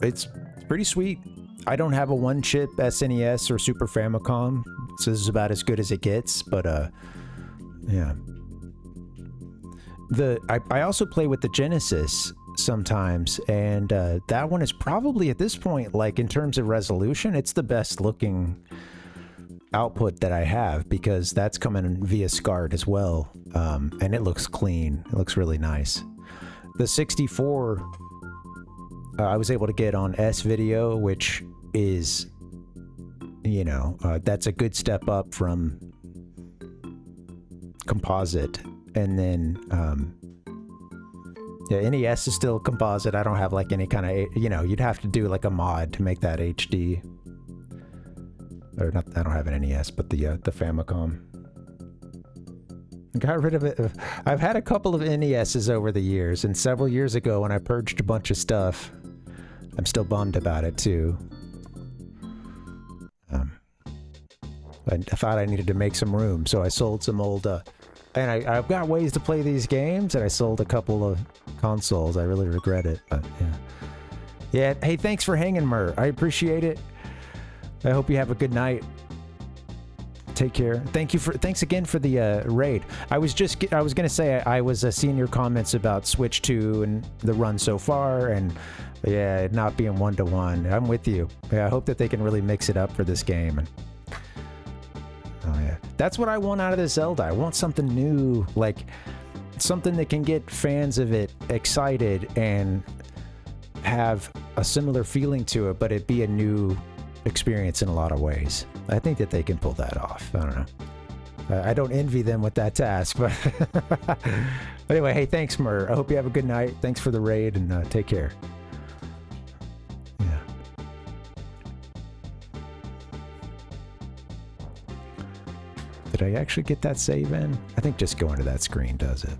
it's pretty sweet. I don't have a one-chip SNES or Super Famicom, so this is about as good as it gets. But yeah. I also play with the Genesis sometimes, and that one is probably at this point, like in terms of resolution, it's the best looking output that I have, because that's coming via SCART as well, and it looks clean. It looks really nice. The 64 I was able to get on S-Video, which is, you know, that's a good step up from composite. And then, yeah, NES is still composite. I don't have like any kind of, you know, you'd have to do like a mod to make that HD. Or not, I don't have an NES, but the Famicom. Got rid of it. I've had a couple of NESs over the years, and several years ago when I purged a bunch of stuff, I'm still bummed about it too. I thought I needed to make some room, so I sold some old, and I've got ways to play these games, and I sold a couple of consoles. I really regret it, but yeah. Yeah, hey, thanks for hanging, Mur. I appreciate it. I hope you have a good night. Take care. Thanks again for the raid. I was gonna say I was seeing your comments about Switch 2 and the run so far, and yeah, it not being 1-to-1. I'm with you. Yeah, I hope that they can really mix it up for this game. And oh yeah, that's what I want out of this Zelda. I want something new, like something that can get fans of it excited and have a similar feeling to it, but it be a new experience in a lot of ways. I think that they can pull that off. I don't know. I don't envy them with that task, but anyway, hey, thanks, Mur. I hope you have a good night. Thanks for the raid, and take care. Yeah. Did I actually get that save in? I think just going to that screen does it.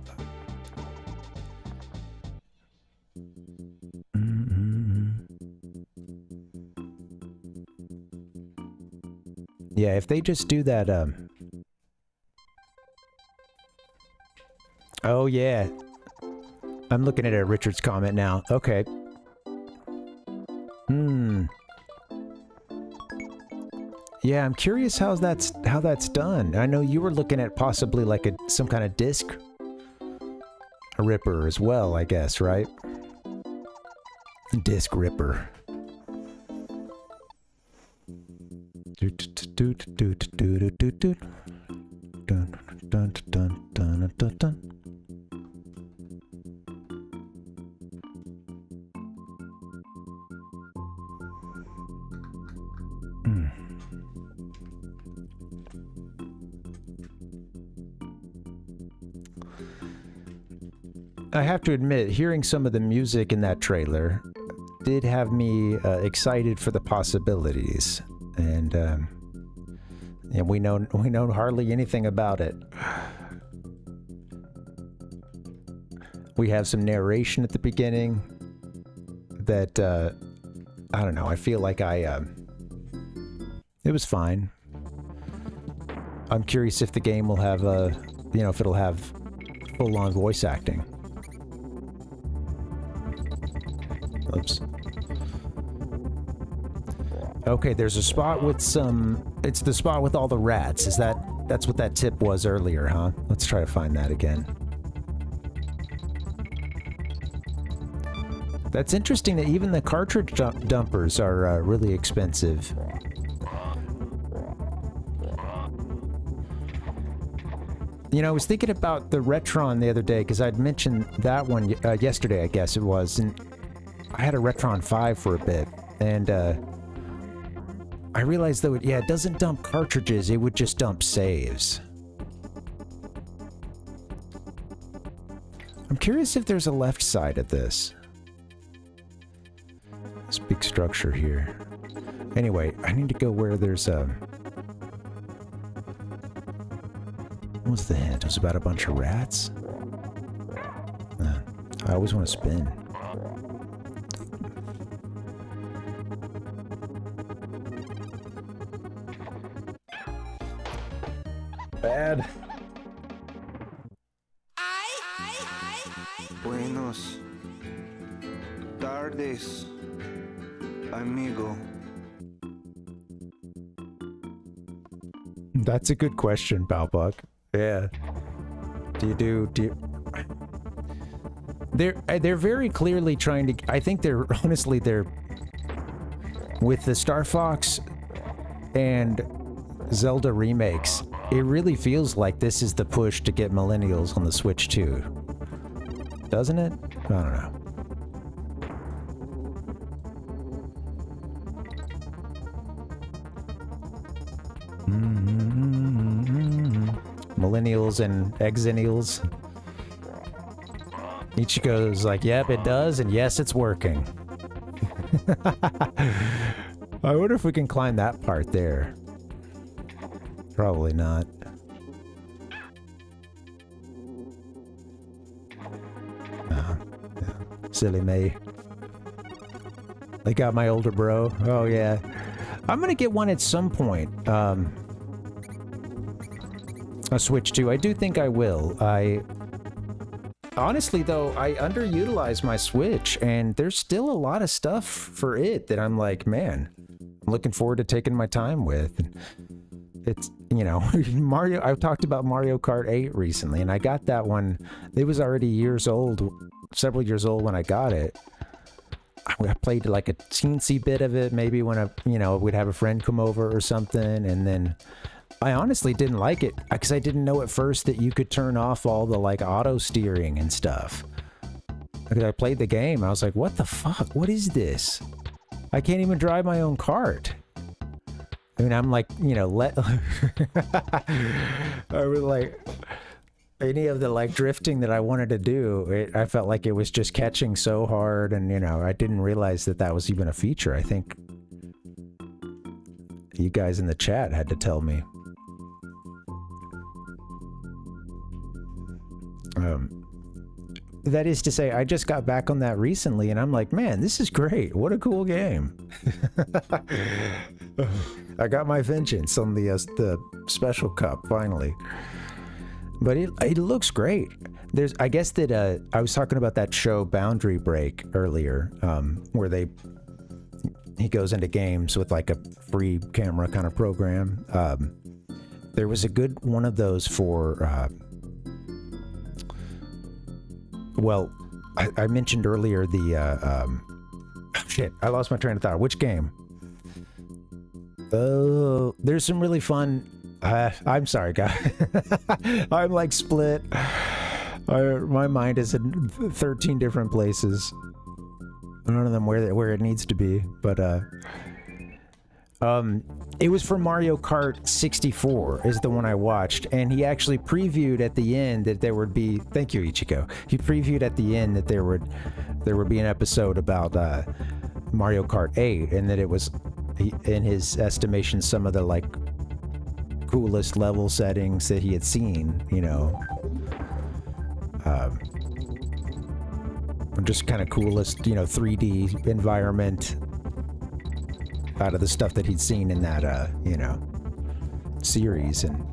Yeah, if they just do that, oh yeah. I'm looking at Richard's comment now. Okay. Yeah, I'm curious how that's done. I know you were looking at possibly like some kind of disc ripper as well, I guess, right? Disc ripper. I have to admit, hearing some of the music in that trailer did have me excited for the possibilities, and we know hardly anything about it. We have some narration at the beginning that I don't know. I feel like it was fine. I'm curious if the game will have if it'll have full-on voice acting. Oops. Okay, there's a spot with it's the spot with all the rats. That's what that tip was earlier, huh? Let's try to find that again. That's interesting that even the cartridge dumpers are really expensive. You know, I was thinking about the Retron the other day, because I'd mentioned that one yesterday, I guess it was, and I had a Retron 5 for a bit, and I realized though, it doesn't dump cartridges, it would just dump saves. I'm curious if there's a left side of this. This big structure here. Anyway, I need to go where there's a... What was the hint? It was about a bunch of rats? I always want to spin. Bad. Buenos tardes, amigo. That's a good question, Balbuck. Yeah. Do you... They're very clearly trying to... I think they're... Honestly, they're... With the Star Fox and Zelda remakes, it really feels like this is the push to get millennials on the Switch too. Doesn't it? I don't know. Millennials and exennials. Ichigo's like, yep, it does, and yes, it's working. I wonder if we can climb that part there. Probably not. Yeah. Silly me. They got my older bro. Oh, yeah. I'm gonna get one at some point. A Switch 2. I do think I will. Honestly, though, I underutilize my Switch, and there's still a lot of stuff for it that I'm like, man, I'm looking forward to taking my time with. It's, you know, Mario, I talked about Mario Kart 8 recently, and I got that one. It was already years old, several years old when I got it. I played like a teensy bit of it, maybe when we'd have a friend come over or something, and then I honestly didn't like it because I didn't know at first that you could turn off all the like auto steering and stuff. Because I played the game, I was like, what the fuck? What is this? I can't even drive my own cart. I mean, I'm like, I was like, any of the like drifting that I wanted to do, I felt like it was just catching so hard, and I didn't realize that that was even a feature. I think you guys in the chat had to tell me. That is to say, I just got back on that recently, and I'm like, man, this is great. What a cool game. I got my vengeance on the special cup, finally. But it looks great. I guess that I was talking about that show Boundary Break earlier, where he goes into games with like a free camera kind of program. There was a good one of those for... well, I mentioned earlier the... shit, I lost my train of thought. Which game? There's some really fun... I'm sorry, guys. I'm like split. My mind is in 13 different places. None of them where it needs to be, but it was for Mario Kart 64 is the one I watched, and he actually previewed at the end that there would be, thank you, Ichigo. He previewed at the end that there would be an episode about Mario Kart 8, and that it was, in his estimation, some of the like coolest level settings that he had seen, just kind of coolest, 3D environment out of the stuff that he'd seen in that, series. And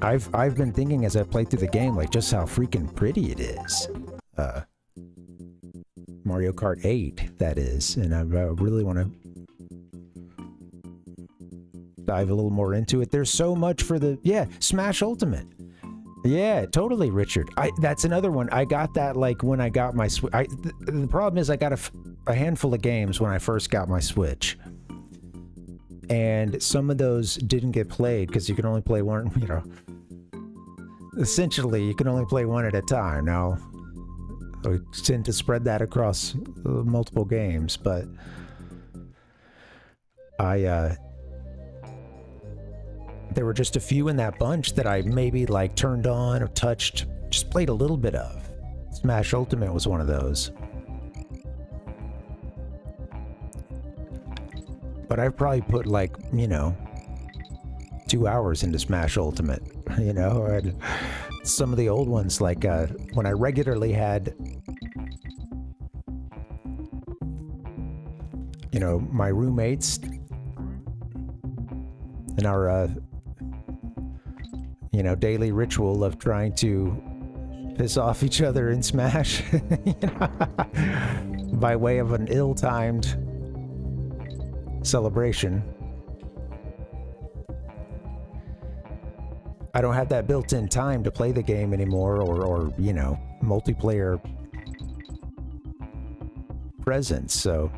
I've been thinking as I played through the game, like, just how freaking pretty it is. Mario Kart 8, that is. And I really want to dive a little more into it. There's so much for Smash Ultimate. Yeah, totally, Richard. That's another one. I got that like when I got my Switch. The problem is I got a handful of games when I first got my Switch, and some of those didn't get played because you can only play one. Essentially, you can only play one at a time. Now, I tend to spread that across multiple games, but there were just a few in that bunch that I maybe like turned on or touched, just played a little bit of. Smash Ultimate was one of those. But I've probably put like, you know, 2 hours into Smash Ultimate, you know, and some of the old ones, like when I regularly had, you know, my roommates and our, you know, daily ritual of trying to piss off each other in Smash, you know, by way of an ill-timed celebration. I don't have that built-in time to play the game anymore, or you know, multiplayer presence, so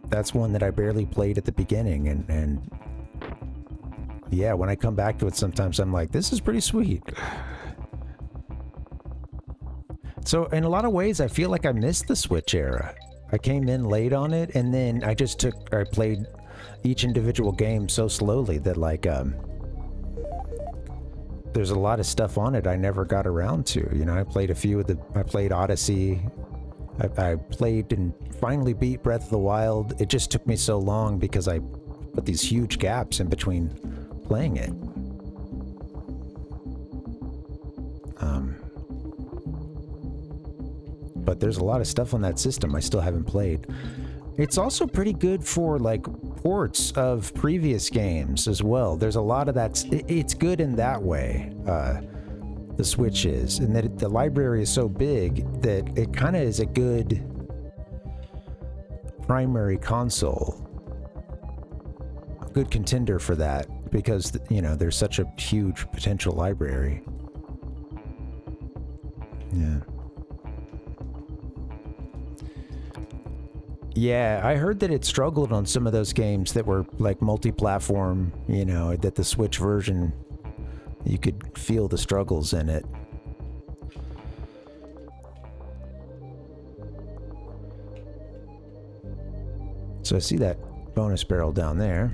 that's one that I barely played at the beginning, and yeah, when I come back to it sometimes I'm like, this is pretty sweet. So in a lot of ways I feel like I missed the Switch era. I came in late on it, and then I played each individual game so slowly that like there's a lot of stuff on it I never got around to. You know, I played a few of I played Odyssey. I played and finally beat Breath of the Wild. It just took me so long because I put these huge gaps in between playing it. But there's a lot of stuff on that system I still haven't played. It's also pretty good for like ports of previous games as well. There's a lot of that. It's good in that way, the Switch is, and that the library is so big that it kind of is a good primary console, a good contender for that, because you know there's such a huge potential library. Yeah. Yeah, I heard that it struggled on some of those games that were like multi-platform, you know, that the Switch version, you could feel the struggles in it. So I see that bonus barrel down there.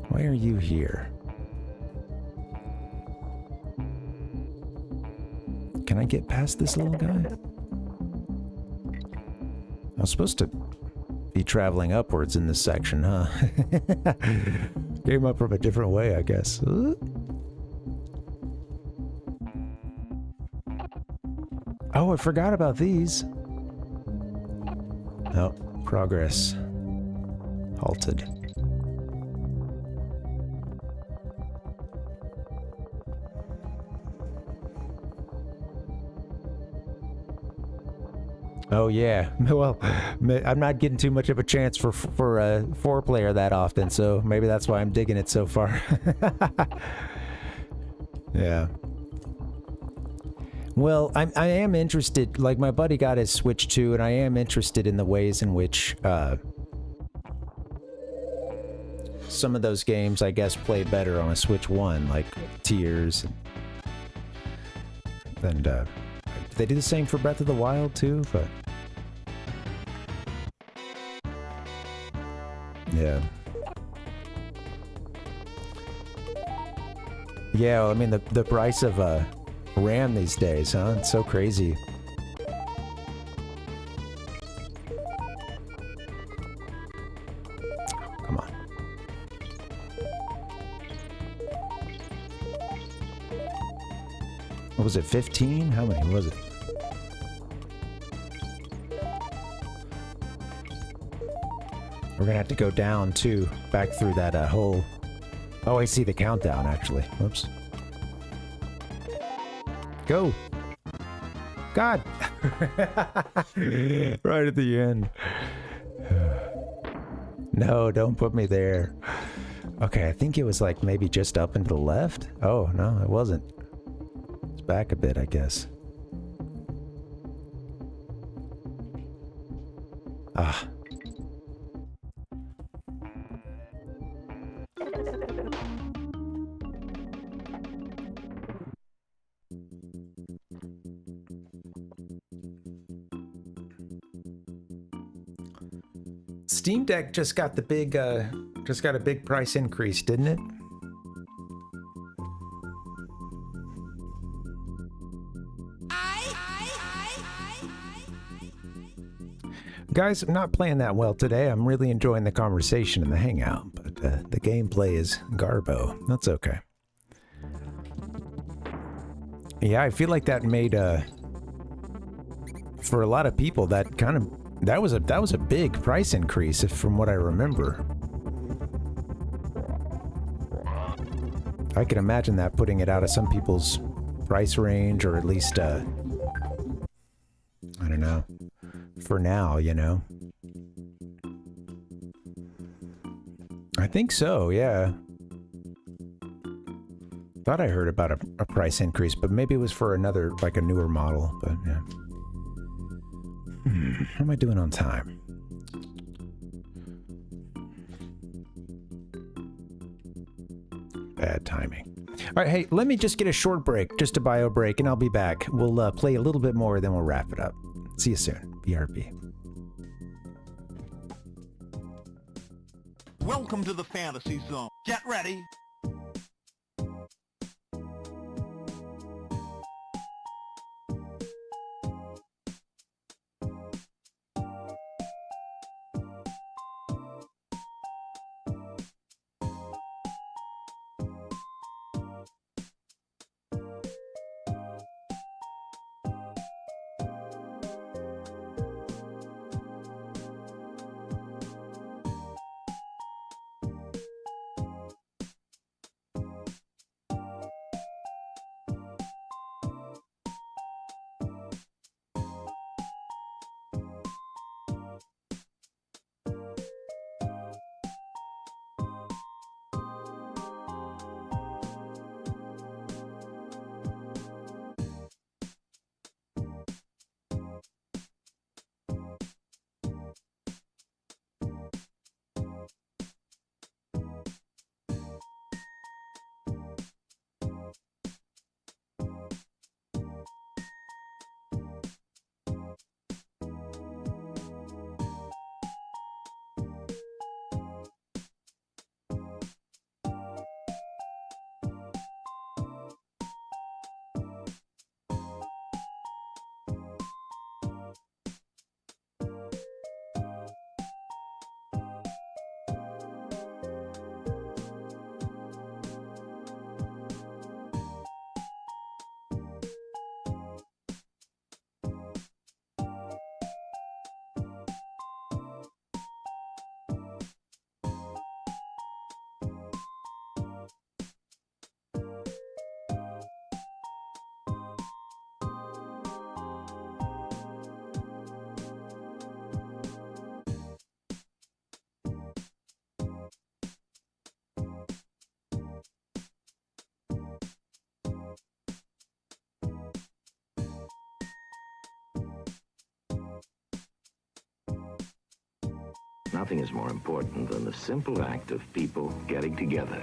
Why are you here? Can I get past this little guy? I was supposed to be traveling upwards in this section, huh? Came up from a different way, I guess. Oh, I forgot about these. Oh, progress halted. Oh yeah, well, I'm not getting too much of a chance for a 4-player that often, so maybe that's why I'm digging it so far. Yeah. Well, I am interested, like my buddy got his Switch 2, and I am interested in the ways in which some of those games, I guess, play better on a Switch 1, like Tears. And they do the same for Breath of the Wild too, but yeah. Yeah, well, I mean the price of RAM these days, huh? It's so crazy. Come on. What was it, 15? How many was it? We're gonna have to go down too, back through that hole. Oh, I see the countdown actually. Whoops. Go! God! Right at the end. No, don't put me there. Okay, I think it was like maybe just up and to the left. Oh, no, it wasn't. It's back a bit, I guess. Ah. Steam Deck just got the big, just got a big price increase, didn't it? Guys, I'm not playing that well today. I'm really enjoying the conversation and the hangout, but the gameplay is garbo. That's okay. Yeah, I feel like that made for a lot of people that was a big price increase from what I remember. I can imagine that putting it out of some people's price range, or at least I don't know. For now, you know. I think so, yeah. Thought I heard about a price increase, but maybe it was for another, like a newer model, but yeah. How am I doing on time? Bad timing. All right, hey, let me just get a short break, just a bio break, and I'll be back. We'll play a little bit more, then we'll wrap it up. See you soon. BRB. Welcome to the fantasy zone. Get ready. Nothing is more important than the simple act of people getting together.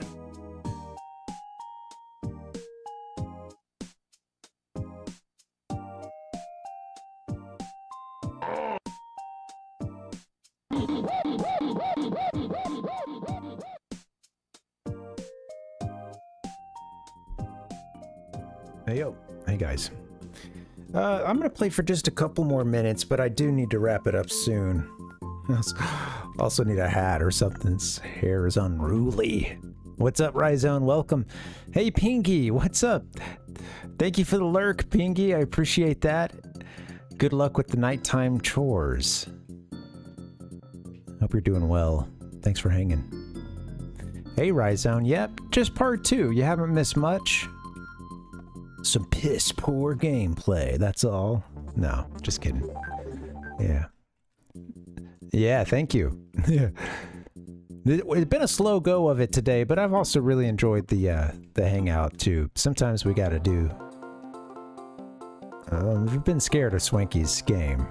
Hey, yo. Hey, guys. I'm going to play for just a couple more minutes, but I do need to wrap it up soon. Also need a hat or something. His hair is unruly. What's up, Rhizone? Welcome. Hey, Pinky. What's up? Thank you for the lurk, Pinky. I appreciate that. Good luck with the nighttime chores. Hope you're doing well. Thanks for hanging. Hey, Rhizone. Yep, just part 2. You haven't missed much. Some piss poor gameplay, that's all. No, just kidding. Yeah. Yeah, thank you. Yeah. It's been a slow go of it today, but I've also really enjoyed the hangout too. Sometimes we gotta do. We've been scared of Swanky's game.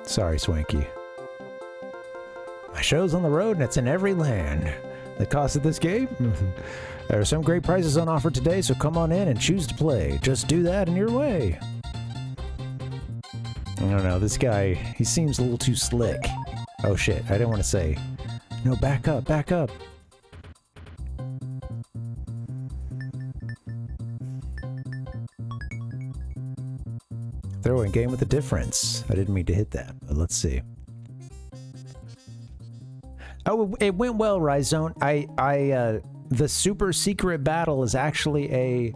Sorry, Swanky. My show's on the road and it's in every land. The cost of this game? There are some great prizes on offer today, so come on in and choose to play. Just do that and you're away. I don't know, this guy, he seems a little too slick. Oh shit, I didn't want to say. No, back up, back up. Throwing game with a difference. I didn't mean to hit that, but let's see. Oh, it went well, Rhizone. The super secret battle is actually a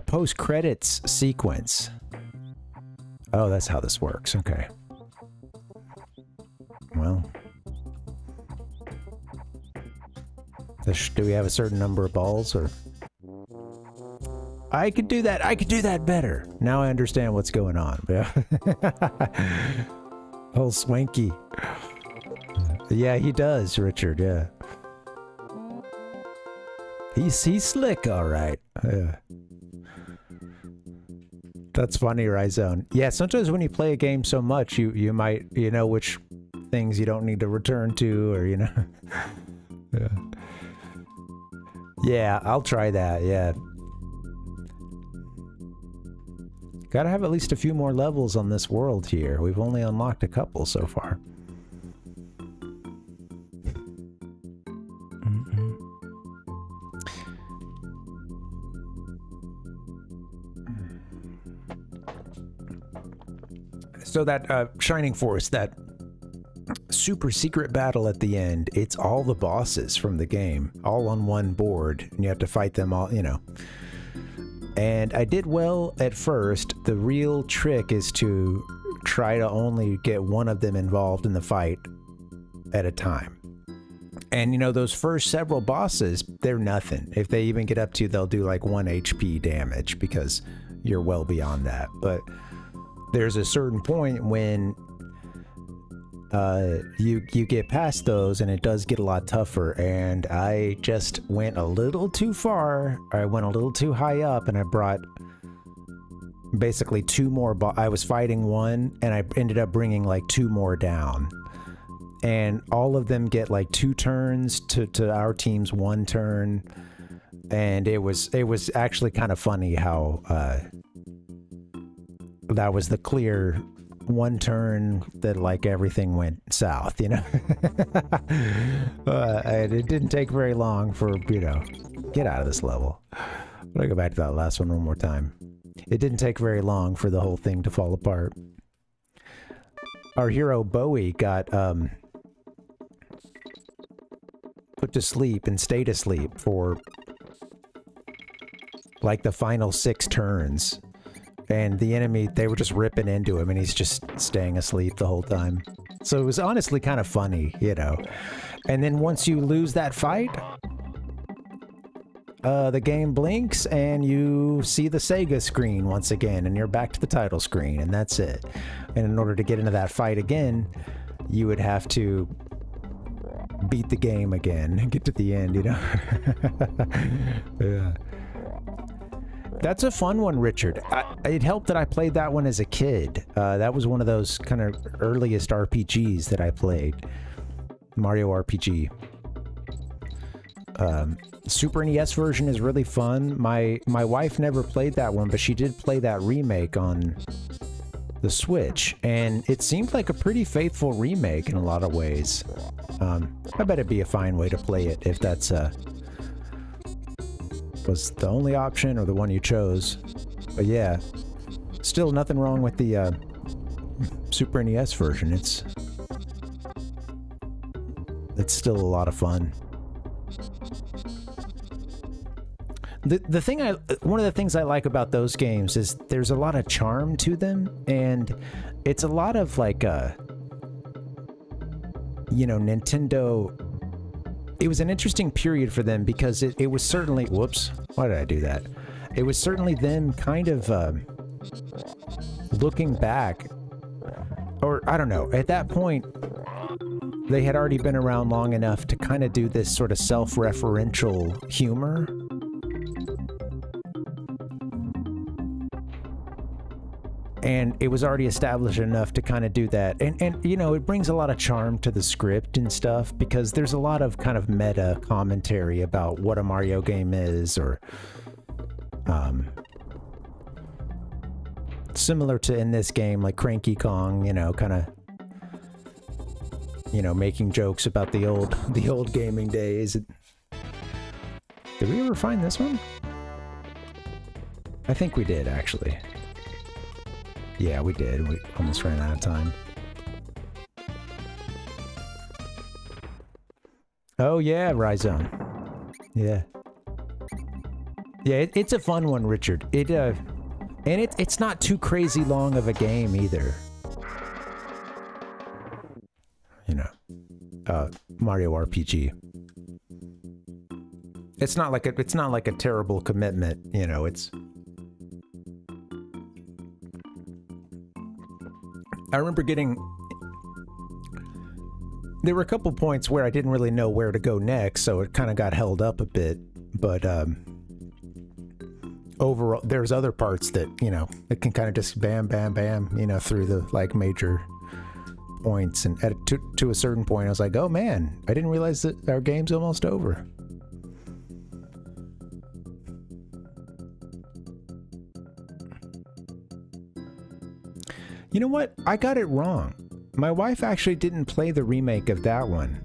post-credits sequence. Oh, that's how this works. Okay. Well. Do we have a certain number of balls, or? I could do that. I could do that better. Now I understand what's going on. Yeah. Oh, swanky. Yeah, he does, Richard. Yeah. He's slick, all right. Yeah. That's funny, Rhizone. Yeah, sometimes when you play a game so much, you might, you know, which things you don't need to return to, or, you know. Yeah. Yeah, I'll try that, yeah. Gotta have at least a few more levels on this world here. We've only unlocked a couple so far. So that ShiningForce, that super secret battle at the end, it's all the bosses from the game, all on one board, and you have to fight them all, you know. And I did well at first. The real trick is to try to only get one of them involved in the fight at a time. And, you know, those first several bosses, they're nothing. If they even get up to, they'll do like 1 HP damage because you're well beyond that. But there's a certain point when you get past those and it does get a lot tougher, and I just went a little too far. I went a little too high up, and I brought basically 2 more I was fighting one, and I ended up bringing like 2 more down, and all of them get like 2 turns to our team's 1 turn, and it was actually kind of funny how that was the clear 1 turn that like everything went south, you know. It didn't take very long for, you know, get out of this level. I'm gonna go back to that last one more time. It didn't take very long for the whole thing to fall apart. Our hero Bowie got put to sleep and stayed asleep for like the final 6 turns. And the enemy, they were just ripping into him, and he's just staying asleep the whole time. So it was honestly kind of funny, you know. And then once you lose that fight, the game blinks, and you see the Sega screen once again, and you're back to the title screen, and that's it. And in order to get into that fight again, you would have to beat the game again and get to the end, you know. Yeah. That's a fun one, Richard. It helped that I played that one as a kid. That was one of those kind of earliest RPGs that I played. Mario RPG. Super NES version is really fun. My wife never played that one, but she did play that remake on the Switch, and it seemed like a pretty faithful remake in a lot of ways. I bet it'd be a fine way to play it if that's was the only option or the one you chose. But yeah, still nothing wrong with the Super NES version. It's still a lot of fun. The thing one of the things I like about those games is there's a lot of charm to them, and it's a lot of like you know, Nintendo. It was an interesting period for them because it was certainly, whoops, why did I do that? It was certainly them kind of looking back, or I don't know, at that point, they had already been around long enough to kind of do this sort of self-referential humor. And it was already established enough to kind of do that. And you know, it brings a lot of charm to the script and stuff, because there's a lot of kind of meta commentary about what a Mario game is, or similar to in this game, like Cranky Kong, you know, kind of, you know, making jokes about the old gaming days. Did we ever find this one? I think we did, actually. Yeah, we did. We almost ran out of time. Oh yeah, Rhizome. Yeah. Yeah, it's a fun one, Richard. And it's not too crazy long of a game either. You know, Mario RPG. It's not like a terrible commitment, you know. I remember there were a couple points where I didn't really know where to go next, so it kind of got held up a bit. But overall, there's other parts that, you know, it can kind of just bam, bam, bam, you know, through the like major points. And to a certain point, I was like, oh man, I didn't realize that our game's almost over. You know what? I got it wrong. My wife actually didn't play the remake of that one.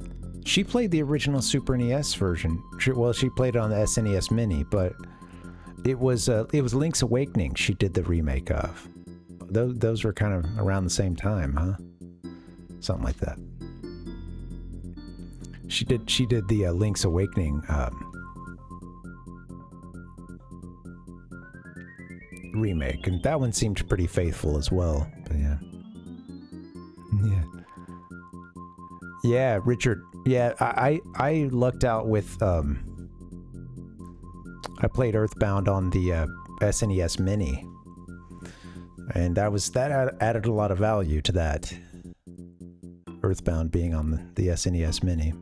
She played the original Super NES version. She played it on the SNES Mini, but it was Link's Awakening she did the remake of. Those were kind of around the same time, huh? Something like that. She did the Link's Awakening remake, and that one seemed pretty faithful as well. But yeah. Yeah, Richard. Yeah, I lucked out with I played Earthbound on the SNES Mini, and that added a lot of value to that. Earthbound being on the SNES Mini.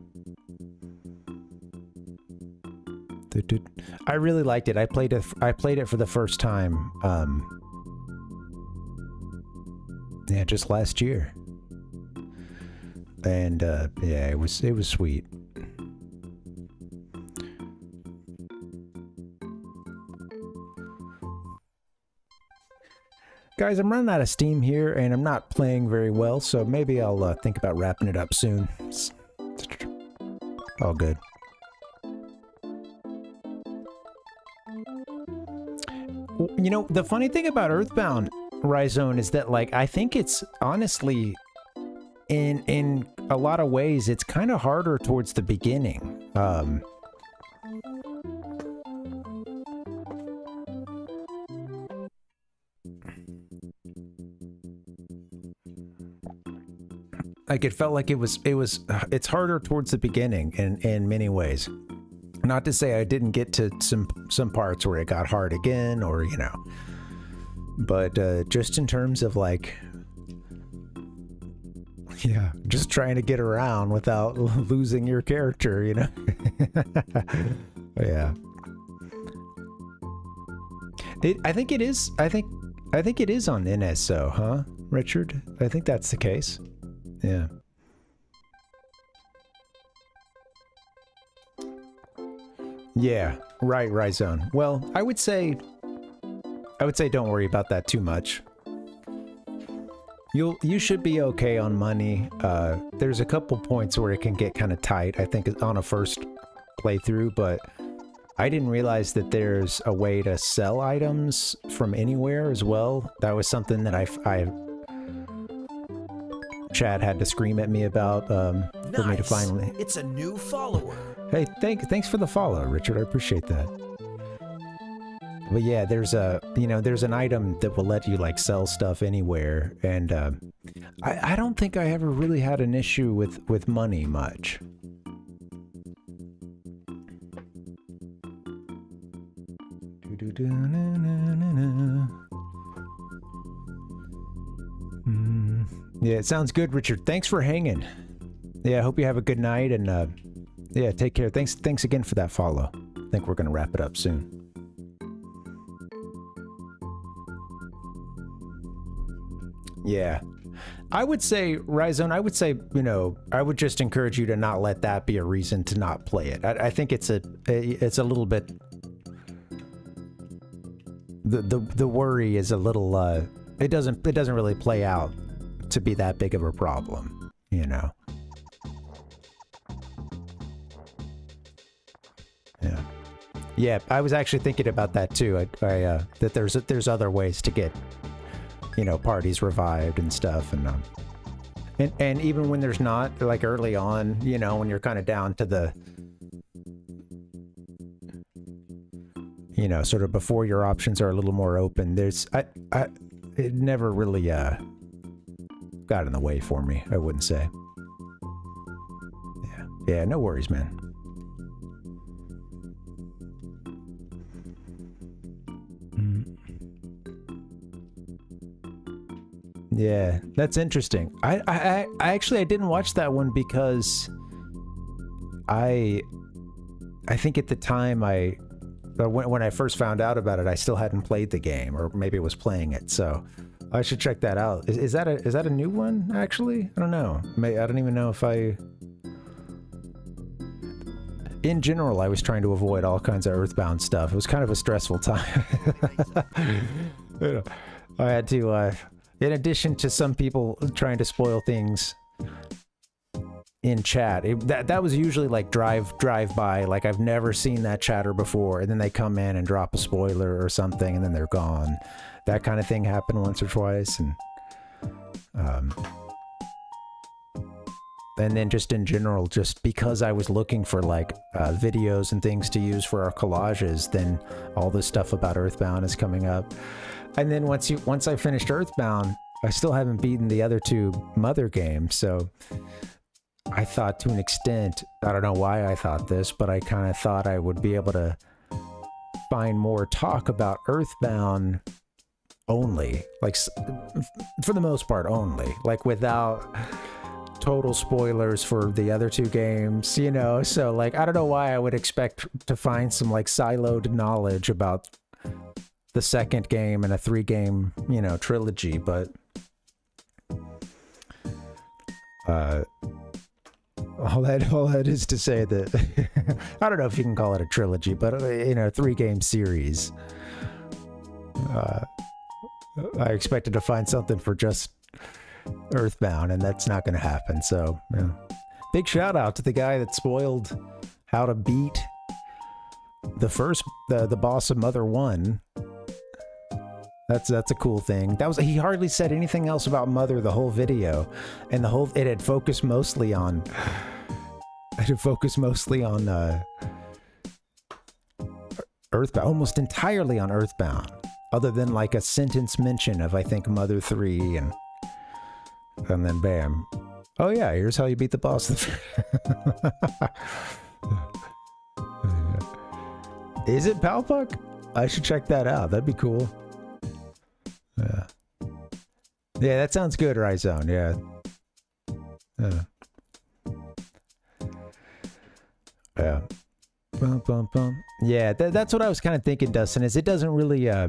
I really liked it. I played it for the first time. Yeah, just last year. And yeah, it was sweet. Guys, I'm running out of steam here, and I'm not playing very well, so maybe I'll think about wrapping it up soon. All good. You know, the funny thing about Earthbound, Rhizome, is that, like, I think it's honestly, in a lot of ways, it's kind of harder towards the beginning. Like, it felt like it's harder towards the beginning in many ways. Not to say I didn't get to some parts where it got hard again, or, you know, but just in terms of, like, yeah, just trying to get around without losing your character, you know. Yeah. I think it is on NSO, huh, Richard? I think that's the case. Yeah. Yeah, right, Rhizome. Well, I would say don't worry about that too much. You should be okay on money. There's a couple points where it can get kind of tight, I think, on a first playthrough, but I didn't realize that there's a way to sell items from anywhere as well. That was something that Chad had to scream at me about for me to finally. It's a new follower. Hey, thanks for the follow, Richard. I appreciate that. But yeah, there's an item that will let you, like, sell stuff anywhere, and I don't think I ever really had an issue with money much. Yeah, it sounds good, Richard. Thanks for hanging. Yeah, I hope you have a good night, and yeah, take care. Thanks again for that follow. I think we're gonna wrap it up soon. Yeah. I would say, Rhizome, you know, I would just encourage you to not let that be a reason to not play it. I think it's a little bit, the worry is a little it doesn't really play out to be that big of a problem, you know. Yeah. Yeah, I was actually thinking about that too. That there's other ways to get, you know, parties revived and stuff, and even when there's not, like early on, you know, when you're kind of down to the, you know, sort of before your options are a little more open, it never really got in the way for me, I wouldn't say. Yeah, no worries, man. Yeah, that's interesting. I actually didn't watch that one because I think at the time when I first found out about it, I still hadn't played the game, or maybe was playing it, so I should check that out. Is that a new one, actually? I don't know. I don't even know if in general, I was trying to avoid all kinds of Earthbound stuff. It was kind of a stressful time. You know, I had to, in addition to some people trying to spoil things in chat, that was usually like drive by, like I've never seen that chatter before, and then they come in and drop a spoiler or something, and then they're gone. That kind of thing happened once or twice, and then just in general, just because I was looking for like videos and things to use for our collages, then all this stuff about Earthbound is coming up. And then once I finished Earthbound, I still haven't beaten the other two Mother games, so I thought, to an extent, I don't know why I thought this, but I kind of thought I would be able to find more talk about Earthbound only, like for the most part only, like without total spoilers for the other two games, you know. So like, I don't know why I would expect to find some like siloed knowledge about the second game and a 3-game, you know, trilogy, but all that is to say that I don't know if you can call it a trilogy, but you know, 3-game series. I expected to find something for just Earthbound, and that's not going to happen. So, yeah. Big shout out to the guy that spoiled how to beat the boss of Mother 1. That's a cool thing. He hardly said anything else about Mother the whole video, and it had focused mostly on Earthbound, almost entirely on Earthbound, other than like a sentence mention of, I think, Mother 3, and then bam. Oh yeah, here's how you beat the boss. Is it Palpuck? I should check that out. That'd be cool. Yeah, that sounds good, Ryzone. Yeah. Yeah. Bum, bum, bum. Yeah, that's what I was kind of thinking, Dustin, is it doesn't really, yeah,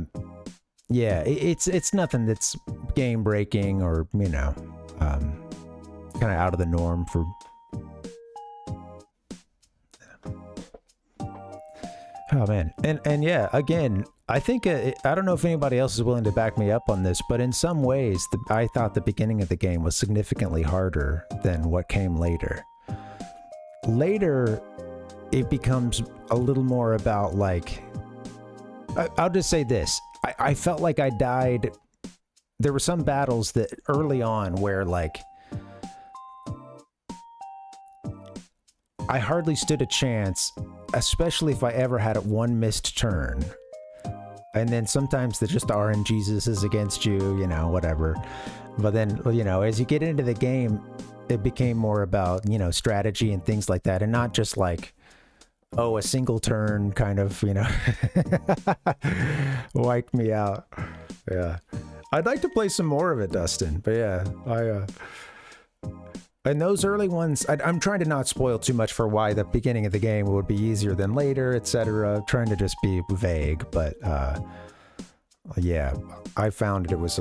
it's nothing that's game breaking or, you know, kind of out of the norm for... Oh man, and yeah, again, I think I don't know if anybody else is willing to back me up on this, but in some ways, I thought the beginning of the game was significantly harder than what came later. Later, it becomes a little more about like, I'll just say this: I felt like I died. There were some battles that early on where like I hardly stood a chance, especially if I ever had one missed turn. And then sometimes just the RNGesus is against you, you know, whatever. But then, you know, as you get into the game, it became more about, you know, strategy and things like that, and not just like, oh, a single turn kind of, you know, wiped me out. Yeah. I'd like to play some more of it, Dustin, but yeah, and those early ones, I'm trying to not spoil too much for why the beginning of the game would be easier than later, etc. Trying to just be vague, but yeah, I found it was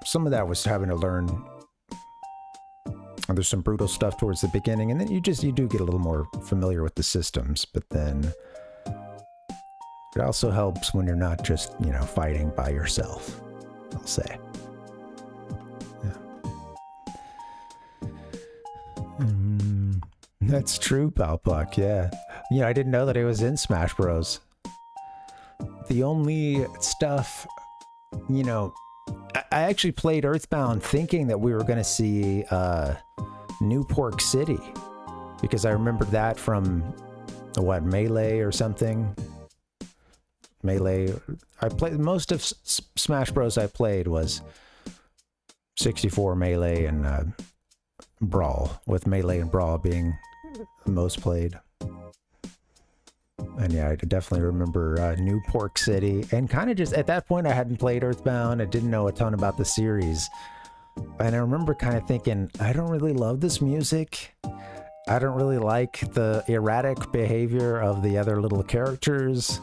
some of that was having to learn. There's some brutal stuff towards the beginning, and then you do get a little more familiar with the systems, but then it also helps when you're not just, you know, fighting by yourself. I'll say. That's true, Palpuck, yeah. Yeah, I didn't know that it was in Smash Bros. The only stuff, you know, I actually played Earthbound thinking that we were going to see New Pork City, because I remembered that from, what, Melee or something? Melee. I played, most of Smash Bros. I played was 64, Melee, and Brawl, with Melee and Brawl being most played. And yeah, I definitely remember New Pork City, and kind of just at that point I hadn't played Earthbound. I didn't know a ton about the series, and I remember kind of thinking, I don't really love this music. I don't really like the erratic behavior of the other little characters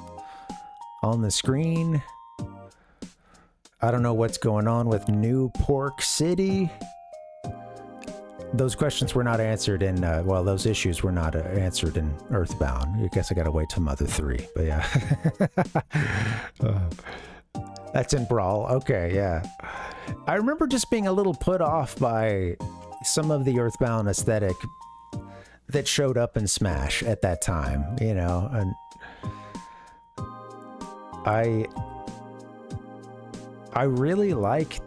on the screen. I don't know what's going on with New Pork City. Those questions were not answered in, well, those issues were not answered in Earthbound. I guess I gotta wait till Mother 3, but yeah. That's in Brawl, okay, yeah. I remember just being a little put off by some of the Earthbound aesthetic that showed up in Smash at that time, you know, and I really like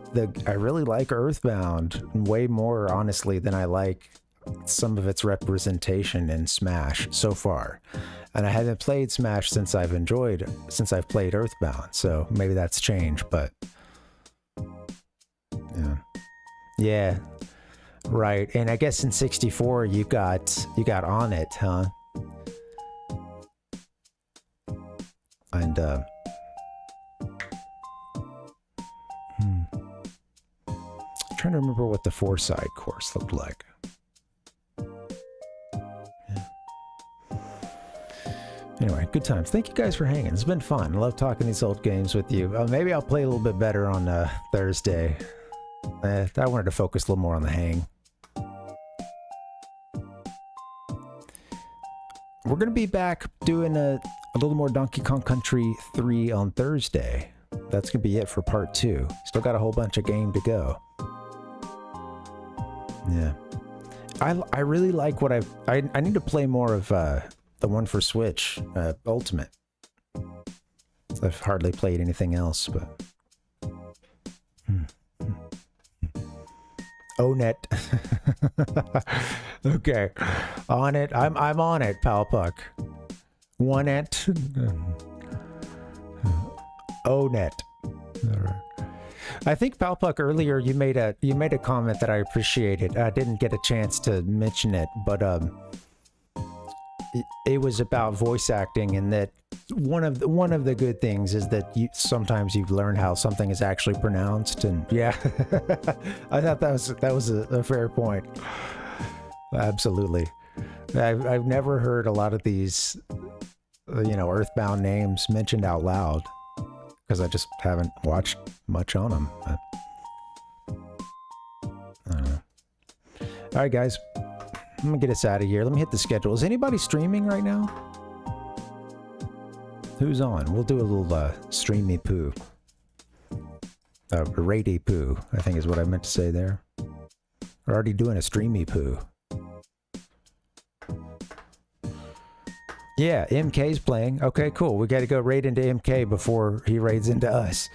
Earthbound way more, honestly, than I like some of its representation in Smash so far. And I haven't played Smash since I've played Earthbound, so maybe that's changed, but yeah. Yeah. Right. And I guess in 64 you got On It, huh? And trying to remember what the 4-side course looked like. Yeah. Anyway, good times. Thank you guys for hanging. It's been fun. I love talking these old games with you. Maybe I'll play a little bit better on Thursday. I wanted to focus a little more on the hang. We're going to be back doing a little more Donkey Kong Country 3 on Thursday. That's going to be it for part 2. Still got a whole bunch of game to go. Yeah. I really like what I need to play more of the one for Switch, Ultimate. I've hardly played anything else, but... Onet. Okay. On it. I'm on it, Palpuck. One it. Onet. All right. I think, Palpuck, earlier you made a comment that I appreciated. I didn't get a chance to mention it, but it was about voice acting, and that one of the good things is that sometimes you learn how something is actually pronounced, and yeah, I thought that was a fair point. Absolutely. I've never heard a lot of these, you know, Earthbound names mentioned out loud, because I just haven't watched much on them. I don't know. All right, guys. I'm gonna get us out of here. Let me hit the schedule. Is anybody streaming right now? Who's on? We'll do a little streamy poo. Rady poo, I think is what I meant to say there. We're already doing a streamy poo. Yeah, MK's playing. Okay, cool. We got to go raid into MK before he raids into us.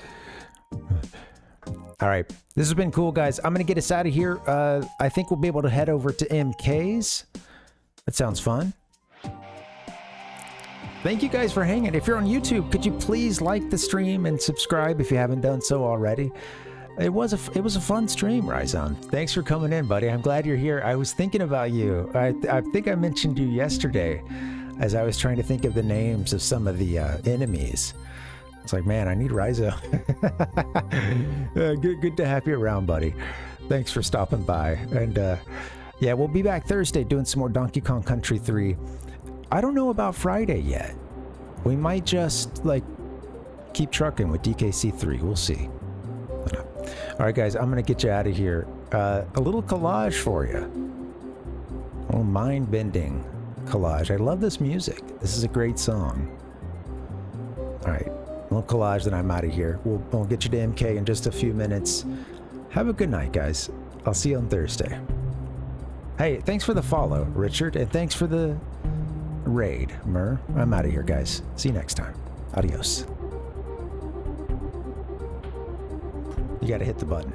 All right. This has been cool, guys. I'm going to get us out of here. I think we'll be able to head over to MK's. That sounds fun. Thank you guys for hanging. If you're on YouTube, could you please like the stream and subscribe if you haven't done so already? It was a fun stream, Ryzon. Thanks for coming in, buddy. I'm glad you're here. I was thinking about you. I think I mentioned you yesterday as I was trying to think of the names of some of the enemies. It's like, man, I need Ryzo. Good to have you around, buddy. Thanks for stopping by. And yeah, we'll be back Thursday doing some more Donkey Kong Country 3. I don't know about Friday yet. We might just, like, keep trucking with DKC 3. We'll see. All right, guys, I'm going to get you out of here. A little collage for you. A little mind-bending collage. I love this music. This is a great song. All right. little collage, then I'm out of here. We'll get you to MK in just a few minutes. Have a good night, guys. I'll see you on Thursday. Hey, thanks for the follow, Richard, and thanks for the raid, Mur. I'm out of here, guys. See you next time. Adios. You gotta hit the button.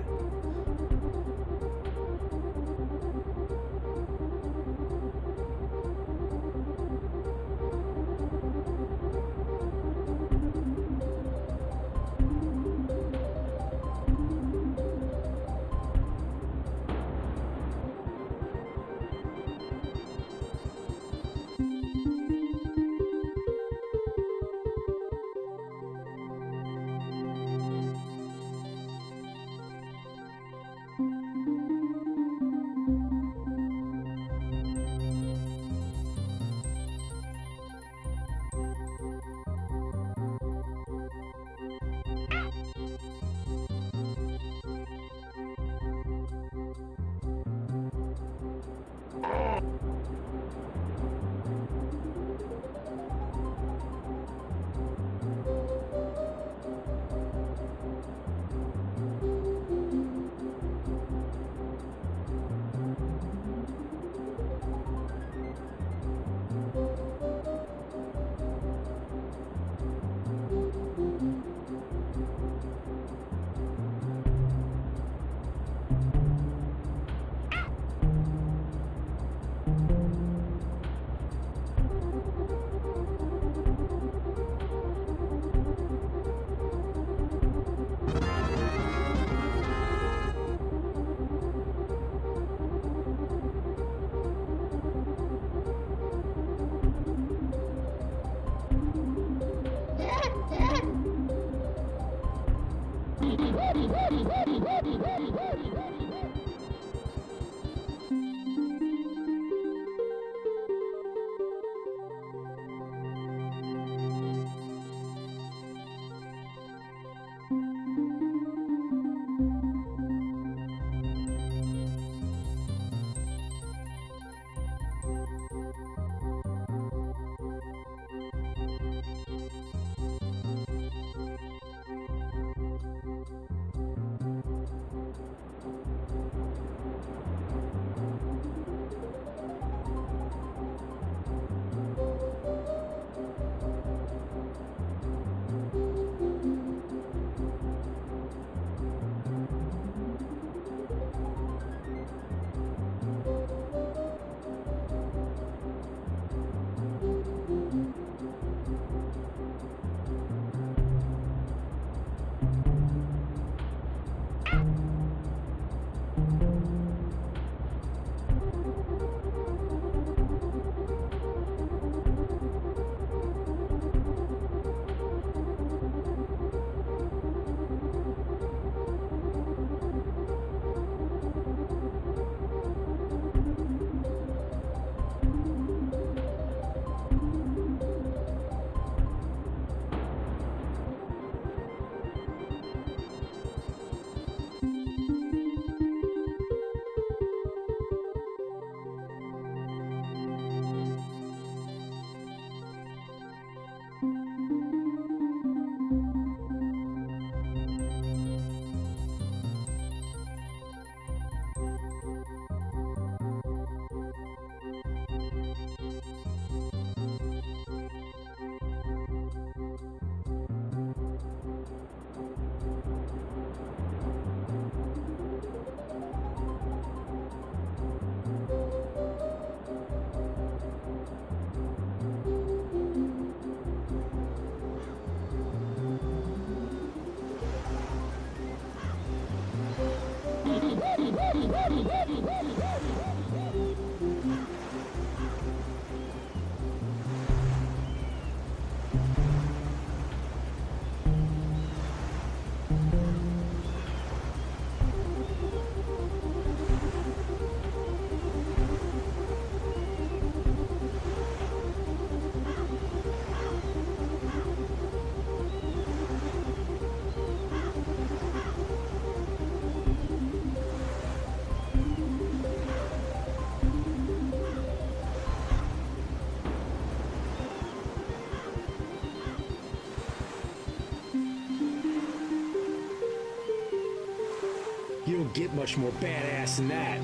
You don't get much more badass than that.